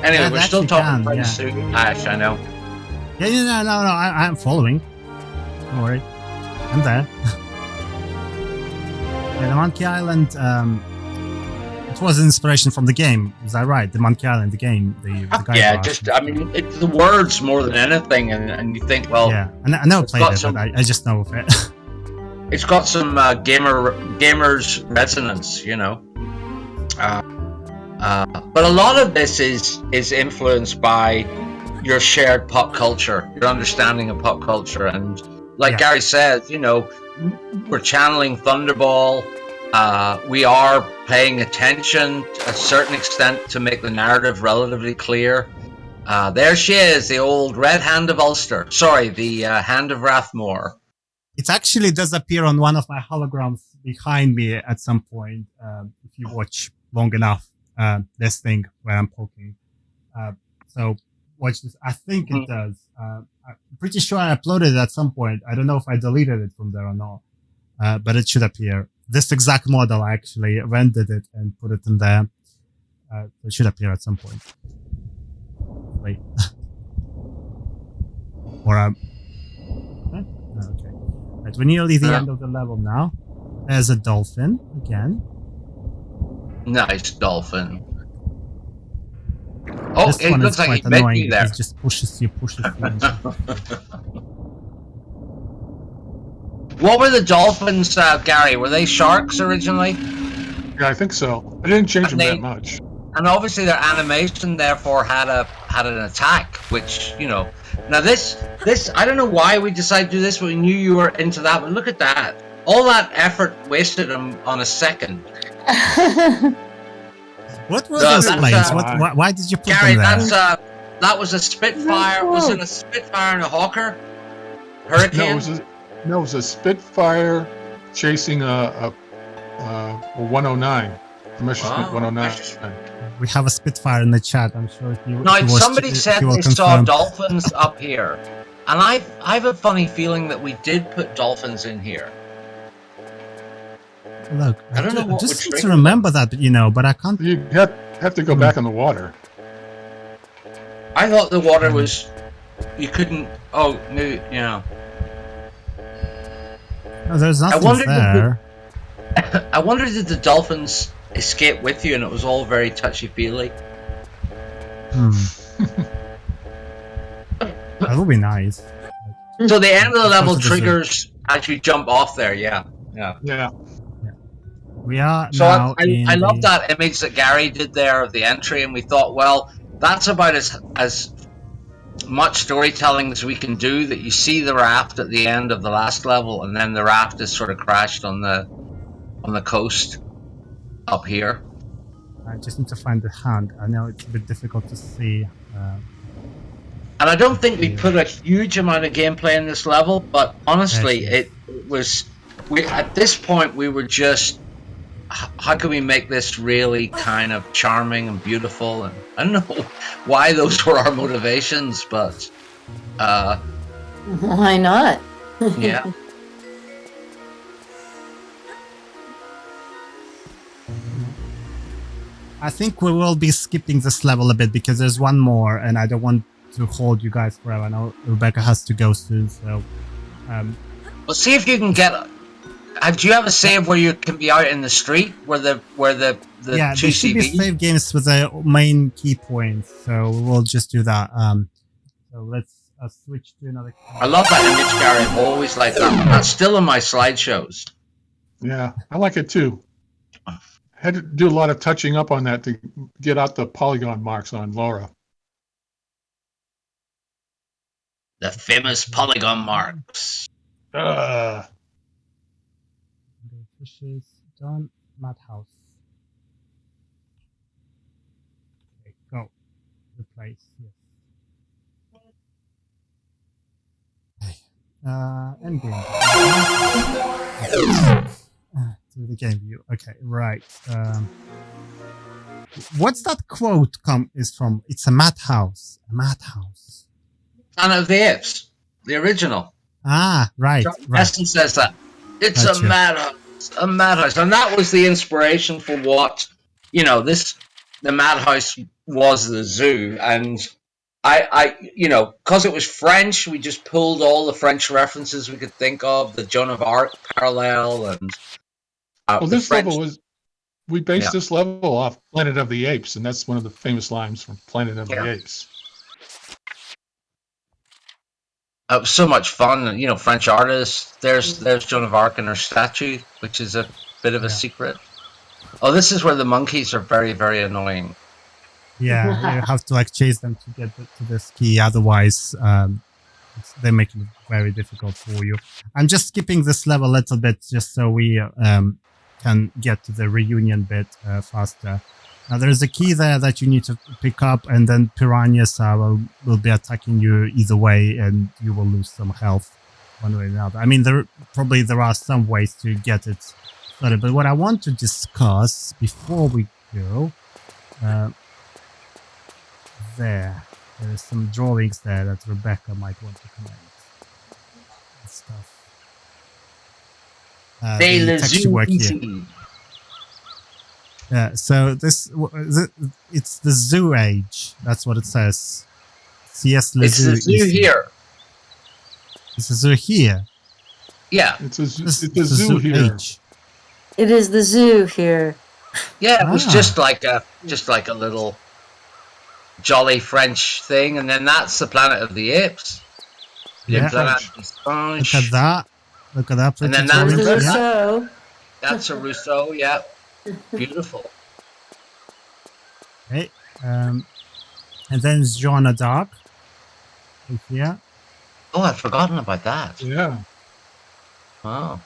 Anyway, we're still talking about the suit. Ash, I know. Yeah, no, I'm following. Don't worry. I'm there. The Monkey Island, it was an inspiration from the game. Is that right? The Monkey Island, the game. The guy it's the words more than anything, and you think, well... Yeah, I never played it, but I just know of it. It's got some gamer's resonance, but a lot of this is influenced by your shared pop culture, your understanding of pop culture, and like Gary said, we're channeling Thunderball. We are paying attention to a certain extent to make the narrative relatively clear. There she is, the old Red Hand of Ulster. Sorry, the Hand of Rathmore. It actually does appear on one of my holograms behind me at some point, if you watch long enough, this thing where I'm poking. So watch this. I think it does. I'm pretty sure I uploaded it at some point. I don't know if I deleted it from there or not, but it should appear. This exact model, I actually rendered it and put it in there. It should appear at some point. Wait. Or okay. Right, we're nearly the end of the level now. There's a dolphin again. Nice dolphin. Oh, this it one looks is like quite he met annoying. me there. He just pushes you. What were the dolphins, Gary? Were they sharks originally? Yeah, I think so. I didn't change them that much. And obviously their animation therefore had an attack, which, Now this I don't know why we decided to do this, but we knew you were into that, but look at that. All that effort wasted on a second. What was those planes? Why did you put Gary, them there? that was a Spitfire. Was it a Spitfire and a Hawker? Hurricane? No, it was a Spitfire chasing a 109. A Messerschmitt 109. We have a Spitfire in the chat. I'm sure if you. Now, somebody said they saw dolphins up here, and I have a funny feeling that we did put dolphins in here. Look, I don't know what I just need to remember that, but I can't. You have to go back in the water. I thought the water was. You couldn't. Oh, no, No, there's nothing there. I wonder did the dolphins escape with you, and it was all very touchy-feely. That would be nice. So the end of the level triggers as you jump off there. Yeah. We are so now. I love that image that Gary did there of the entry, and we thought, well, that's about as much storytelling as we can do. That you see the raft at the end of the last level, and then the raft is sort of crashed on the coast up here. I just need to find the hand. I know it's a bit difficult to see. And I don't think we put a huge amount of gameplay in this level, but honestly, it was. At this point, we were just. How can we make this really kind of charming and beautiful? And I don't know why those were our motivations, but why not? Yeah. I think we will be skipping this level a bit because there's one more, and I don't want to hold you guys forever. I know Rebecca has to go soon, so. Well, see if you can get. Do you have a save where you can be out in the street where the yeah, two there should be save games with the main key points, so we'll just do that. So let's switch to another. I love that image, Gary. I've always liked that. That's still in my slideshows. Yeah, I like it too. Had to do a lot of touching up on that to get out the polygon marks on Laura. The famous polygon marks. The fishes done. Madhouse. Okay, go. Replace. Yes. End game. To the game view. Okay, right. What's that quote is from? It's a madhouse. A madhouse. Planet of the Apes, the original. Ah, right. Right. Essen says that. It's Gotcha. a madhouse. A madhouse. And that was the inspiration for what, the madhouse was the zoo. And I because it was French, we just pulled all the French references we could think of, the Joan of Arc parallel, and Well, this French, level we based this level off Planet of the Apes, and that's one of the famous lines from Planet of the Apes. It was so much fun, French artists. There's Joan of Arc and her statue, which is a bit of a secret. Oh, this is where the monkeys are very, very annoying. Yeah, you have to chase them to get to this key. Otherwise, they're making it very difficult for you. I'm just skipping this level a little bit just so we can get to the reunion bit faster. Now, there's a key there that you need to pick up, and then piranhas will be attacking you either way, and you will lose some health one way or another. I mean, there are some ways to get it started, but what I want to discuss before we go, there's some drawings there that Rebecca might want to comment. And stuff. The texture work here. Yeah, so it's the zoo age. That's what it says. CS Le It's Zoo the zoo here. It's a zoo here. Yeah. It's a zoo here. age. It is the zoo here. Yeah, it was just like a little jolly French thing, and then that's the Planet of the Apes. Yeah. Planet Look at that. Look at that. And then There's that's the Yeah. Rousseau. That's a Rousseau, yeah. Beautiful. Okay. And then Joanna Dark. Here. Oh, I'd forgotten about that. Yeah. Oh.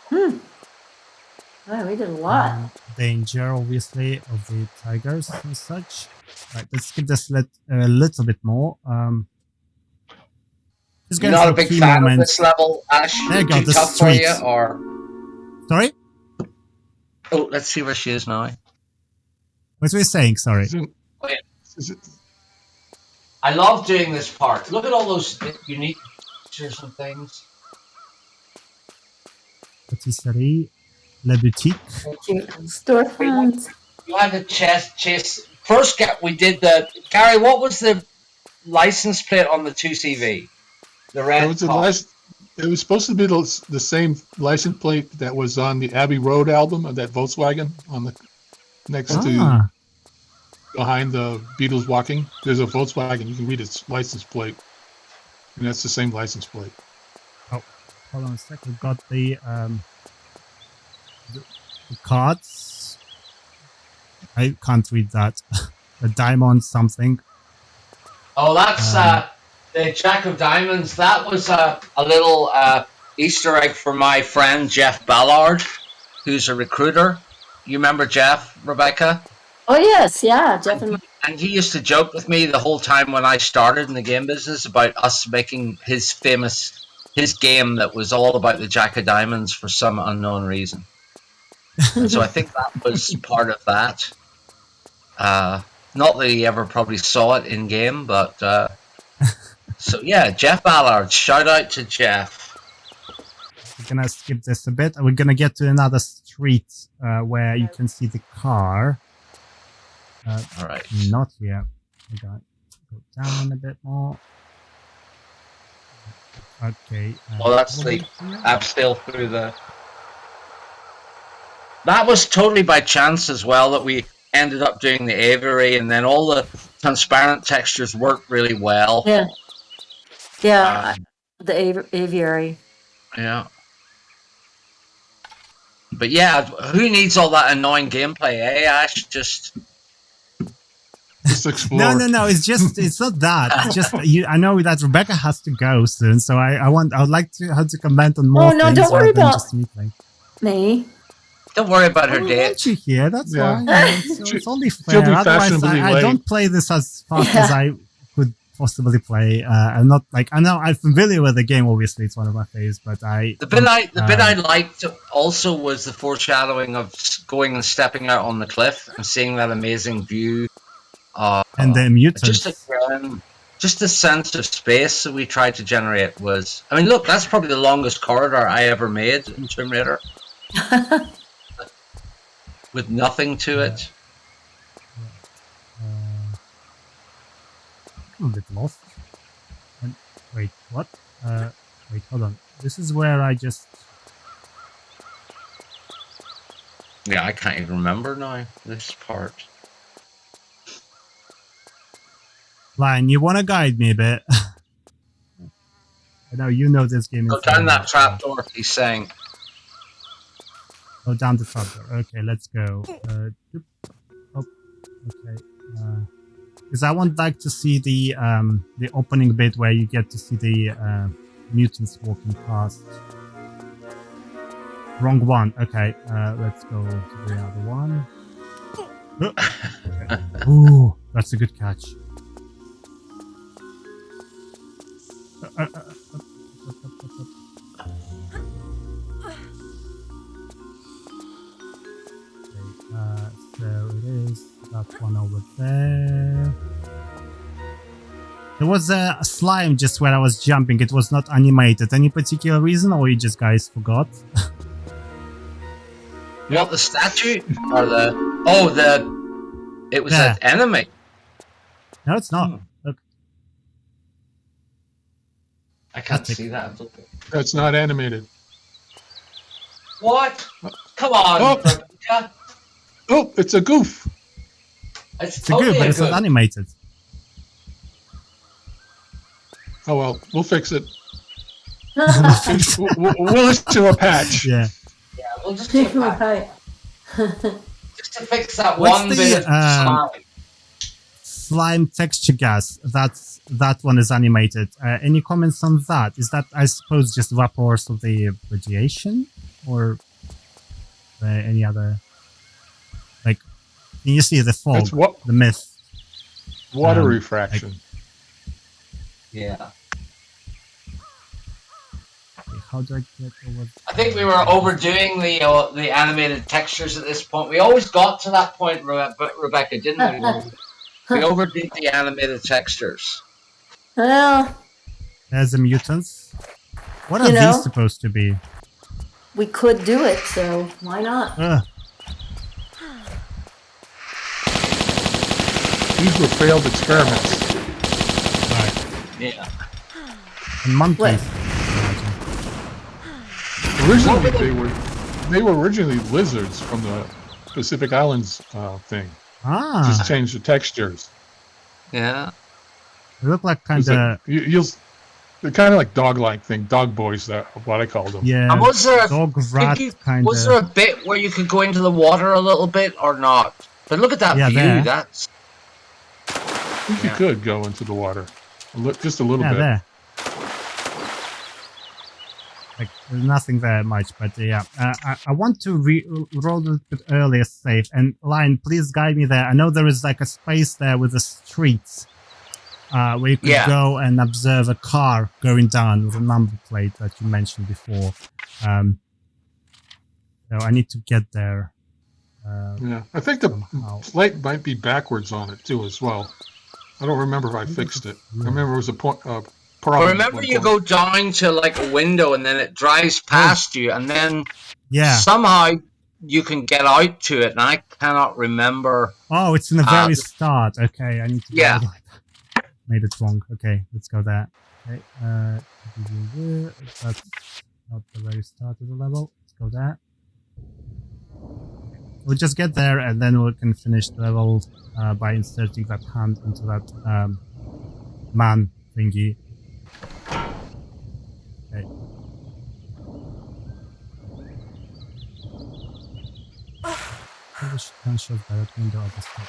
Wow, we did a lot. Danger, obviously, of the tigers and such. Right, let's give this a little bit more. Just You're going not for a big key fan of moments. this level, Ash? There you go, Too the tough for you, streets. or... Sorry? Oh, let's see where she is now. What were you saying? Sorry. Is it, I love doing this part. Look at all those unique pictures and things. Patisserie, La Boutique. Storefront. You had the chase. First, we did the... Gary, what was the license plate on the 2CV? The red it was supposed to be the same license plate that was on the Abbey Road album of that Volkswagen on the next to behind the Beatles walking. There's a Volkswagen. You can read its license plate, and that's the same license plate. Oh, hold on a sec. We've got the cards. I can't read that. The diamond something. Oh, that's the Jack of Diamonds. That was a little Easter egg for my friend Jeff Ballard, who's a recruiter. You remember Jeff, Rebecca? Oh, yes. Yeah. Jeff and And he used to joke with me the whole time when I started in the game business about us making his game that was all about the Jack of Diamonds for some unknown reason. And so I think that was part of that. Not that he ever probably saw it in game, but so yeah, Jeff Ballard. Shout out to Jeff. We're gonna skip this a bit. We're gonna get to another street where you can see the car. All right. Not yet. We're gonna go down a bit more. Okay. Well, that's the app still through the. That was totally by chance as well that we ended up doing the aviary, and then all the transparent textures worked really well. yeah. Yeah, the aviary. Yeah. But yeah, who needs all that annoying gameplay, eh, Ash? Just explore. No. It's not that. It's just I know that Rebecca has to go soon, so I would like her to comment on more Oh, no, things don't worry rather than about just me playing. me. don't worry about her We date. want you here. That's Yeah. why. You know, it's only She'll fair. be Otherwise, fashionably I late. don't play this as fast Yeah. as I could possibly play. I'm not like I know I'm familiar with the game. Obviously, it's one of my favorites, but The bit I liked also was the foreshadowing of going and stepping out on the cliff and seeing that amazing view. And the mutants. Just the sense of space that we tried to generate was. I mean, look, that's probably the longest corridor I ever made in Tomb Raider, with nothing to it. I'm a bit lost. And, wait, what? Wait, hold on. This is where I just. Yeah, I can't even remember now this part. Lion, you want to guide me a bit? I know you know this game. Go down that trapdoor, he's saying. Go down the trapdoor. Okay, let's go. Oh, okay. Because I would like to see the opening bit where you get to see the mutants walking past. Wrong one. Okay, let's go to the other one. Okay. Ooh, that's a good catch. So it is that one over there. There was a slime just where I was jumping. It was not animated. Any particular reason, or you just guys forgot? What, the statue? Or it was an enemy. No, it's not. Look. I can't see that. That's not animated. What? Come on, Oh. Rebecca. Oh, it's a goof. It's It's a totally good, but it's good. not animated. Oh well, we'll fix it. We'll issue a patch. Yeah. Yeah, we'll just take that. Right. Just to fix that What's one the, bit of slime. Slime texture gas. That one is animated. Any comments on that? Is that, I suppose, just vapors of the radiation, or any other? Like, can you see the fog? That's what The mist. water refraction. Yeah. Okay, how do I get over? I think we were overdoing the animated textures at this point. We always got to that point, Rebecca, didn't we? We overdid the animated textures. Well, There's the mutants. What are You know? these supposed to be? we could do it, so why not? These were failed experiments. Right. Yeah. And monkeys. Originally, they were originally lizards from the Pacific Islands thing. Ah, Just changed the textures. Yeah. they look like kind It's of like, they're kind of like dog-like thing, dog boys. That what I called them. yeah. And was there dog rat kind was there a bit where you could go into the water a little bit or not? But look at that Yeah, view. there. That's I think you could go into the water, just a little Yeah, bit. there. Like, there's nothing there much, but yeah. I want to roll a little bit earlier safe. And Lion, please guide me there. I know there is like a space there with the streets where you could go and observe a car going down with a number plate that you mentioned before. So I need to get there. Yeah, I think the Somehow. plate might be backwards on it too, as well. I don't remember if I fixed it. I remember it was a problem. Or remember you go down to like a window and then it drives past you and then somehow you can get out to it and I cannot remember. Oh, it's in the very start. Okay, I need to go like that. Made it wrong. Okay, let's go there. Okay, that's not the very start of the level. Let's go there. We'll just get there and then we can finish the level by inserting that hand into that man thingy. Okay.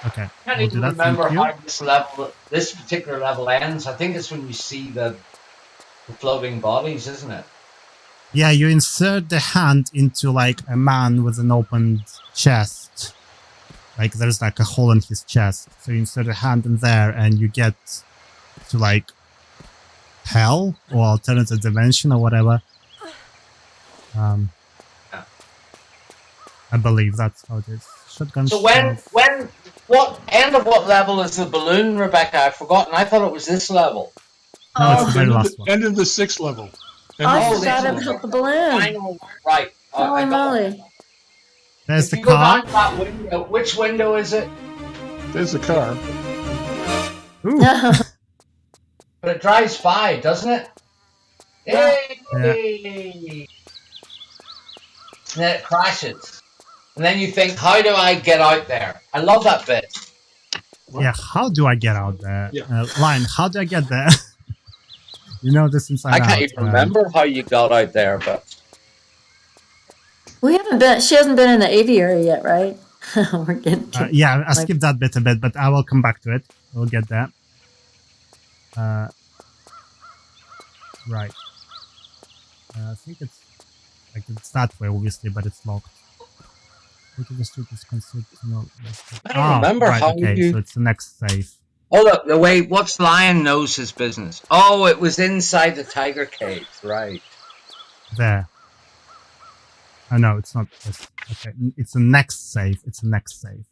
Okay, I can't we'll do even that. remember Thank you. how this particular level ends. I think it's when you see the floating bodies, isn't it? Yeah, you insert the hand into like a man with an opened chest. Like there's like a hole in his chest. So you insert a hand in there and you get to like hell or alternative dimension or whatever. I believe that's how it is. Shotgun So shells. what end of what level is the balloon, Rebecca? I've forgotten. I thought it was this level. No, it's the Oh, very last one. End of the 6th level. End I of the Oh, forgot sixth this level. about the balloon. Final, right. Holy I got it. moly. There's If the you go car. down to that window, which window is it? There's the car. Ooh. But it drives by, doesn't it? Yeah. Hey! And then it crashes. And then you think, how do I get out there? I love that bit. Yeah, how do I get out there? Yeah. Lion, how do I get there? You know this inside I can't out. even remember how you got out there, but We haven't been, she hasn't been in the aviary yet, right? We're getting to Yeah, I skipped that bit a bit, but I will come back to it. We'll get there. Right. I think it's like it's that way, obviously, but it's locked. Look at the street is considered no. I don't remember right, how okay, you. so it's the next safe. Oh, look, the way what's Lion knows his business. Oh, it was inside the tiger cage, right? There. Oh no, it's not this. Okay, it's the next save. It's the next save.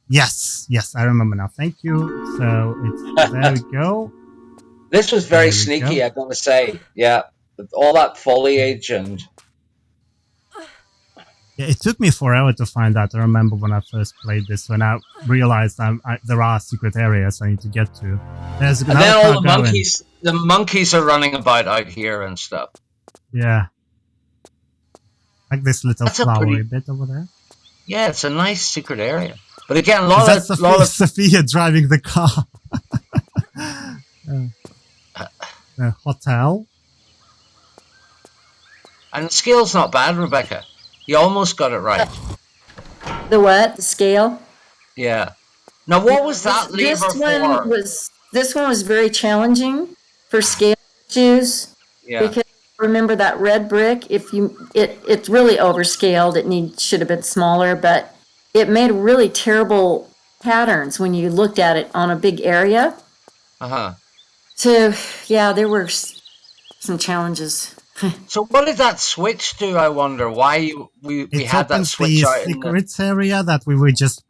Yes, yes, I remember now. Thank you. So it's there we go. This was very There we sneaky, go. I gotta say. Yeah, with all that foliage and Yeah, it took me forever to find that. I remember when I first played this, when I realized there are secret areas I need to get to. There's and then all the monkeys are running about out here and stuff. Yeah. Like this little That's a flowery pretty- bit over there. Yeah, it's a nice secret area. But again, a Is lot that of Sophia driving the car? Hotel. and the scale's not bad, Rebecca. You almost got it right. the what? The scale? Yeah. Now, what was that lever for? This one was very challenging for scale issues. Yeah. Because remember that red brick, it's really overscaled. It should have been smaller, but it made really terrible patterns when you looked at it on a big area. Uh-huh. So yeah, there were some challenges. So what did that switch do, I wonder? Why we It had that opens switch the out in the... secret area that we were just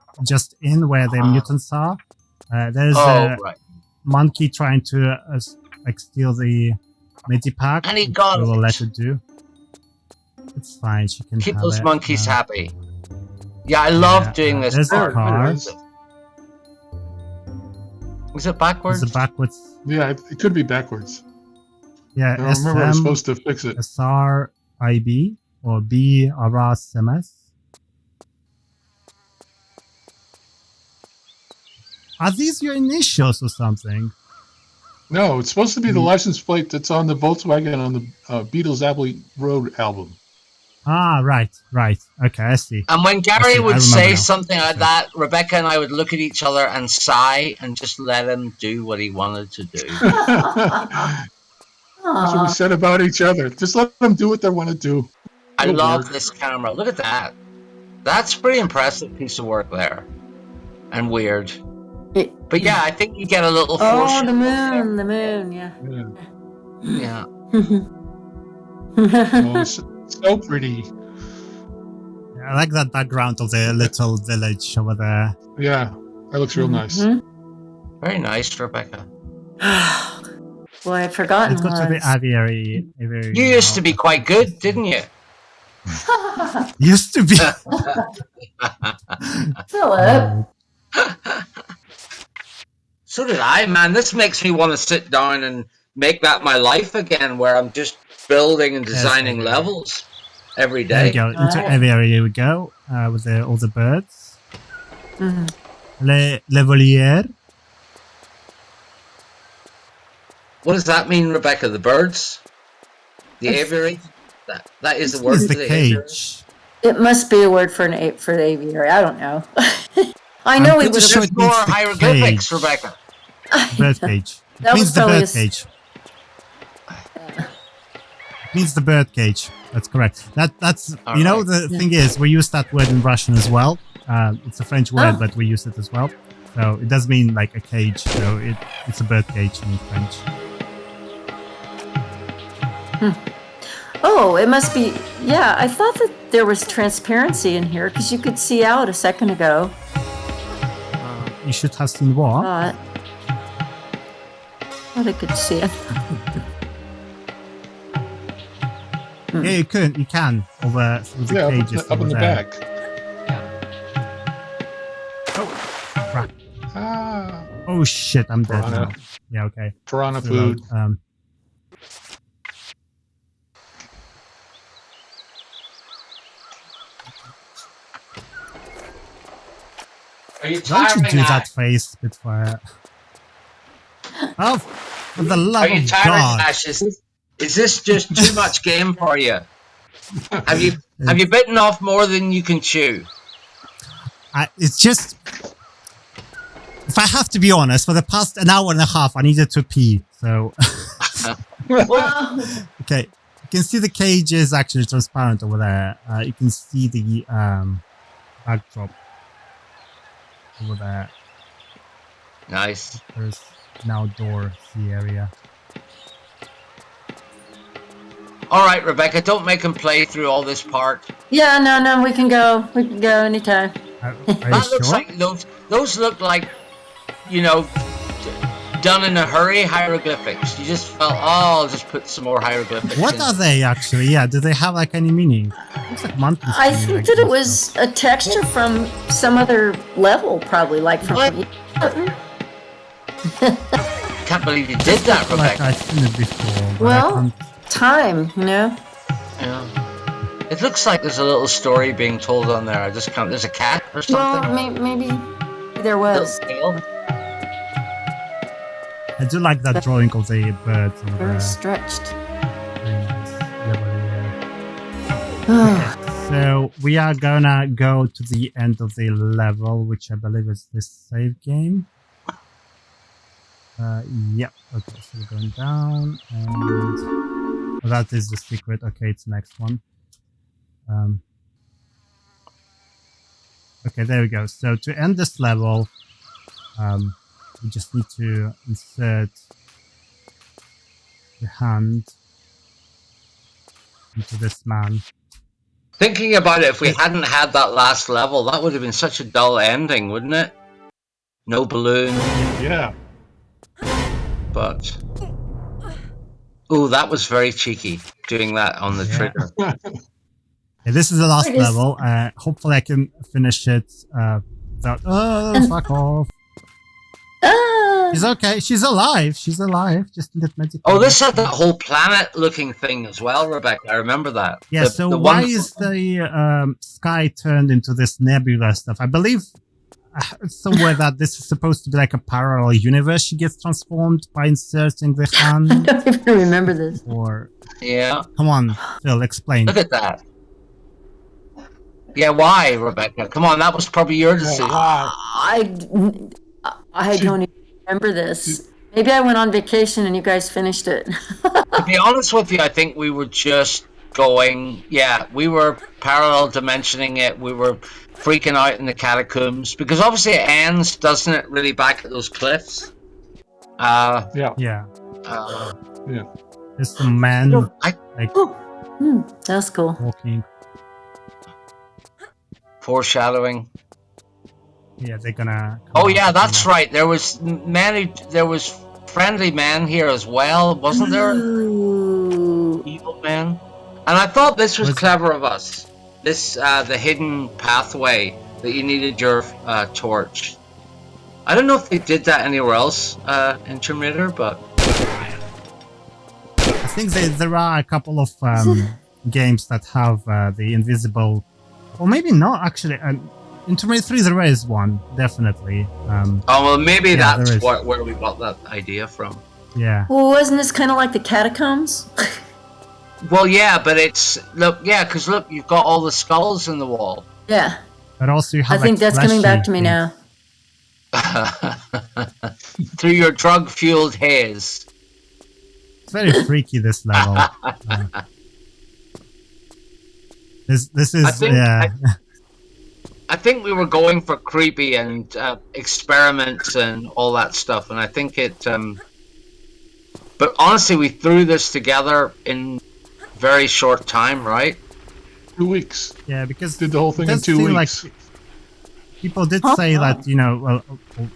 in, where the mutants are. There's a right. monkey trying to like steal the Medipack. And he got We will it. let it do. It's fine. She can Keep have those it. monkeys happy. Yeah, I love doing this There's the part. car. Is it backwards? There's the backwards. Yeah, it could be backwards. Yeah, I don't remember I was SM, supposed to fix it. SR, IB, or B, RS, MS. Are these your initials or something? No, it's supposed to be the license plate that's on the Volkswagen on the Beatles Abbey Road album. Ah, right. Okay, I see. And when Gary I would remember say now. something like that, Rebecca and I would look at each other and sigh and just let him do what he wanted to do. That's what we said about each other. Just let them do what they want to do. I It'll love work. this camera. Look at that. That's a pretty impressive piece of work there. And weird. But yeah, I think you get a little Oh, foreshadowing the moon, yeah. Yeah. Yeah. Oh, it's so pretty. Yeah, I like that background of the little village over there. Yeah, that looks real nice. Very nice, Rebecca. Boy, I'd forgotten Let's go to the once. aviary. You used to be quite good, didn't you? Used to be. Philip. So did I, man. This makes me want to sit down and make that my life again, where I'm just building and designing levels every There we day. go. Into aviary we go with all the birds. Le volière. What does that mean, Rebecca? The birds? The aviary? That is the This word is for the the aviary? cage. It must be a word for for the aviary. I don't know. I know I'm it pretty was. sure There's it means more the hieroglyphics, cage. Rebecca. Bird cage. It That was means the probably bird cage. It means the bird cage. That's correct. That's All you know right. the thing is we use that word in Russian as well. It's a French word, Oh. but we use it as well. So it does mean like a cage. So it's a bird cage in French. Oh, it must be. Yeah, I thought that there was transparency in here because you could see out a second ago. You should have seen what? Thought I could see it. Yeah, you could. You can over through the cages up in over the there. back. Crap. Ah, Oh shit! I'm dead Piranha. now. Yeah. Okay. piranha Reload. food. Are you Don't you tiring do now? that face, Spitfire? Oh, for the Are love you of tiring, God! Ash? Is this just too much game for you? Have you bitten off more than you can chew? It's just, if I have to be honest, for the past an hour and a half, I needed to pee. So, okay, you can see the cage is actually transparent over there. You can see the backdrop over there. Nice. There's an outdoor sea area. All right, Rebecca, don't make him play through all this part. Yeah, no, we can go. We can go anytime. Are you That looks sure? like those look like, you know, done in a hurry hieroglyphics. You just felt, oh, I'll just put some more hieroglyphics. What in. are they actually? Yeah, do they have like any meaning? Looks like monkeys. I to me, think like that it this was stuff. a texture from some other level, probably like from. What? Can't believe you did that, Like Rebecca. I've seen it before. But I Well, can't- time, you know. Yeah. It looks like there's a little story being told on there. I just can't. There's a cat or something. Well, maybe there Little was. tail. I do like that drawing of the birds over Very there. stretched. Very nice. Okay, so we are gonna go to the end of the level, which I believe is this save game. Yep. Okay, so we're going down, and that is the secret. Okay, it's the next one. Okay, there we go. So to end this level, we just need to insert the hand into this man. Thinking about it, if we hadn't had that last level, that would have been such a dull ending, wouldn't it? No balloon, Yeah. but... Ooh, that was very cheeky, doing that on the Yeah. trigger. Yeah, this is the last It is- level. Hopefully I can finish it without... Oh, And- fuck off. Ah, She's okay. She's alive. She's alive. Just need medical. Oh, this had that whole planet-looking thing as well, Rebecca. I remember that. Yeah, so why is the sky turned into this nebula stuff? I believe I heard somewhere that this is supposed to be like a parallel universe. She gets transformed by inserting the I hand. don't even remember this. Or Yeah, come on, Phil, explain. look at that. Yeah, why, Rebecca? Come on, that was probably your decision. I don't even remember this. Maybe I went on vacation and you guys finished it. To be honest with you, I think we were just going, yeah, we were parallel dimensioning it. We were freaking out in the catacombs because obviously it ends, doesn't it, really back at those cliffs? Yeah. Yeah, Yeah. there's some man That's cool. walking. Foreshadowing. Yeah, they're gonna. Oh yeah, that's right. There was friendly men here as well, wasn't there? Ooh. Evil men. And I thought this was Was- clever of us. This the hidden pathway that you needed your torch. I don't know if they did that anywhere else in Tomb Raider, but I think there are a couple of games that have the invisible, or maybe not actually. In Tomb Raider 3 there is one, definitely. oh well, maybe Yeah, that's there is. where we got that idea from. Yeah. Well, wasn't this kind of like the catacombs? Well, yeah, but it's because look, you've got all the skulls in the wall. Yeah. But also you I have think that's coming back to me fleshy now. Through your drug-fueled haze. It's very freaky, this level. This is I think we were going for creepy and experiments and all that stuff, and I think it. But honestly, we threw this together in very short time, right? 2 weeks. Yeah, because Did the whole thing it in does 2 seem weeks. like people did say that, well,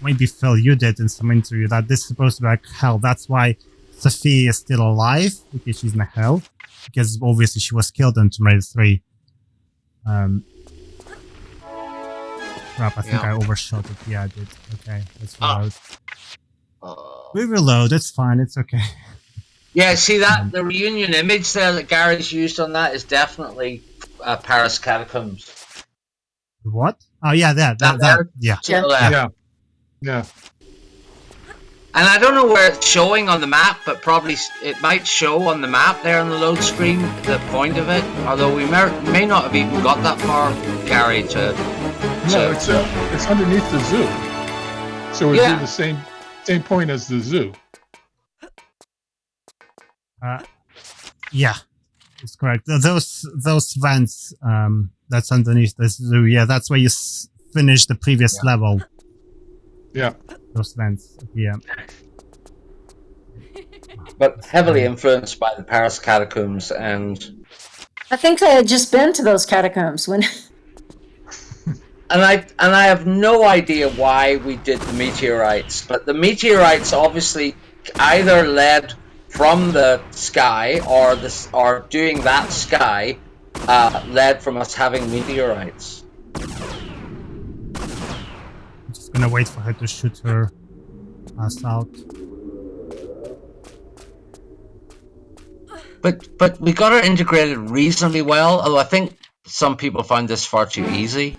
maybe Phil, you did in some interview, that this is supposed to be like hell. That's why Sophia is still alive, because she's in hell, because obviously she was killed in Tomb Raider 3. Crap, I think I overshot it. Yeah, I did. Okay, let's reload. We reload, it's fine, it's okay. Yeah, see that the reunion image there that Gary's used on that is definitely Paris Catacombs. What? Oh yeah, that yeah. To the left. Yeah. And I don't know where it's showing on the map, but probably it might show on the map there on the load screen, the point of it. Although we may not have even got that far, Gary, to... No, it's underneath the zoo. So it'd be the same point as the zoo. Yeah, it's correct. Those vents, that's underneath the zoo. Yeah, that's where you finish the previous level. Yeah. Those vents. Yeah. But heavily influenced by the Paris Catacombs, and I think I had just been to those catacombs when. And I have no idea why we did the meteorites, but the meteorites obviously either led from the sky or doing that sky led from us having meteorites. I'm just gonna wait for her to shoot her ass out. But we got her integrated reasonably well, although I think some people find this far too easy.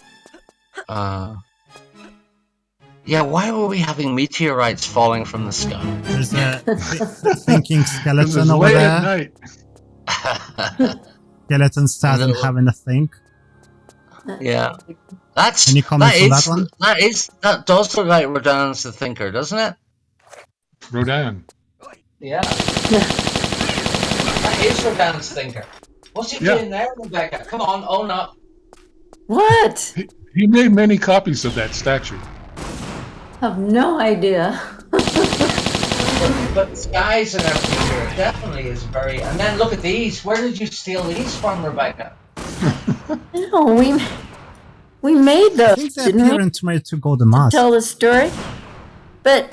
Yeah, why were we having meteorites falling from the sky? There's a thinking skeleton over late there. at night. Skeleton starting having a think. Yeah, that's Any comments on that one? That does look like Rodan's the Thinker, doesn't it? Rodan. Yeah. That is Rodan's Thinker. What's he doing there, Rebecca? Come on, own up. What? He made many copies of that statue. I have no idea. But skies and everything here definitely is very. And then look at these. Where did you steal these from, Rebecca? No, we made those. I think they appear in Tomb Raider 2 Golden Mask. Tell the story, but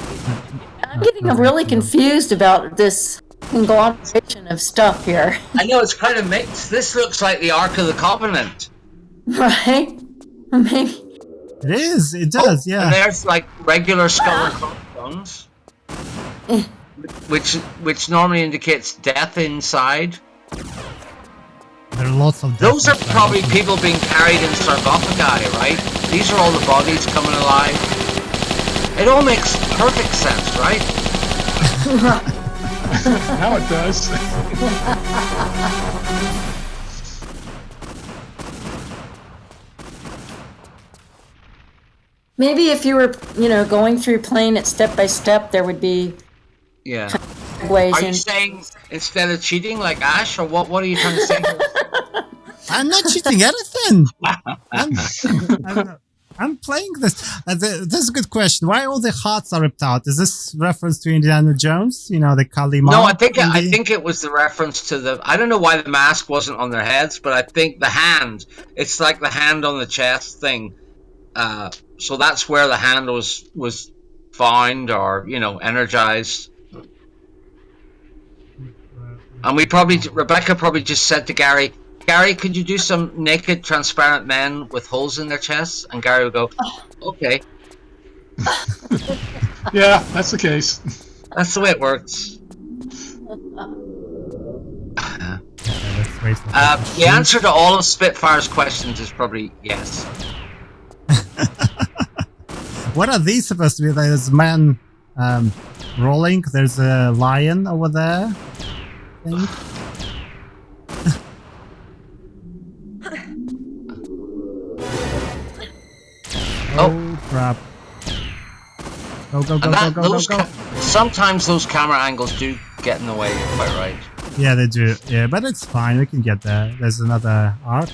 I'm getting really confused about this conglomeration of stuff here. I know it's kind of mixed. This looks like the Ark of the Covenant, Right? Maybe. It is. It does. Yeah. And there's like regular skull and crossbones, which normally indicates death inside. There are lots of. Those are probably people being carried in sarcophagi, right? These are all the bodies coming alive. It all makes perfect sense, right? Now it does. Maybe if you were, going through playing it step by step, there would be ways. Are you saying instead of cheating like Ash, or what? What are you trying to say? I'm not cheating anything. I'm playing this. This is a good question. Why all the hearts are ripped out? Is this reference to Indiana Jones? The Kali Ma? No, I think it was the reference to the. I don't know why the mask wasn't on their heads, but I think the hand. It's like the hand on the chest thing. So that's where the hand was found, or energized. And Rebecca probably just said to Gary, could you do some naked, transparent men with holes in their chests? And Gary would go, okay. Yeah, that's the case. That's the way it works. The answer to all of Spitfire's questions is probably yes. What are these supposed to be? There's a man rolling. There's a lion over there. I think. Oh crap. Go, go, go, go, go, go, go. Sometimes those camera angles do get in the way, you're quite right. Yeah, they do. Yeah, but it's fine. We can get there. There's another arc.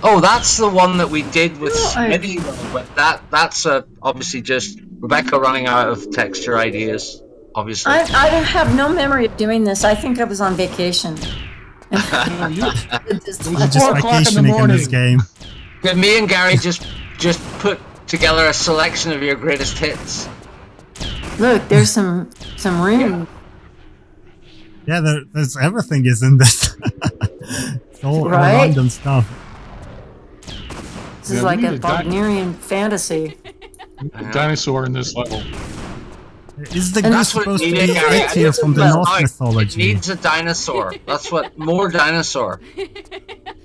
Oh, that's the one that we did with Oh, Smitty, but that's obviously just Rebecca running out of texture ideas, obviously. I have no memory of doing this. I think I was on vacation. You're just vacationing in this game. But me and Gary just put together a selection of your greatest hits. Look, there's some room. Yeah, there's everything is in this. It's all random stuff. This is like a Wagnerian fantasy. A dinosaur in this level. Is the goose supposed to be it here from the Norse mythology? It needs a dinosaur. That's what, more dinosaur.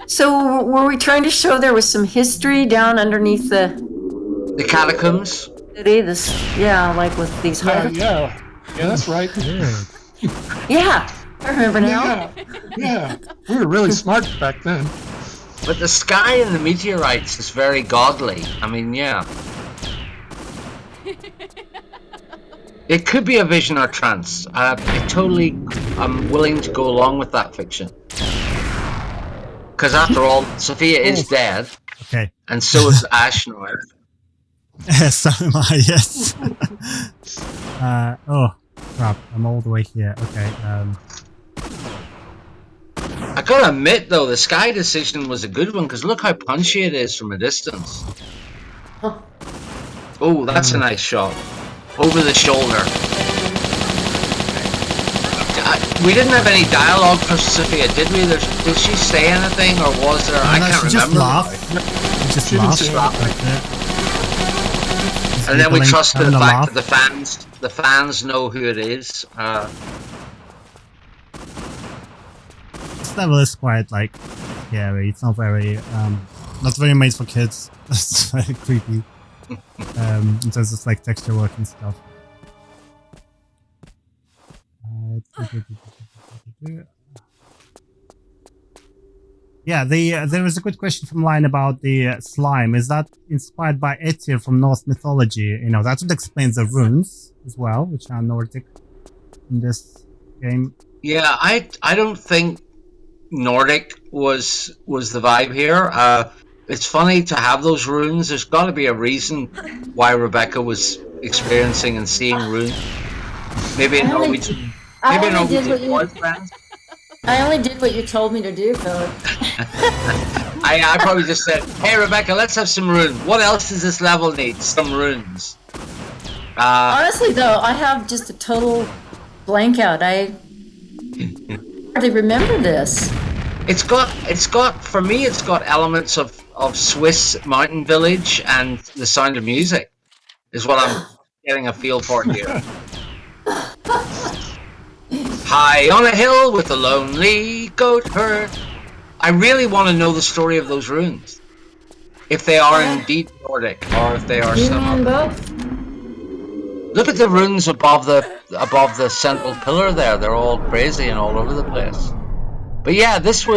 So were we trying to show there was some history down underneath the catacombs? city? Yeah, like with these Yeah, that's right. Yeah, I remember now. Yeah. We were really smart back then. But the sky and the meteorites is very godly. I mean, yeah. It could be a vision or trance. I'm willing to go along with that fiction. Because after all, Sophia is dead. Okay. And so is Ash Noir. So am I, yes. Oh, crap. I'm all the way here. Okay. I gotta admit, though, the sky decision was a good one, because look how punchy it is from a distance. Oh, that's a nice shot. Over the shoulder. We didn't have any dialogue for Sophia, did we? Did she say anything, or was there? I can't remember. She just laughed. And then we trusted the fact that the fans know who it is. This level is quite like scary. It's not very made for kids. It's very creepy. In terms of like texture work and stuff. Yeah, there was a good question from Line about the slime. Is that inspired by Aether from Norse mythology? You know, that would explain the runes as well, which are Nordic in this game. Yeah, I don't think Nordic was the vibe here. It's funny to have those runes. There's got to be a reason why Rebecca was experiencing and seeing runes. Maybe in Norwegian. Maybe in Norwegian boyfriend. I only did what you told me to do, Philip. I probably just said, "Hey Rebecca, let's have some runes. What else does this level need? Some runes." Honestly, though, I have just a total blank out. I hardly remember this. It's got for me. It's got elements of Swiss mountain village and The Sound of Music, is what I'm getting a feel for here. High on a hill with a lonely goat herd. I really want to know the story of those runes. If they are indeed Nordic, or if they are some. Look at the runes above the central pillar there. They're all crazy and all over the place. But yeah, this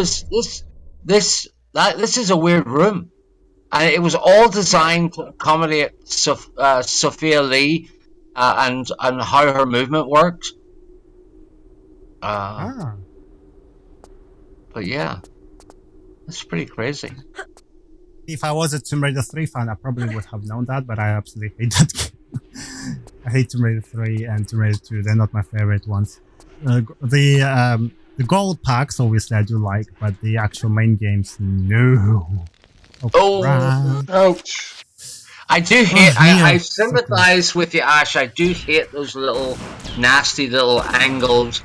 is a weird room, and it was all designed to accommodate Sophia Lee and how her movement worked. But yeah, that's pretty crazy. If I was a Tomb Raider 3 fan, I probably would have known that, but I absolutely hate that game. I hate Tomb Raider 3 and Tomb Raider 2. They're not my favorite ones. The gold packs, obviously, I do like, but the actual main games, no. Ouch. I do hate. I sympathize with you, Ash. I do hate those little nasty little angled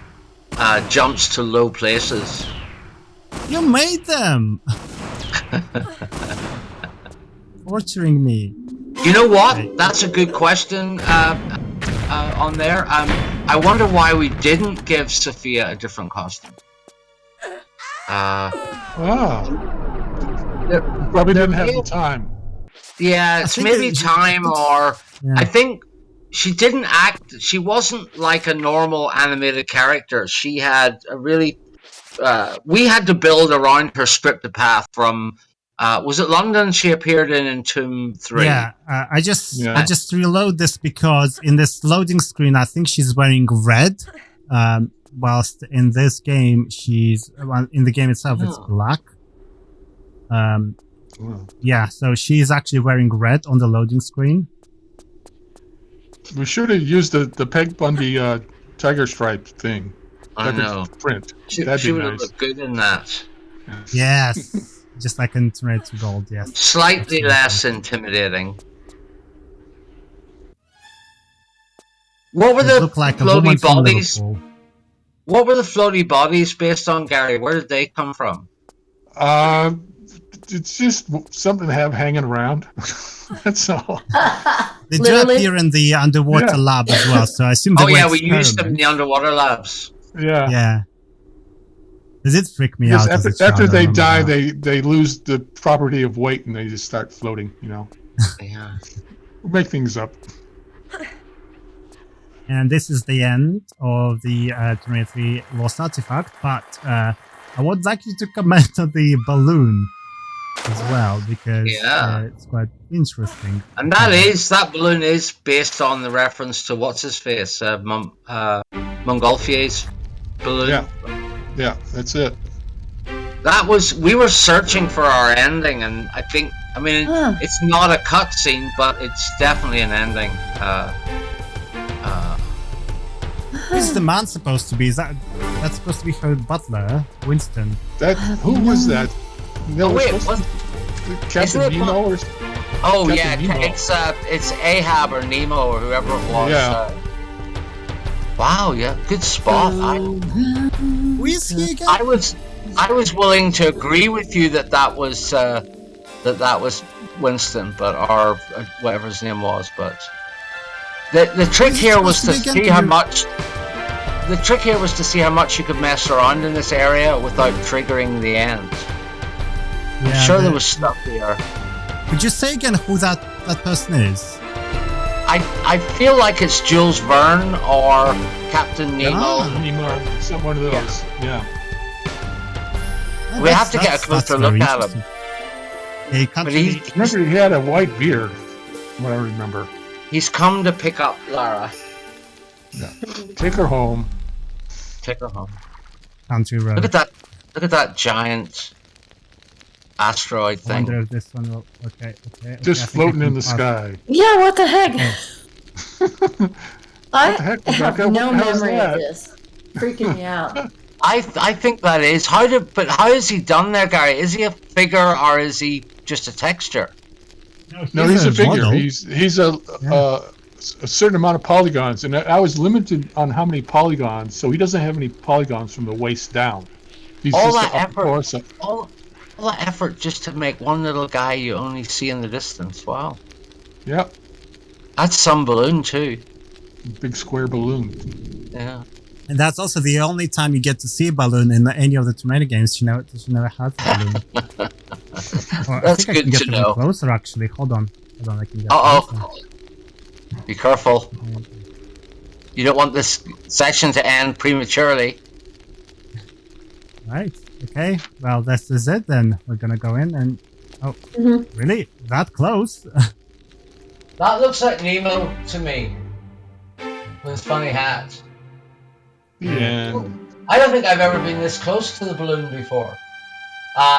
jumps to low places. You made them. Torturing me. You know what? That's a good question on there. I wonder why we didn't give Sophia a different costume. Probably didn't have the time. Yeah, it's maybe time, or I think she didn't act. She wasn't like a normal animated character. She had a really. We had to build around her scripted path from Was it London she appeared in Tomb 3? Yeah, I just reload this because in this loading screen, I think she's wearing red, whilst in this game, in the game itself, it's black. Yeah, so she's actually wearing red on the loading screen. We should have used the Peg Bundy tiger stripe thing. I know. Print. She That'd be would have nice. looked good in that. Yes. Just like in Terminator Gold, yes. Slightly less intimidating. What were the Look like a woman floaty from bodies? Liverpool. What were the floaty bodies based on, Gary? Where did they come from? It's just something to have hanging around. That's all. They do Literally? appear in the underwater lab as well, so I assume they Oh were yeah, we used them in experiments. the underwater labs. Yeah. Yeah. Does it freak me Because out? after they die, they lose the property of weight and they just start floating. Yeah. We'll make things up. And this is the end of the Terminator 3 Lost Artifact, but I would like you to comment on the balloon as well, because it's quite interesting. And that balloon is based on the reference to what's his face, Montgolfier's balloon. Yeah, that's it. We were searching for our ending, and it's not a cutscene, but it's definitely an ending. Who's the man supposed to be? That's supposed to be her butler, Winston. Who was that? No, wait, Captain Nemo or? Oh Captain yeah, Nemo. it's Ahab or Nemo or whoever it was. Yeah. Wow, yeah, good spot. Who is he again? I was willing to agree with you that was Winston, or whatever his name was. But the trick here was to see how much. The trick here was to see how much you could mess around in this area without triggering the end. I'm sure there was stuff here. Could you say again who that person is? I feel like it's Jules Verne or Captain Nemo. Nemo, one of those. Yeah. We have to get a closer look at him. But Remember, he had a white beard. What I remember. He's come to pick up Lara. Yeah. Take her home. Take her home. Country road. Look at that giant asteroid I thing. wonder if this one will. Okay. Just floating in the sky. Yeah, what the heck? What the heck, I have Rebecca? no What the hell's memory that? of this. Freaking me out. I think that is how is he done there, Gary? Is he a figure or is he just a texture? No, he's a figure. model. He's a certain amount of polygons, and I was limited on how many polygons, so he doesn't have any polygons from the waist down. He's All just that up close. All that effort just to make one little guy you only see in the distance. Wow. Yep. That's some balloon too. Big square balloon. Yeah. And that's also the only time you get to see a balloon in any of the Terminator games. She never had a balloon. That's good I can get to a bit know. closer, actually. Hold on, I can get Uh closer. oh. Be careful. You don't want this section to end prematurely. Right. Okay. Well, this is it then. We're gonna go in and. Oh, really? That close? That looks like Nemo to me. With his funny hat. Yeah. I don't think I've ever been this close to the balloon before.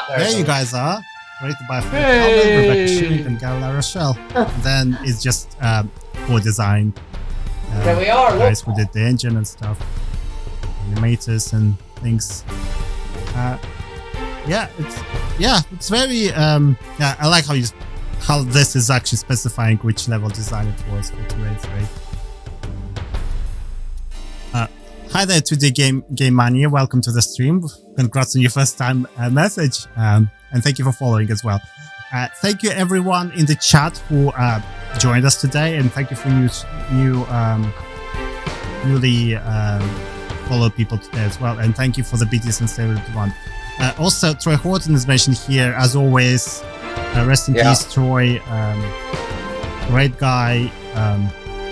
There you guys are. Ready to buy food. Hey! Rebecca Shearin and Gary LaRochelle. Then it's just for design. There we are, look. Guys who did the engine and stuff. Animators and things. It's very I like how this is actually specifying which level design it was for 283. Hi there, 2D Game Mania. Welcome to the stream. Congrats on your first time message, and thank you for following as well. Thank you everyone in the chat who joined us today, and thank you for newly follow people today as well, and thank you for the BTS and Saber one. Also, Troy Horton is mentioned here as always. Rest in peace, Troy. Great guy.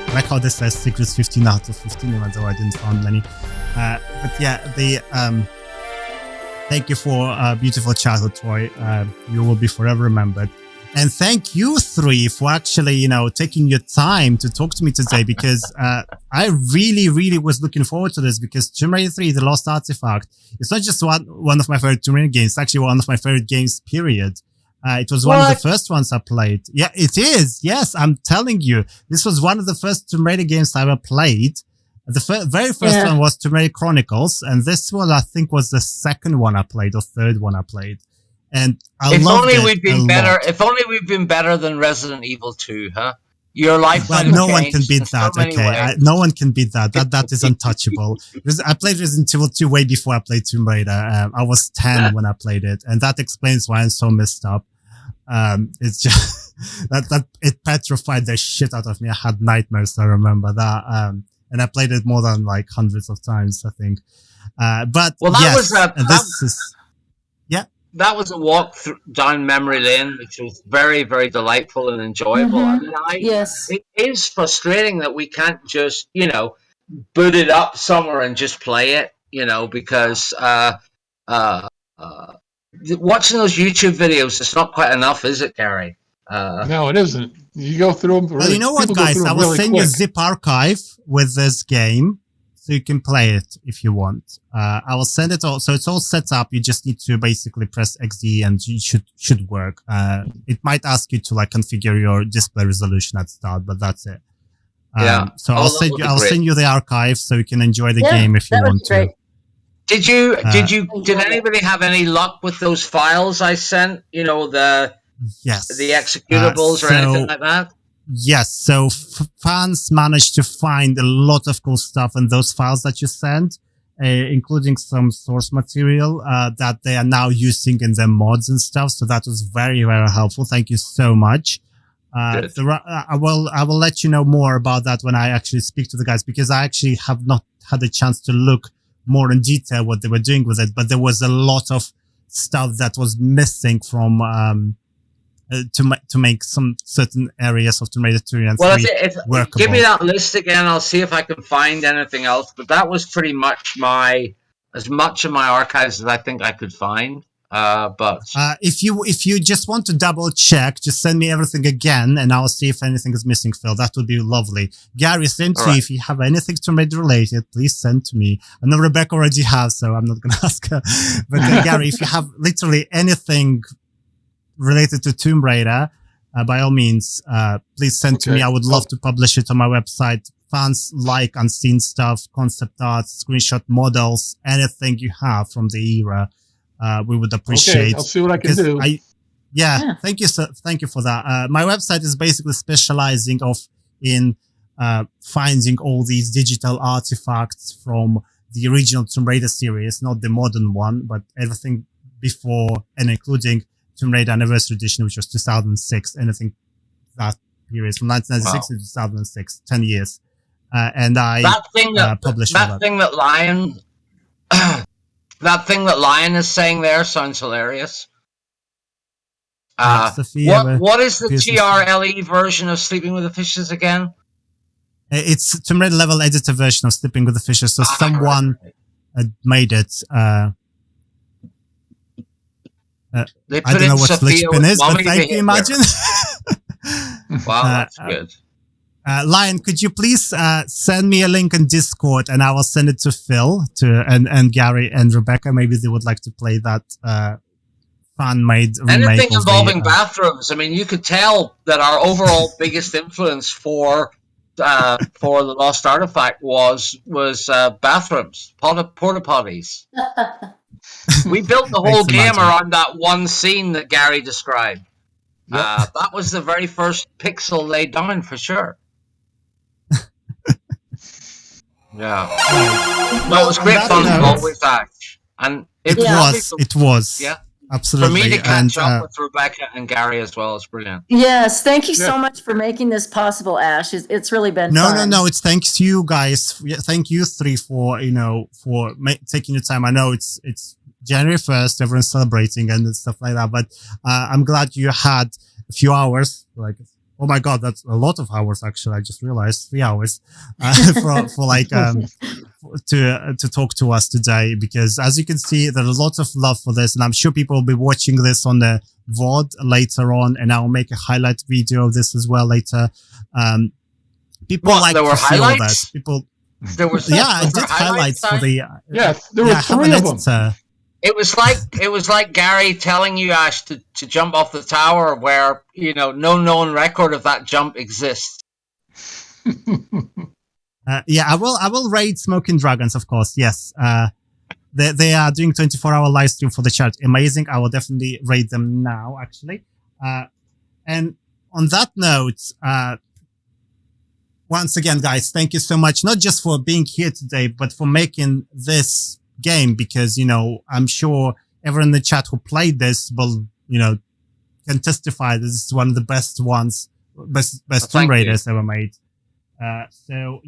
I like how this says secrets 15 out of 15, even though I didn't find many. But yeah, Thank you for a beautiful childhood toy. You will be forever remembered. And thank you three for actually, taking your time to talk to me today, because I really, really was looking forward to this, because Tomb Raider 3, The Lost Artifact, it's not just one of my favorite Tomb Raider games, it's actually one of my favorite games, period. It was one of the first ones I played. Yeah, it is. Yes, I'm telling you. This was one of the first Tomb Raider games I ever played. The very first one was Tomb Raider Chronicles, and this one, I think, was the second one I played, or third one I played. And I loved it If only we've been better than Resident Evil 2, huh? Your life. Well, no one can beat that. Okay, no one can beat that. That is untouchable. I played Resident Evil 2 way before I played Tomb Raider. I was 10 when I played it, and that explains why I'm so messed up. It's just that it petrified the shit out of me. I had nightmares. I remember that. And I played it more than like hundreds of times, I think. But that was a walk down memory lane, which was very, very delightful and enjoyable. Mm-hmm. I mean, it is frustrating that we can't just, boot it up somewhere and just play it, because watching those YouTube videos is not quite enough, is it, Gary? No, it isn't. You go through them. Well, you know what, guys? I will send you a zip archive with this game, so you can play it if you want. I will send it all. So it's all set up. You just need to basically press XD and it should work. It might ask you to configure your display resolution at the start, but that's it. So I'll send you the archive so you can enjoy the game if you want to. Did anybody have any luck with those files I sent? The executables or anything like that? Yes, so fans managed to find a lot of cool stuff in those files that you sent, including some source material that they are now using in their mods and stuff. So that was very, very helpful. Thank you so much. I will let you know more about that when I actually speak to the guys, because I actually have not had a chance to look more in detail what they were doing with it. But there was a lot of stuff that was missing from to make some certain areas of Tomb Raider 2 and 3 workable. Give me that list again. I'll see if I can find anything else. But that was pretty much as much of my archives as I think I could find. If you just want to double check, just send me everything again, and I'll see if anything is missing, Phil. That would be lovely. Gary, same to you. If you have anything Tomb Raider related, please send to me. I know Rebecca already has, so I'm not going to ask her. But Gary, if you have literally anything related to Tomb Raider, by all means, please send to me. I would love to publish it on my website. Fans like unseen stuff, concept art, screenshot models, anything you have from the era. We would appreciate. I'll see what I can do. Thank you, sir. Thank you for that. My website is basically specializing in finding all these digital artifacts from the original Tomb Raider series, not the modern one, but everything before and including Tomb Raider Anniversary Edition, which was 2006. Anything that period from 1996 to 2006, 10 years. And I published that thing that Lion. That thing that Lion is saying there sounds hilarious. Sophia, what is the TRLE version of Sleeping with the Fishes again? It's Tomb Raider level editor version of Sleeping with the Fishes. So someone made it. I don't know what Flitchpin is, but thank you, imagine. Wow, that's good. Lion, could you please send me a link in Discord, and I will send it to Phil, and Gary and Rebecca. Maybe they would like to play that fan-made remake. Anything involving bathrooms. I mean, you could tell that our overall biggest influence for the Lost Artifact was bathrooms, porta potties. We built the whole game around that one scene that Gary described. Yep. That was the very first pixel laid down for sure. Yeah. Well, it was great fun to always act. And it was. Yeah. Absolutely. For me to catch up with Rebecca and Gary as well is brilliant. Yes, thank you so much for making this possible, Ash. It's really been fun. No. It's thanks to you guys. Thank you three for taking your time. I know it's January 1st, everyone's celebrating and stuff like that. But I'm glad you had a few hours. Oh my God, that's a lot of hours. Actually, I just realized 3 hours to talk to us today, because as you can see, there's a lot of love for this, and I'm sure people will be watching this on the VOD later on, and I'll make a highlight video of this as well later. People like there to were see all that. highlights? People, There was I did highlights for the. There were I have 3 an of them. editor. It was like Gary telling you, Ash, to jump off the tower, where no known record of that jump exists. I will raid Smoking Dragons, of course. Yes. They are doing 24-hour live stream for the chat. Amazing. I will definitely raid them now, actually. And on that note, once again, guys, thank you so much, not just for being here today, but for making this game, because, I'm sure everyone in the chat who played this will, can testify this is one of the best Tomb Raiders ever made. I shall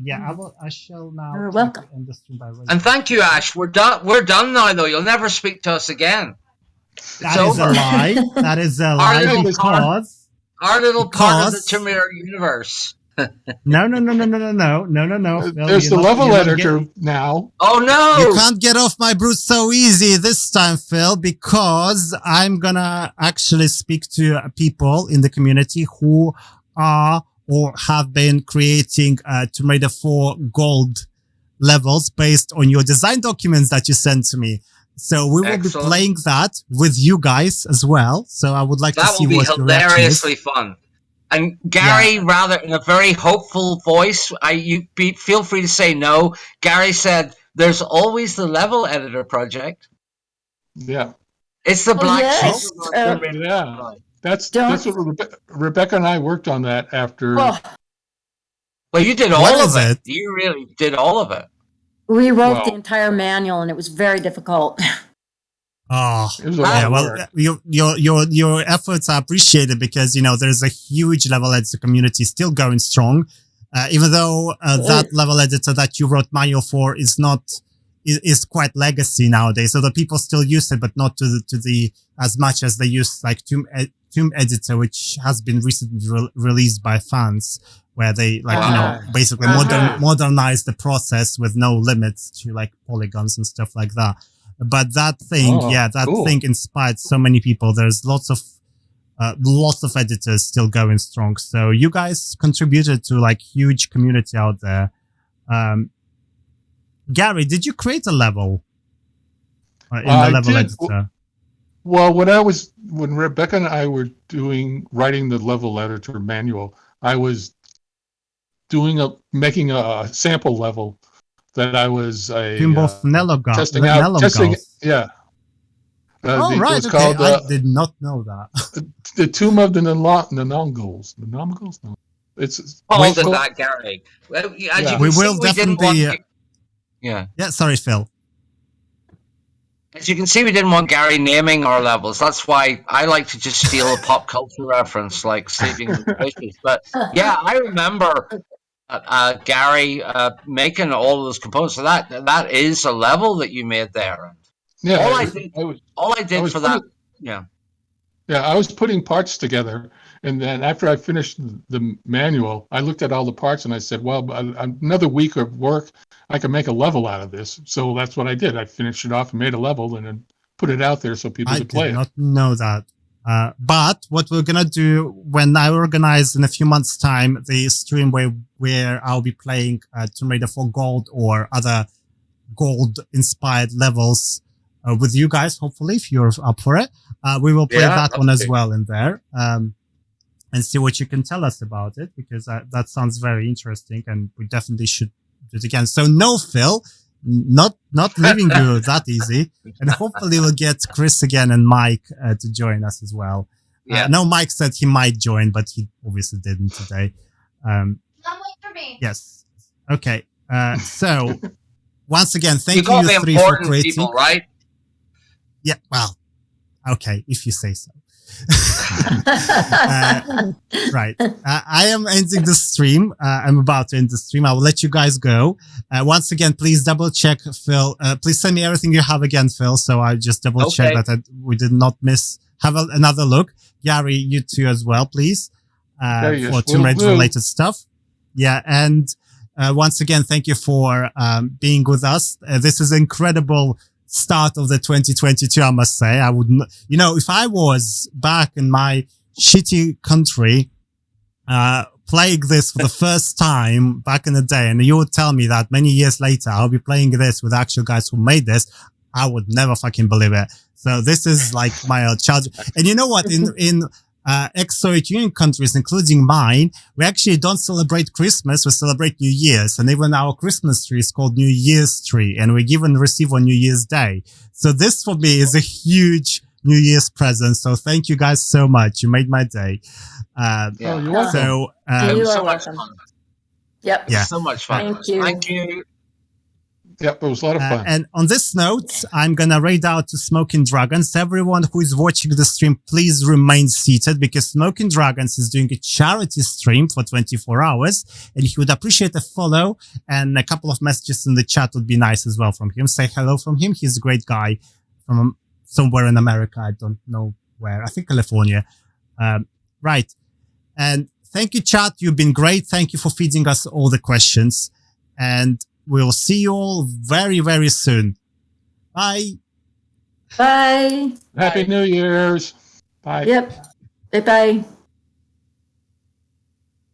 now. You're welcome. End the stream by raiding. And thank you, Ash. We're done now, though. You'll never speak to us again. That is a lie. That is a lie because our little part of the Tomb Raider universe. No. There's the level editor now. Oh no! You can't get off my brood so easy this time, Phil, because I'm gonna actually speak to people in the community who are or have been creating Tomb Raider 4 gold levels based on your design documents that you sent to me. So we will be playing that with you guys as well. So I would like to see what your reaction is. That will be hilariously fun. And Gary, rather in a very hopeful voice, feel free to say no. Gary said, "There's always the level editor project." Yeah, it's the black. Yes. Yeah, that's what Rebecca and I worked on that after. Well, you did all of it. You really did all of it. We wrote the entire manual, and it was very difficult. Oh, it was well, your efforts are appreciated, because there's a huge level editor community still going strong, even though that level editor that you wrote manual for is is quite legacy nowadays. So the people still use it, but not to the as much as they use like Tomb Editor, which has been recently released by fans, where they basically modernize the process with no limits to like polygons and stuff like that. But that thing, thing inspired so many people. There's lots of editors still going strong. So you guys contributed to like huge community out there. Gary, did you create a level in the level editor? Well, when Rebecca and I were writing the level editor manual, I was making a sample level that I was testing out. Yeah. Right. It's called, I did not know that. The Tomb of the Nongols. The Nongols? No. It's called that, Gary. Well, we will definitely. Yeah. Sorry, Phil. As you can see, we didn't want Gary naming our levels. That's why I like to just steal a pop culture reference, like Sleeping with the Fishes. But yeah, I remember Gary making all of those components. So that is a level that you made there. Yeah. All I did for that. Yeah. Yeah, I was putting parts together, and then after I finished the manual, I looked at all the parts and I said, well, another week of work, I can make a level out of this. So that's what I did. I finished it off and made a level and then put it out there so people could play it. I did not know that. But what we're going to do when I organize in a few months' time the stream where I'll be playing Tomb Raider 4 Gold or other gold-inspired levels with you guys, hopefully, if you're up for it. We will play that one as well in there and see what you can tell us about it, because that sounds very interesting and we definitely should do it again. So no, Phil, not leaving you that easy. And hopefully we'll get Chris again and Mike to join us as well. No, Mike said he might join, but he obviously didn't today. Don't wait for me. Yes. Okay. So once again, thank you you three for creating. People, right? Yeah, well, okay, if you say so. Right. I am ending the stream. I'm about to end the stream. I will let you guys go. Once again, please double check, Phil. Please send me everything you have again, Phil. So I just double check that we did not miss. Have another look. Gary, you too as well, please. For Tomb Raider related stuff. Yeah. And once again, thank you for being with us. This is an incredible start of the 2022, I must say. I would, if I was back in my shitty country, playing this for the first time back in the day, and you would tell me that many years later I'll be playing this with actual guys who made this, I would never fucking believe it. So this is like my childhood. And you know what? In ex-Soviet Union countries, including mine, we actually don't celebrate Christmas, we celebrate New Year's. And even our Christmas tree is called New Year's tree, and we give and receive on New Year's Day. So this for me is a huge New Year's present. So thank you guys so much. You made my day. You're welcome. So, You so are much welcome. fun. Yep. Yeah. So much fun. Thank you. Thank you. Yep, it was a lot of fun. and on this note, I'm going to read out to Smoking Dragons. Everyone who is watching the stream, please remain seated because Smoking Dragons is doing a charity stream for 24 hours. And he would appreciate a follow, and a couple of messages in the chat would be nice as well from him. Say hello from him. He's a great guy from somewhere in America. I don't know where. I think California. Right. And thank you, chat. You've been great. Thank you for feeding us all the questions. And we'll see you all very, very soon. Bye. Bye. Happy New Year's. Bye. Yep. Bye-bye.